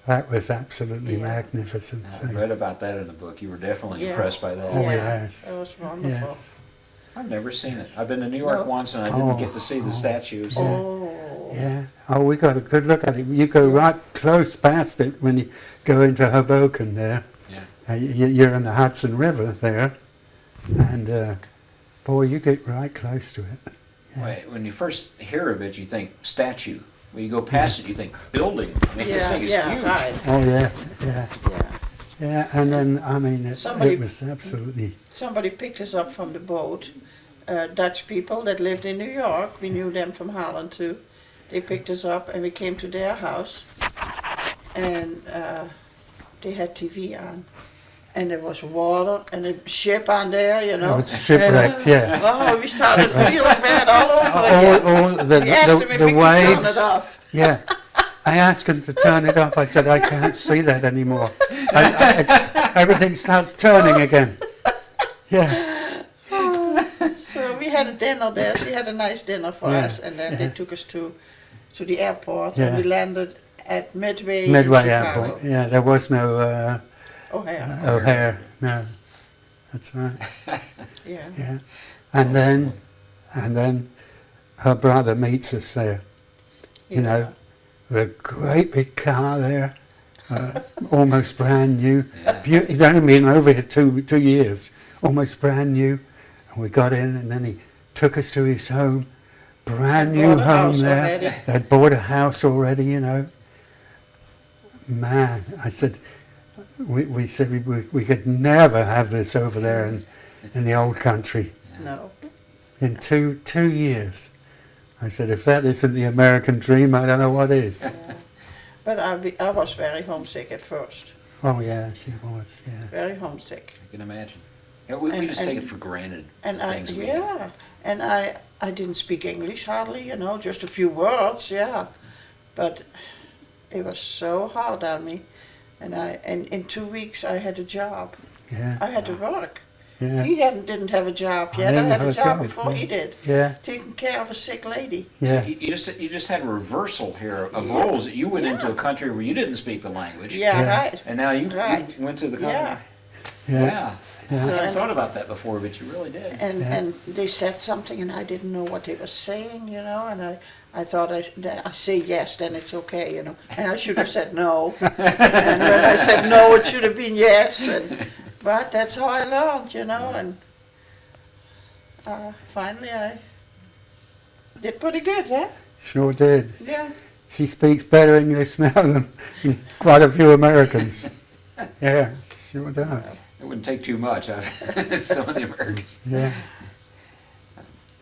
that was absolutely Yeah. magnificent. I read about that in the book. You were definitely Yeah. impressed by that. Oh, Yeah, yes. that was wonderful. Yes. I've never seen it. I've been to New York No. once and I didn't Oh, get to see the oh. statues. Yeah. Oh, Yeah. Oh, we got a good look at it. You go right close past it when you go into Hoboken there. Yeah. You're in the Hudson River there, and boy, you get right close to it. Yeah. Wait, when you first hear of it, you think statue. When you go past it, you think building. I mean, this yeah, thing is yeah, huge. right, Oh yeah, yeah, yeah. yeah. And then I mean, Somebody- it was absolutely. Somebody picked us up from the boat, Dutch people that lived in New York. We knew them from Holland too. They picked us up and we came to their house, and they had TV on, and there was water and a ship on there, you know. It was shipwrecked. Yeah. Oh, we started feeling bad all over again. All the We asked them if the we could turn it waves. off. Yeah. I asked him to turn it off. I said, I can't see that anymore. Everything starts turning again. Yeah. So we had a dinner there. She had a nice dinner for Yeah, us, and then yeah. they took us to the airport, Yeah. and we landed at Midway, Midway in Chicago. Airport. Yeah, there was no O'Hare. O'Hare. No. That's right. Yeah. Yeah. And then her brother meets us there. You know, with a great big car there, almost brand new. He'd only been over here two years, almost brand new. And we got in, and then he took us to his home, brand new Bought a home house there. already. They'd bought a house already, you know. man, I said, we said we could never have this over there in the old country. No. In two years. I said, if that isn't the American dream, I don't know what is. Yeah. But I was very homesick at first. Oh yeah, she was, yeah. Very homesick. I can imagine. Yeah, we And- just take and- it for granted. And the things we yeah, and I didn't speak English hardly, you know, just a few words, yeah. But it was so hard on me, and in 2 weeks I had a job. Yeah, I had to work. yeah, He didn't have a job I yet. I didn't had have a a job job, before yeah. he did, yeah, taking care of a sick lady. yeah. So you just had a reversal here of roles. You went into a country where you didn't speak the language, Yeah, Yeah. right. and now you Right. went to the country. Yeah. Yeah. Wow. I Yeah. hadn't and- thought about that before, but you really did. And Yeah. and they said something and I didn't know what they were saying, you know, and I thought I say yes, then it's okay, you know. And I should have said no. And when I said no, it should have been yes. But that's how I learned, you know, and finally I did pretty good, yeah? Sure did. Yeah. She speaks better English now than quite a few Americans. Yeah, sure does. It wouldn't take too much out of some of the Americans. Yeah.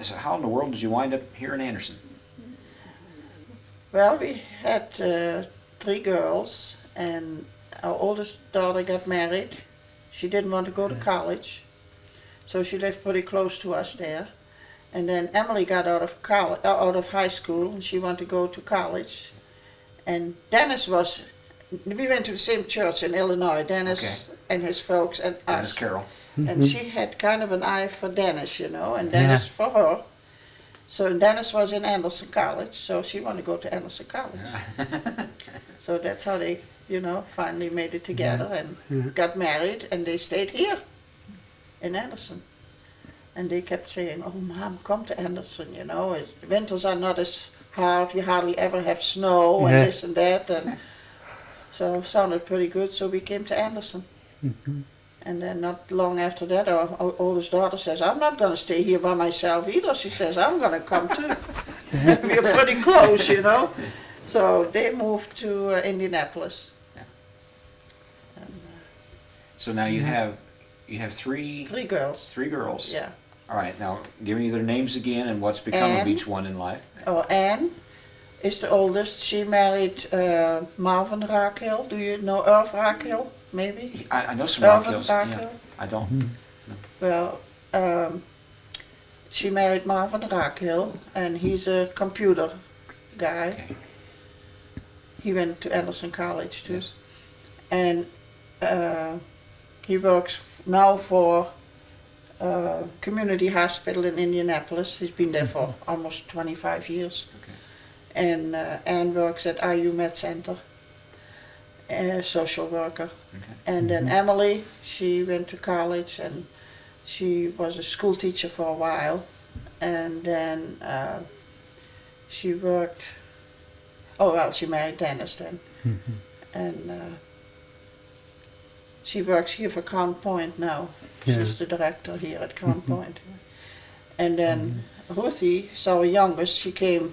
So how in the world did you wind up here in Anderson? Well, we had 3 girls, and our oldest daughter got married. She didn't want to go to college, so she lived pretty close to us there. And then Emily got out of college, out of high school, and she wanted to go to college. And Dennis we went to the same church in Illinois, Dennis and his folks and Dennis us. Carroll. And she had kind of an eye for Dennis, you know, and Dennis for her. So Dennis was in Anderson College, so she wanted to go to Anderson College. So that's how they, you know, finally made it together and Yeah. got married, and they stayed here in Anderson. And they kept saying, "Oh, Mom, come to Anderson, you know, winters are not as hard, we hardly ever have snow and Yeah. this and that." And so it sounded pretty good, so we came to Anderson. Mhm. And then not long after that, our oldest daughter says, "I'm not going to stay here by myself either." She says, "I'm going to come too." We are pretty close, you know. So they moved to Indianapolis. Yeah. And, So now you have three 3 girls. girls. Yeah. All right. Now give me their names again and what's become of Anne. each one in life. Oh, Anne is the oldest. She married Marvin Rakel. Do you know Irv Rakel, maybe? I know some Irvin Raquels. Rakel. Yeah, I don't. Well, she married Marvin Rakel, and he's a computer guy. Okay. He went to Anderson College too. Yes. And he works now for community hospital in Indianapolis. He's been there for almost 25 years. Okay. And Anne works at IU Med Center, a social worker. Okay. And then Emily, she went to college and she was a school teacher for a while. And then she worked, she married Dennis then. Mhm. And she works here for Crown Point now. Yeah. She's the director here at Crown Point. And then Ruthie, is our youngest, she came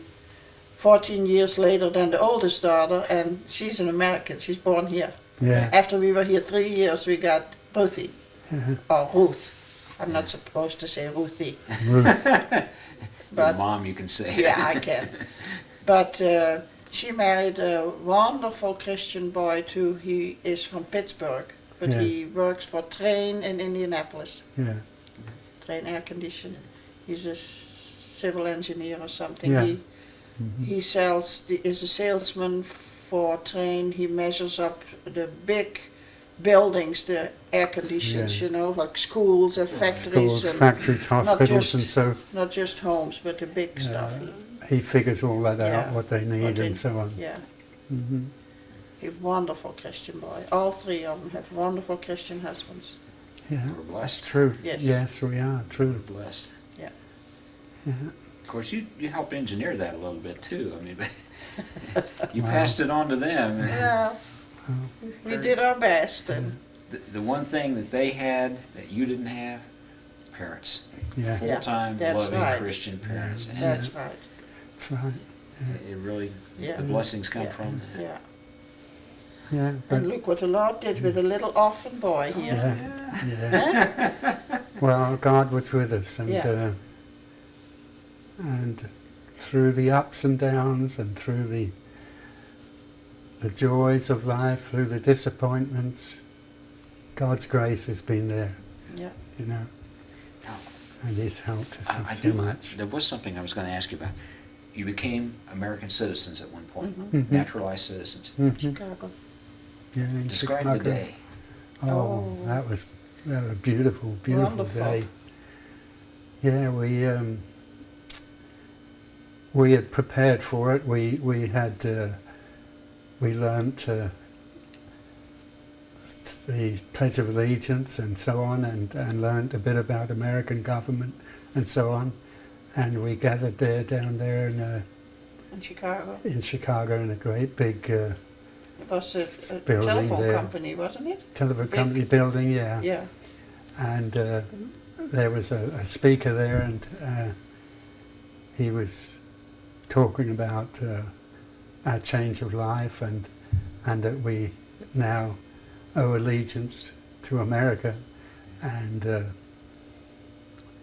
14 years later than the oldest daughter, and she's an American. She's born here. Yeah. After we were here 3 years, we got Ruthie, Uh-huh. or Ruth. I'm not supposed to say Ruthie. Your But mom, you can say. yeah, I can. But she married a wonderful Christian boy too. He is from Pittsburgh, but Yeah. he works for Train in Indianapolis. Yeah. Train Air Condition. He's a civil engineer or something. Yeah. He is a salesman for Train. He measures up the big buildings, the air conditions, Yeah. you know, like schools and factories, Schools, and factories, hospitals, just- and so not just homes, but the big stuff. he figures all that Yeah. out, what they need, What they- and so on. Yeah. Hmm. A wonderful Christian boy. All 3 of them have wonderful Christian husbands. Yeah, We're that's blessed. true. Yes. Yes, we are true. We're blessed. Yeah. Of course, you helped engineer that a little bit too. I mean, you Wow. passed it on to them. Yeah, we did our best, and The one thing that they had that you didn't have, parents. Yeah, Full-time, that's loving right. Christian parents. And that's right. that's right. it really, Yeah. the blessings come Yeah. from that. Yeah. yeah, but And look what the Lord did with a little orphan boy here. yeah. Well, God was with us, and Yeah. and through the ups and downs, and through the joys of life, through the disappointments, God's grace has been there. Yeah. You know, and He's helped us I so do. much. There was something I was going to ask you about. You became American citizens at one point, Mhm. naturalized citizens. Mhm. Chicago. Yeah, in Describe Chicago. the day. Oh, Oh. that was a beautiful, beautiful Wonderful. day. Yeah, we had prepared for it. We learnt the Pledge of Allegiance and so on, and learnt a bit about American government and so on. And we gathered there, down there In Chicago. in Chicago, in a great big It was a Building telephone there. company, wasn't it? telephone Big. company building, yeah. Yeah. And there was a speaker there, and he was talking about our change of life, and that we now owe allegiance to America, and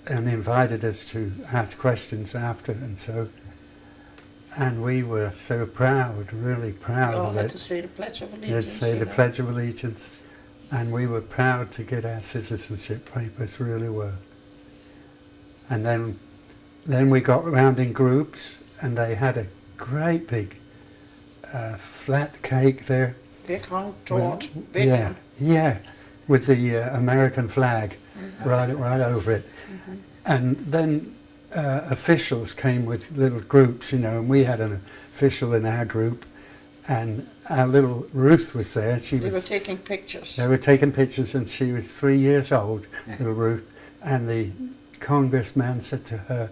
invited us to ask questions after, and we were so proud, really proud We all of had it. to say the Pledge of They'd Allegiance. say you the know. Pledge of Allegiance, and we were proud to get our citizenship papers, really were. And then we got round in groups, and they had a great big flat cake there. Big round tort. Big Yeah, one. yeah, with the American flag right over it. Mhm. And then officials came with little groups, you know, and we had an official in our group, and our little Ruth was there. They were taking pictures. They were taking pictures, and she was 3 years old, Yeah. little Ruth, and the congressman said to her,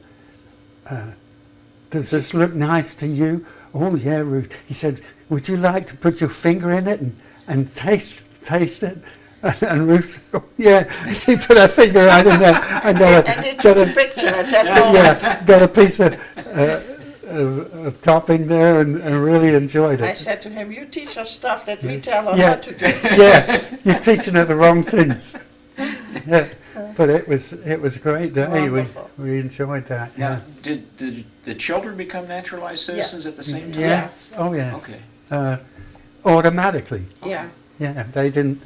does this look nice to you? Oh yeah, Ruth. He said, would you like to put your finger in it and taste it? And Ruth, oh, yeah, she put her finger right in there and And they took a picture at that moment. yeah, got a piece of topping there, and really enjoyed it. I said to him, you teach us stuff that we tell her Yeah. what to do. Yeah, you're teaching her the wrong things. Yeah, but it was a great day. Wonderful. We enjoyed that. Now, Yeah. did the children become naturalized citizens at the same time? Yes. Oh yes. Okay. Automatically. Yeah. Yeah, they didn't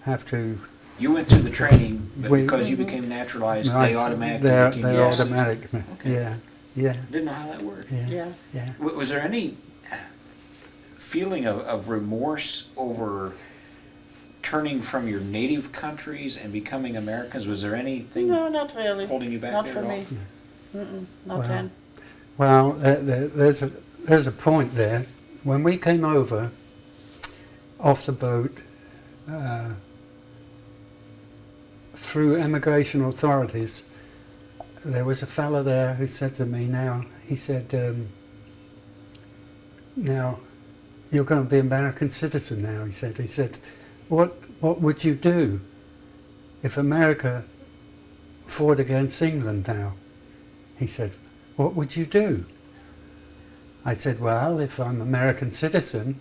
have to. You went through the training, but We- because you became naturalized, No, they it's- automatically They're became they're yes. automatic. Okay. Yeah. Yeah. Didn't know how that worked. Yeah. Yeah. Yeah. Was there any feeling of remorse over turning from your native countries and becoming Americans? Was there anything No, not really. holding you back Not there for at all? me. Not Wow. then. Well, there's a point there. When we came over off the boat, through immigration authorities, there was a fellow there who said to me, he said, now you're going to be an American citizen now, he said, what would you do if America fought against England now? He said, what would you do? I said, well, if I'm an American citizen,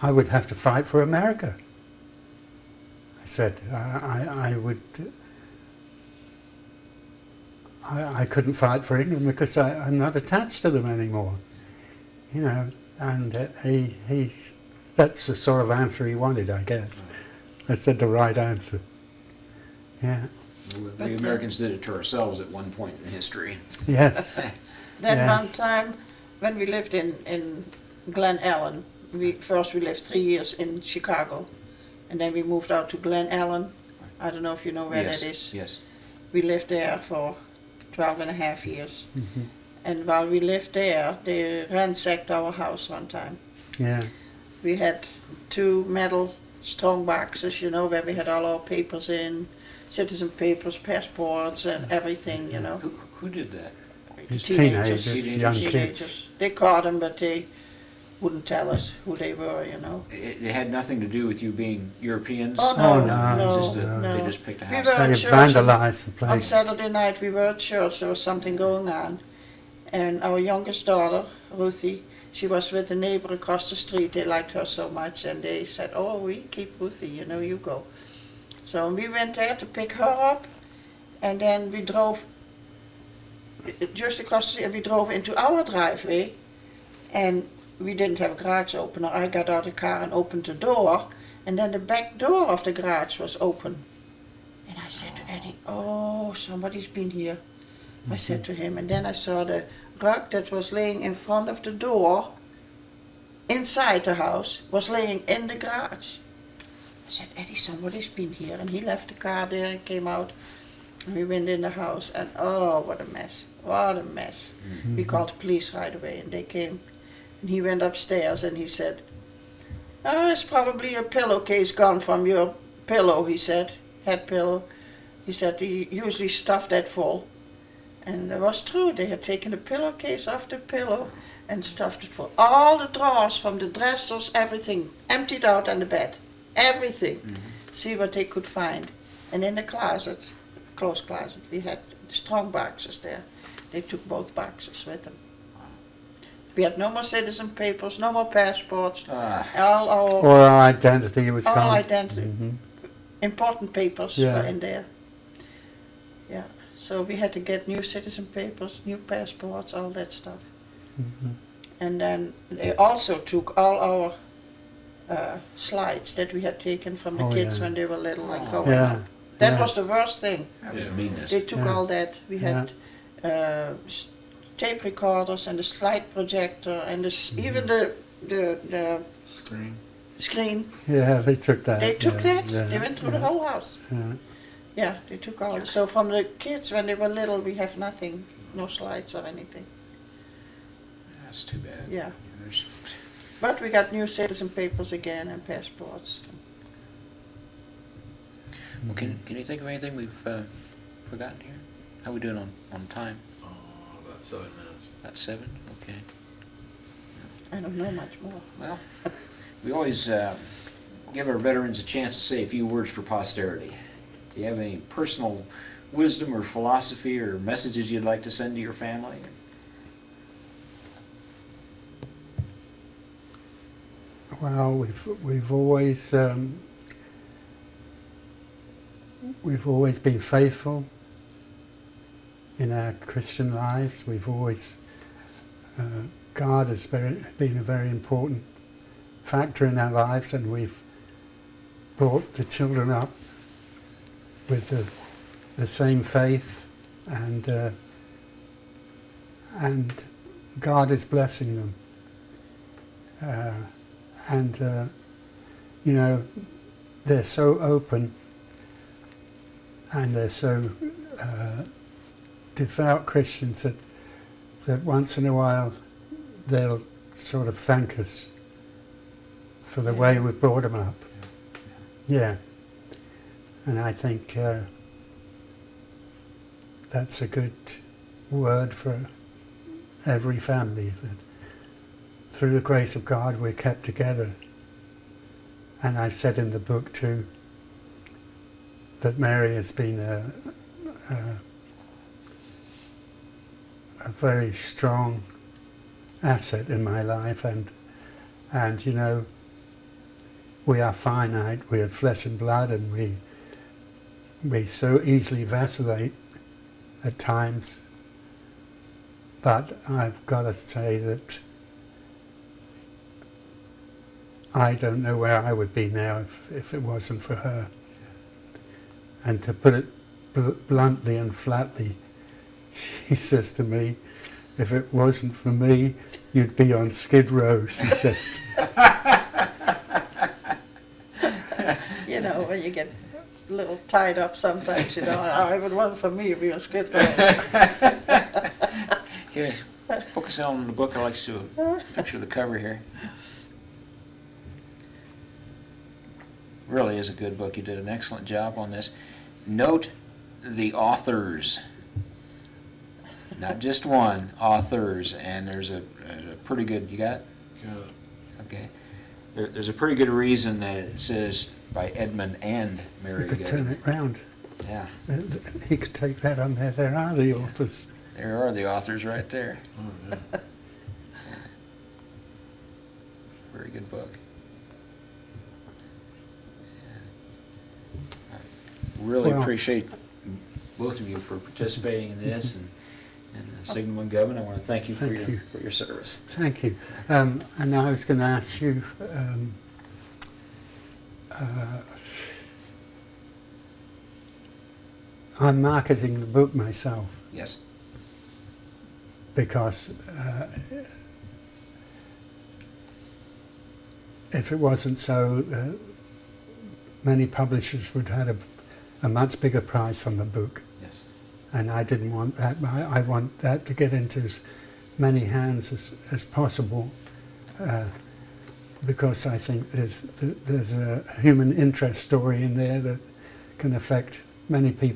I would have to fight for America. I said, I couldn't fight for England because I'm not attached to them anymore. You know, and that's the sort of answer he wanted, I guess. I said the right answer. Yeah, We Americans did it to ourselves at one point in history. yes. Then Yes. one time, when we lived in Glen Ellen, we lived 3 years in Chicago, and then we moved out to Glen Ellen. I don't know if you know where Yes, that is. Yes. We lived there for 12 and a half years. Mhm. And while we lived there, they ransacked our house one time. Yeah, We had 2 metal strong boxes, you know, where we had all our papers in, citizen papers, passports, and everything, you know. Who did that? teenagers, young kids. Teenagers. They caught them, but they wouldn't tell us who they were, you know. It had nothing to do with you being Europeans? Oh, no, It was no, just no. They just picked a We house. were They at church vandalized the On place. Saturday night we were at church, there was something going on. And our youngest daughter, Ruthie, she was with a neighbor across the street. They liked her so much, and they said, "Oh, we keep Ruthie, you know, you go." So we went there to pick her up, and then we drove just across the street, and we drove into our driveway, and we didn't have a garage opener. I got out of the car and opened the door, and then the back door of the garage was open. And I said to Eddie, "Oh, somebody's been here." I said to him, and then I saw the rug that was laying in front of the door, inside the house, was laying in the garage. I said, "Eddie, somebody's been here." And he left the car there and came out, and we went in the house, and oh, what a mess, what a mess. We called the police right away, and they came, and he went upstairs, and he said, "Oh, it's probably a pillowcase gone from your pillow," he said, head pillow. He said he usually stuffed that full. And it was true, they had taken the pillowcase off the pillow and stuffed it full. All the drawers from the dressers, everything, emptied out on the bed. Everything. See what they could find. And in the closet, closed closet, we had strong boxes there. They took both boxes with them. We had no more citizen papers, no more passports. All Or our identity was all gone. identity, important papers Yeah. were in there. Yeah, so we had to get new citizen papers, new passports, all that stuff. And then they also took all our slides that we had taken from the Oh, kids yeah. when they were little and growing Yeah. up. That yeah. was the worst thing. That was Yeah. meanness. They took Yeah. all that. We had tape recorders and the slide projector and even the Screen. screen. Yeah, they took that. They took yeah, that. yeah, They went through yeah, the whole house. yeah. Yeah, they took all. So from the kids when they were little, we have nothing, no slides or anything. That's too bad. Yeah, There's- but we got new citizen papers again and passports. Well, can you think of anything we've forgotten here? How we doing on time? Oh, about 7 minutes. About 7? Okay. I don't know much more. Well, we always give our veterans a chance to say a few words for posterity. Do you have any personal wisdom or philosophy or messages you'd like to send to your family? Well, we've always been faithful in our Christian lives. We've always God has been a very important factor in our lives, and we've brought the children up with the same faith, and God is blessing them. You know, they're so open, and they're so devout Christians that once in a while they'll sort of thank us for the way we've brought them up. Yeah. And I think that's a good word for every family, that through the grace of God we're kept together. And I've said in the book too that Mary has been a very strong asset in my life, and you know, we are finite, we are flesh and blood, and we so easily vacillate at times. But I've got to say that I don't know where I would be now if it wasn't for her. And to put it bluntly and flatly, she says to me, "If it wasn't for me, you'd be on Skid Row," she says. You know, when you get a little tied up sometimes, you know, "Oh, if it wasn't for me, it'd be a skid row." Okay, focus on the book. I like to see a picture of the cover here. Really is a good book. You did an excellent job on this. Note the authors. Not just one, authors. And there's a pretty good, you got it? Got it. Okay. There's a pretty good reason that it says by Edmund and Mary You could turn Govan. it round. Yeah, He could take that on there. There are the authors. there are the authors right there. Oh, yeah. very good book. I really Well- appreciate both of you for participating in this, and Sigmund and Govan, I want to thank you for Thank you. your service. Thank you. And I was going to ask you, I'm marketing the book myself Yes. because if it wasn't so, many publishers would have a much bigger price on the book. Yes. And I didn't want that. I want that to get into as many hands as possible, because I think there's a human interest story in there that can affect many people.